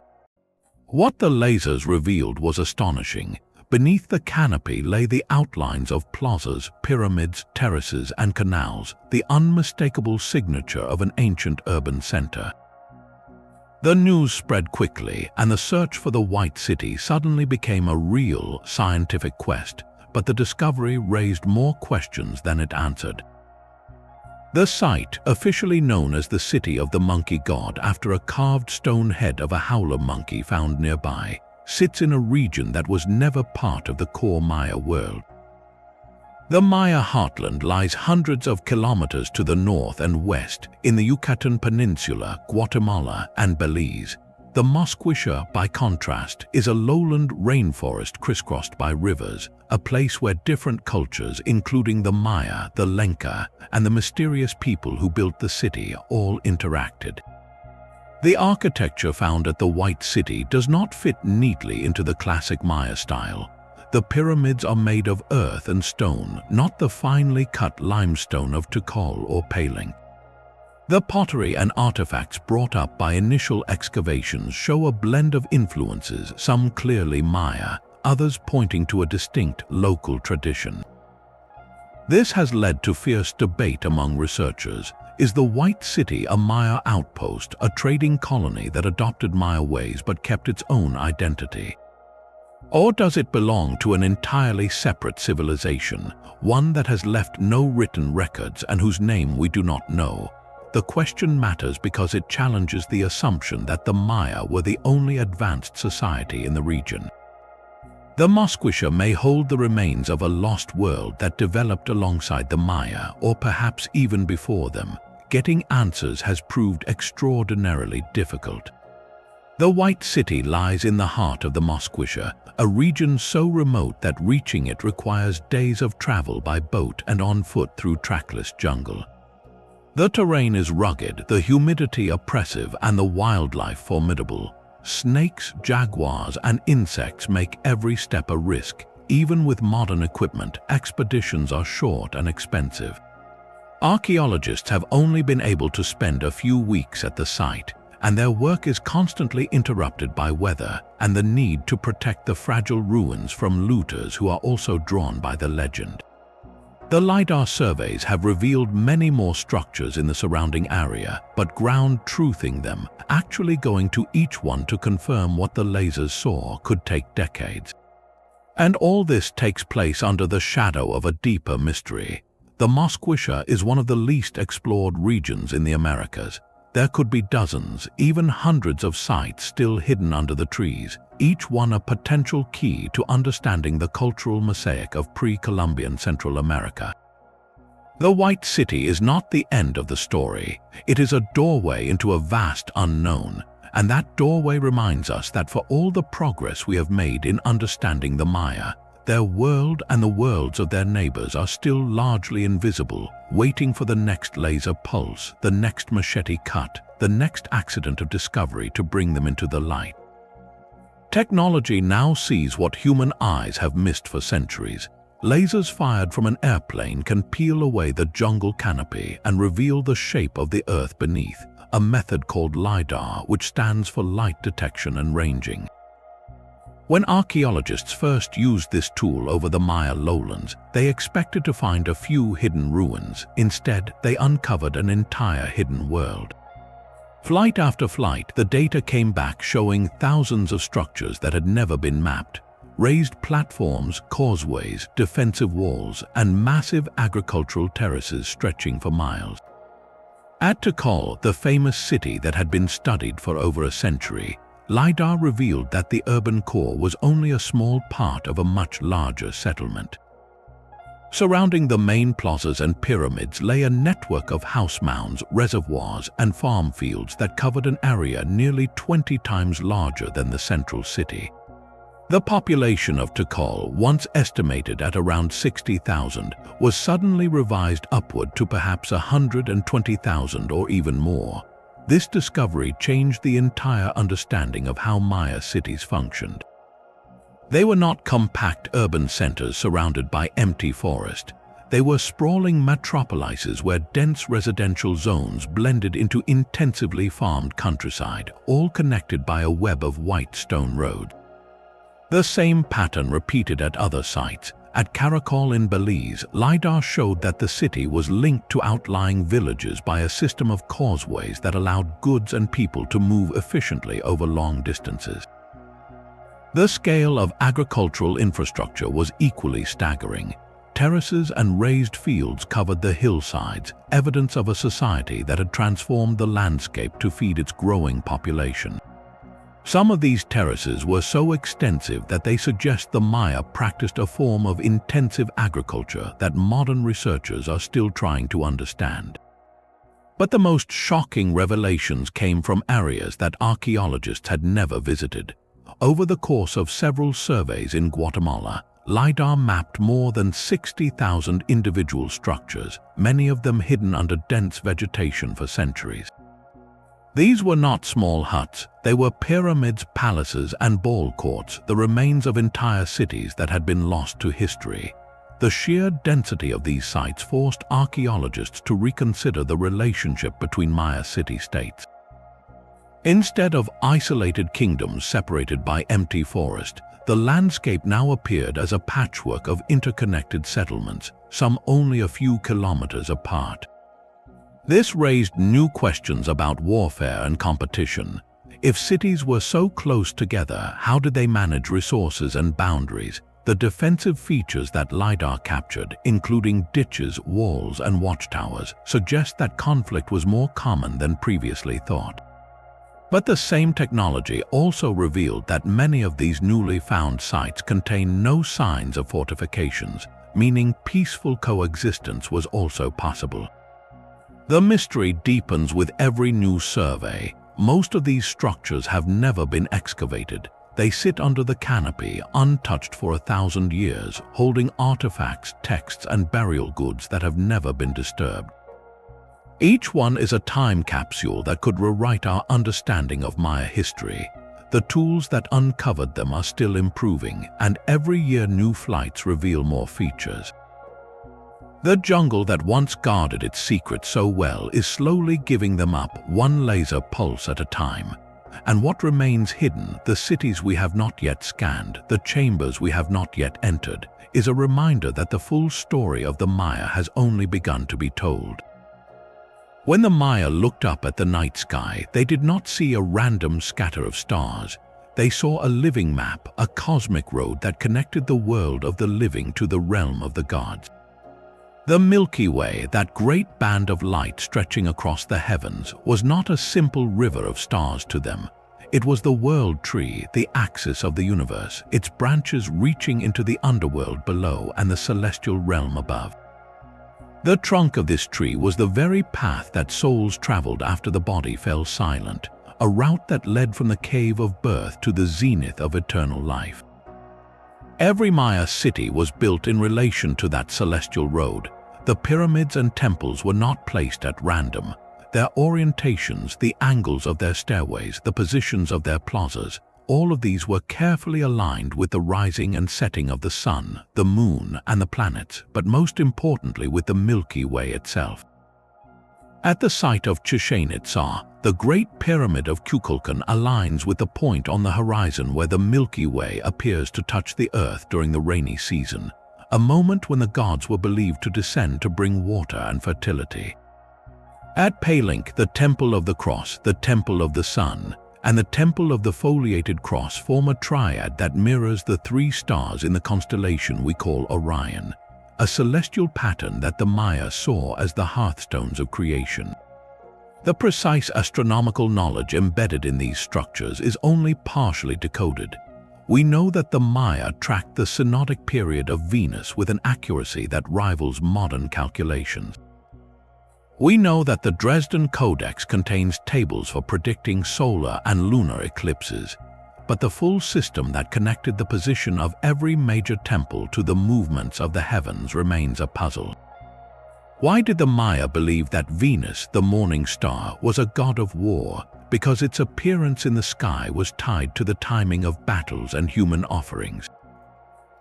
What the lasers revealed was astonishing. Beneath the canopy lay the outlines of plazas, pyramids, terraces, and canals, the unmistakable signature of an ancient urban center. The news spread quickly, and the search for the White City suddenly became a real scientific quest, but the discovery raised more questions than it answered. The site, officially known as the City of the Monkey God after a carved stone head of a howler monkey found nearby, sits in a region that was never part of the core Maya world. The Maya heartland lies hundreds of kilometers to the north and west in the Yucatan Peninsula, Guatemala, and Belize. The Mosquisha, by contrast, is a lowland rainforest crisscrossed by rivers, a place where different cultures, including the Maya, the Lenca, and the mysterious people who built the city, all interacted. The architecture found at the White City does not fit neatly into the classic Maya style. The pyramids are made of earth and stone, not the finely cut limestone of Tikal or Palenque. The pottery and artifacts brought up by initial excavations show a blend of influences, some clearly Maya, others pointing to a distinct local tradition. This has led to fierce debate among researchers. Is the White City a Maya outpost, a trading colony that adopted Maya ways but kept its own identity? Or does it belong to an entirely separate civilization, one that has left no written records and whose name we do not know? The question matters because it challenges the assumption that the Maya were the only advanced society in the region. The Mosquisha may hold the remains of a lost world that developed alongside the Maya, or perhaps even before them. Getting answers has proved extraordinarily difficult. The White City lies in the heart of the Mosquisha, a region so remote that reaching it requires days of travel by boat and on foot through trackless jungle. The terrain is rugged, the humidity oppressive, and the wildlife formidable. Snakes, jaguars, and insects make every step a risk. Even with modern equipment, expeditions are short and expensive. Archaeologists have only been able to spend a few weeks at the site, and their work is constantly interrupted by weather and the need to protect the fragile ruins from looters who are also drawn by the legend. The Lidar surveys have revealed many more structures in the surrounding area, but ground truthing them, actually going to each one to confirm what the lasers saw, could take decades. And all this takes place under the shadow of a deeper mystery. The Mosquisha is one of the least explored regions in the Americas. There could be dozens, even hundreds of sites still hidden under the trees, each one a potential key to understanding the cultural mosaic of pre-Columbian Central America. The White City is not the end of the story. It is a doorway into a vast unknown, and that doorway reminds us that for all the progress we have made in understanding the Maya, their world and the worlds of their neighbors are still largely invisible, waiting for the next laser pulse, the next machete cut, the next accident of discovery to bring them into the light. Technology now sees what human eyes have missed for centuries. Lasers fired from an airplane can peel away the jungle canopy and reveal the shape of the earth beneath, a method called Lidar, which stands for light detection and ranging. When archaeologists first used this tool over the Maya lowlands, they expected to find a few hidden ruins. Instead, they uncovered an entire hidden world. Flight after flight, the data came back showing thousands of structures that had never been mapped. Raised platforms, causeways, defensive walls, and massive agricultural terraces stretching for miles. At Tikal, the famous city that had been studied for over a century, Lidar revealed that the urban core was only a small part of a much larger settlement. Surrounding the main plazas and pyramids lay a network of house mounds, reservoirs, and farm fields that covered an area nearly 20 times larger than the central city. The population of Tikal, once estimated at around 60,000, was suddenly revised upward to perhaps 120,000 or even more. This discovery changed the entire understanding of how Maya cities functioned. They were not compact urban centers surrounded by empty forest. They were sprawling metropolises where dense residential zones blended into intensively farmed countryside, all connected by a web of white stone roads. The same pattern repeated at other sites. At Karakol in Belize, Lidar showed that the city was linked to outlying villages by a system of causeways that allowed goods and people to move efficiently over long distances. The scale of agricultural infrastructure was equally staggering. Terraces and raised fields covered the hillsides, evidence of a society that had transformed the landscape to feed its growing population. Some of these terraces were so extensive that they suggest the Maya practiced a form of intensive agriculture that modern researchers are still trying to understand. But the most shocking revelations came from areas that archaeologists had never visited. Over the course of several surveys in Guatemala, Lidar mapped more than 60,000 individual structures, many of them hidden under dense vegetation for centuries. These were not small huts, they were pyramids, palaces, and ball courts, the remains of entire cities that had been lost to history. The sheer density of these sites forced archaeologists to reconsider the relationship between Maya city-states. Instead of isolated kingdoms separated by empty forest, the landscape now appeared as a patchwork of interconnected settlements, some only a few kilometers apart. This raised new questions about warfare and competition. If cities were so close together, how did they manage resources and boundaries? The defensive features that Lidar captured, including ditches, walls, and watchtowers, suggest that conflict was more common than previously thought. But the same technology also revealed that many of these newly found sites contain no signs of fortifications, meaning peaceful coexistence was also possible. The mystery deepens with every new survey. Most of these structures have never been excavated. They sit under the canopy, untouched for 1,000 years, holding artifacts, texts, and burial goods that have never been disturbed. Each one is a time capsule that could rewrite our understanding of Maya history. The tools that uncovered them are still improving, and every year new flights reveal more features. The jungle that once guarded its secrets so well is slowly giving them up, one laser pulse at a time. And what remains hidden, the cities we have not yet scanned, the chambers we have not yet entered, is a reminder that the full story of the Maya has only begun to be told. When the Maya looked up at the night sky, they did not see a random scatter of stars. They saw a living map, a cosmic road that connected the world of the living to the realm of the gods. The Milky Way, that great band of light stretching across the heavens, was not a simple river of stars to them. It was the world tree, the axis of the universe, its branches reaching into the underworld below and the celestial realm above. The trunk of this tree was the very path that souls traveled after the body fell silent, a route that led from the cave of birth to the zenith of eternal life. Every Maya city was built in relation to that celestial road. The pyramids and temples were not placed at random. Their orientations, the angles of their stairways, the positions of their plazas, all of these were carefully aligned with the rising and setting of the sun, the moon, and the planets, but most importantly with the Milky Way itself. At the site of Chichén Itzá, the Great Pyramid of Kukulkan aligns with the point on the horizon where the Milky Way appears to touch the earth during the rainy season, a moment when the gods were believed to descend to bring water and fertility. At Palenque, the Temple of the Cross, the Temple of the Sun, and the Temple of the Foliated Cross form a triad that mirrors the 3 stars in the constellation we call Orion, a celestial pattern that the Maya saw as the hearthstones of creation. The precise astronomical knowledge embedded in these structures is only partially decoded. We know that the Maya tracked the cenotic period of Venus with an accuracy that rivals modern calculations. We know that the Dresden Codex contains tables for predicting solar and lunar eclipses, but the full system that connected the position of every major temple to the movements of the heavens remains a puzzle. Why did the Maya believe that Venus, the morning star, was a god of war? Because its appearance in the sky was tied to the timing of battles and human offerings.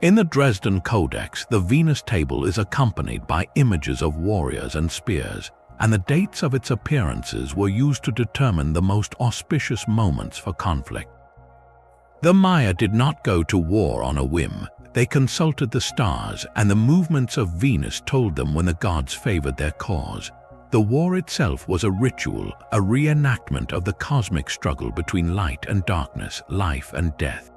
In the Dresden Codex, the Venus table is accompanied by images of warriors and spears, and the dates of its appearances were used to determine the most auspicious moments for conflict. The Maya did not go to war on a whim. They consulted the stars, and the movements of Venus told them when the gods favored their cause. The war itself was a ritual, a reenactment of the cosmic struggle between light and darkness, life and death.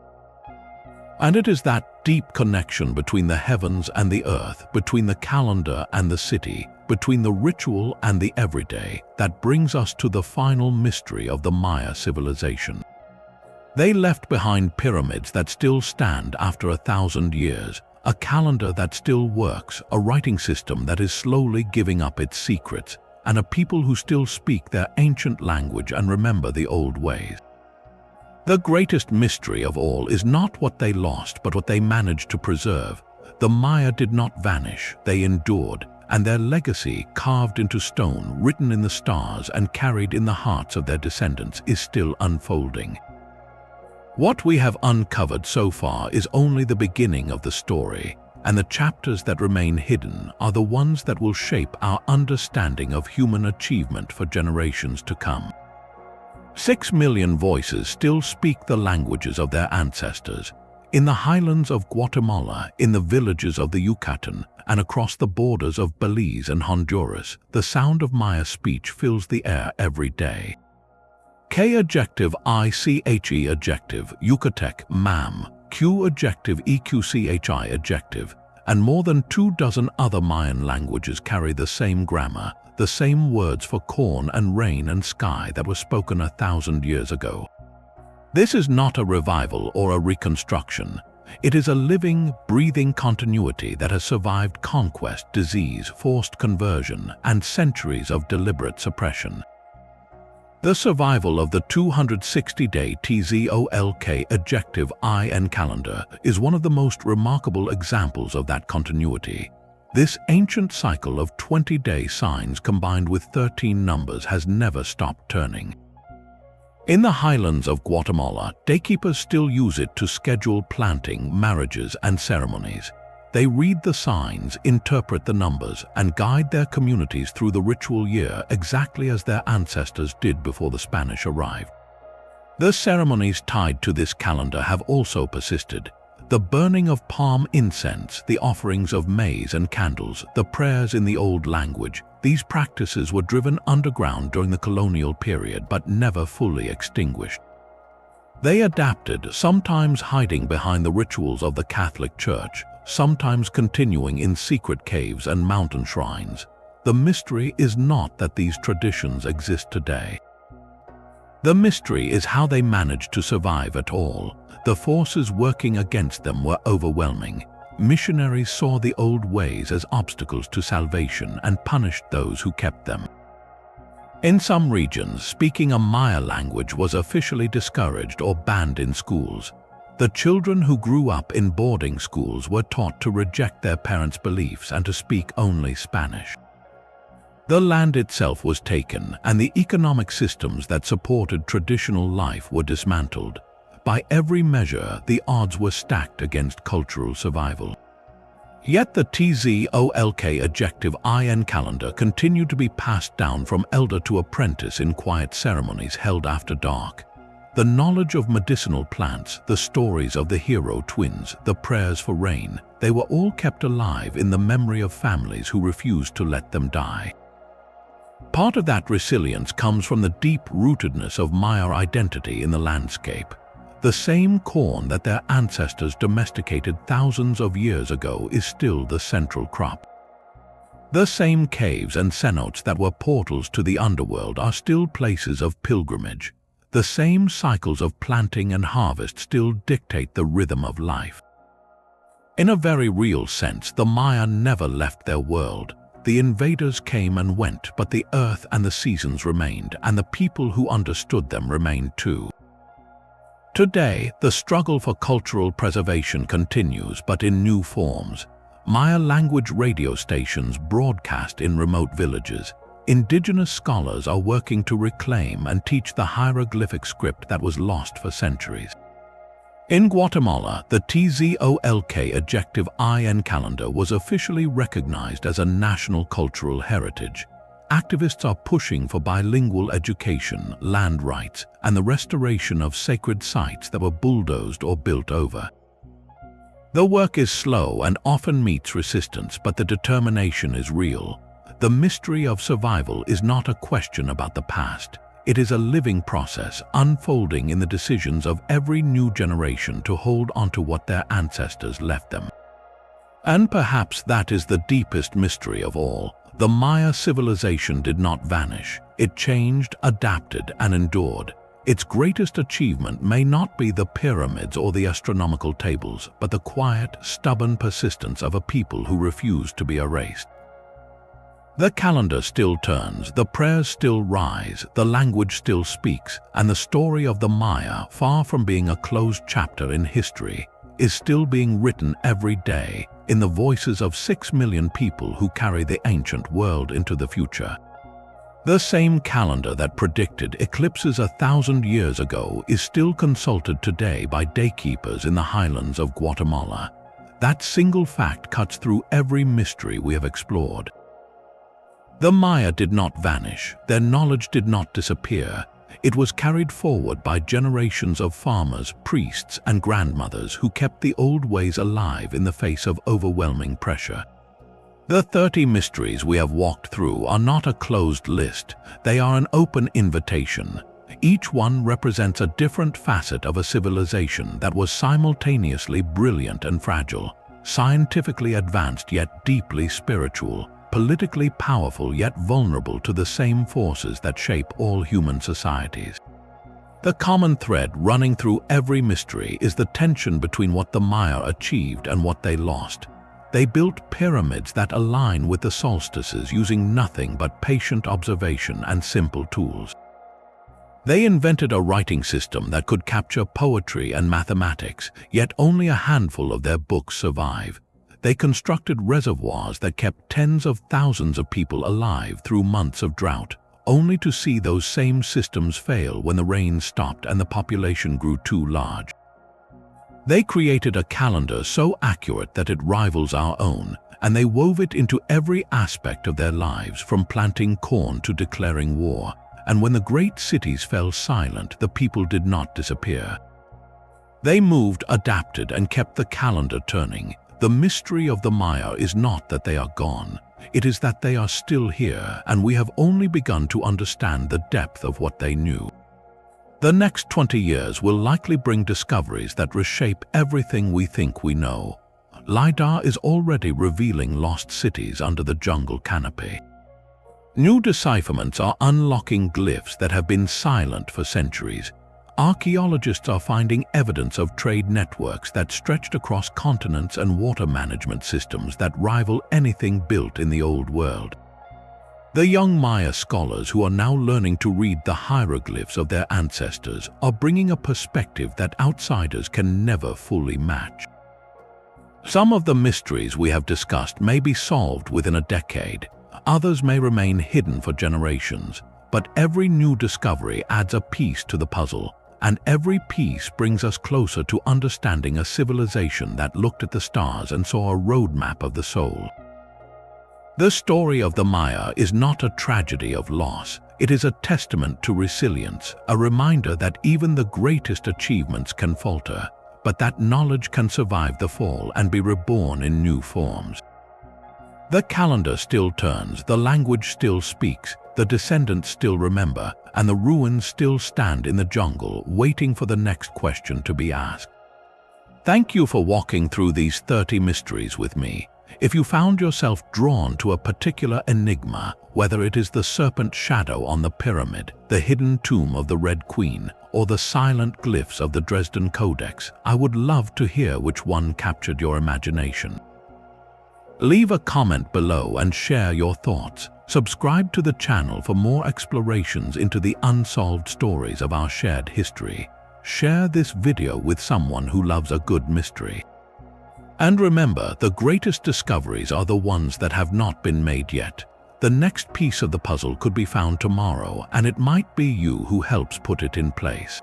And it is that deep connection between the heavens and the earth, between the calendar and the city, between the ritual and the everyday, that brings us to the final mystery of the Maya civilization. They left behind pyramids that still stand after 1,000 years, a calendar that still works, a writing system that is slowly giving up its secrets, and a people who still speak their ancient language and remember the old ways. The greatest mystery of all is not what they lost, but what they managed to preserve. The Maya did not vanish, they endured, and their legacy, carved into stone, written in the stars, and carried in the hearts of their descendants, is still unfolding. What we have uncovered so far is only the beginning of the story, and the chapters that remain hidden are the ones that will shape our understanding of human achievement for generations to come. 6 million voices still speak the languages of their ancestors. In the highlands of Guatemala, in the villages of the Yucatan, and across the borders of Belize and Honduras, the sound of Maya speech fills the air every day. K adjective ICHE adjective, Yucatec, MAM, Q adjective EQCHI adjective, and more than 24 other Mayan languages carry the same grammar, the same words for corn and rain and sky that were spoken 1,000 years ago. This is not a revival or a reconstruction. It is a living, breathing continuity that has survived conquest, disease, forced conversion, and centuries of deliberate suppression. The survival of the 260-day Tzolk adjective IN calendar is one of the most remarkable examples of that continuity. This ancient cycle of 20-day signs combined with 13 numbers has never stopped turning. In the highlands of Guatemala, daykeepers still use it to schedule planting, marriages, and ceremonies. They read the signs, interpret the numbers, and guide their communities through the ritual year exactly as their ancestors did before the Spanish arrived. The ceremonies tied to this calendar have also persisted. The burning of palm incense, the offerings of maize and candles, the prayers in the old language, these practices were driven underground during the colonial period but never fully extinguished. They adapted, sometimes hiding behind the rituals of the Catholic Church, sometimes continuing in secret caves and mountain shrines. The mystery is not that these traditions exist today. The mystery is how they managed to survive at all. The forces working against them were overwhelming. Missionaries saw the old ways as obstacles to salvation and punished those who kept them. In some regions, speaking a Maya language was officially discouraged or banned in schools. The children who grew up in boarding schools were taught to reject their parents' beliefs and to speak only Spanish. The land itself was taken, and the economic systems that supported traditional life were dismantled. By every measure, the odds were stacked against cultural survival. Yet the Tzolk adjective IN calendar continued to be passed down from elder to apprentice in quiet ceremonies held after dark. The knowledge of medicinal plants, the stories of the hero twins, the prayers for rain, they were all kept alive in the memory of families who refused to let them die. Part of that resilience comes from the deep-rootedness of Maya identity in the landscape. The same corn that their ancestors domesticated thousands of years ago is still the central crop. The same caves and cenotes that were portals to the underworld are still places of pilgrimage. The same cycles of planting and harvest still dictate the rhythm of life. In a very real sense, the Maya never left their world. The invaders came and went, but the earth and the seasons remained, and the people who understood them remained too. Today, the struggle for cultural preservation continues, but in new forms. Maya language radio stations broadcast in remote villages. Indigenous scholars are working to reclaim and teach the hieroglyphic script that was lost for centuries. In Guatemala, the Tzolk adjective IN calendar was officially recognized as a national cultural heritage. Activists are pushing for bilingual education, land rights, and the restoration of sacred sites that were bulldozed or built over. The work is slow and often meets resistance, but the determination is real. The mystery of survival is not a question about the past. It is a living process, unfolding in the decisions of every new generation to hold onto what their ancestors left them. And perhaps that is the deepest mystery of all. The Maya civilization did not vanish. It changed, adapted, and endured. Its greatest achievement may not be the pyramids or the astronomical tables, but the quiet, stubborn persistence of a people who refused to be erased. The calendar still turns, the prayers still rise, the language still speaks, and the story of the Maya, far from being a closed chapter in history, is still being written every day in the voices of 6 million people who carry the ancient world into the future. The same calendar that predicted eclipses 1,000 years ago is still consulted today by daykeepers in the highlands of Guatemala. That single fact cuts through every mystery we have explored. The Maya did not vanish, their knowledge did not disappear. It was carried forward by generations of farmers, priests, and grandmothers who kept the old ways alive in the face of overwhelming pressure. The 30 mysteries we have walked through are not a closed list, they are an open invitation. Each one represents a different facet of a civilization that was simultaneously brilliant and fragile, scientifically advanced yet deeply spiritual, politically powerful yet vulnerable to the same forces that shape all human societies. The common thread running through every mystery is the tension between what the Maya achieved and what they lost. They built pyramids that align with the solstices using nothing but patient observation and simple tools. They invented a writing system that could capture poetry and mathematics, yet only a handful of their books survive. They constructed reservoirs that kept tens of thousands of people alive through months of drought, only to see those same systems fail when the rain stopped and the population grew too large. They created a calendar so accurate that it rivals our own, and they wove it into every aspect of their lives, from planting corn to declaring war. And when the great cities fell silent, the people did not disappear. They moved, adapted, and kept the calendar turning. The mystery of the Maya is not that they are gone. It is that they are still here, and we have only begun to understand the depth of what they knew. The next 20 years will likely bring discoveries that reshape everything we think we know. Lidar is already revealing lost cities under the jungle canopy. New decipherments are unlocking glyphs that have been silent for centuries. Archaeologists are finding evidence of trade networks that stretched across continents and water management systems that rival anything built in the old world. The young Maya scholars who are now learning to read the hieroglyphs of their ancestors are bringing a perspective that outsiders can never fully match. Some of the mysteries we have discussed may be solved within a decade. Others may remain hidden for generations, but every new discovery adds a piece to the puzzle, and every piece brings us closer to understanding a civilization that looked at the stars and saw a roadmap of the soul. The story of the Maya is not a tragedy of loss. It is a testament to resilience, a reminder that even the greatest achievements can falter, but that knowledge can survive the fall and be reborn in new forms. The calendar still turns, the language still speaks, the descendants still remember, and the ruins still stand in the jungle, waiting for the next question to be asked. Thank you for walking through these 30 mysteries with me. If you found yourself drawn to a particular enigma, whether it is the serpent shadow on the pyramid, the hidden tomb of the Red Queen, or the silent glyphs of the Dresden Codex, I would love to hear which one captured your imagination. Leave a comment below and share your thoughts. Subscribe to the channel for more explorations into the unsolved stories of our shared history. Share this video with someone who loves a good mystery. And remember, the greatest discoveries are the ones that have not been made yet. The next piece of the puzzle could be found tomorrow, and it might be you who helps put it in place.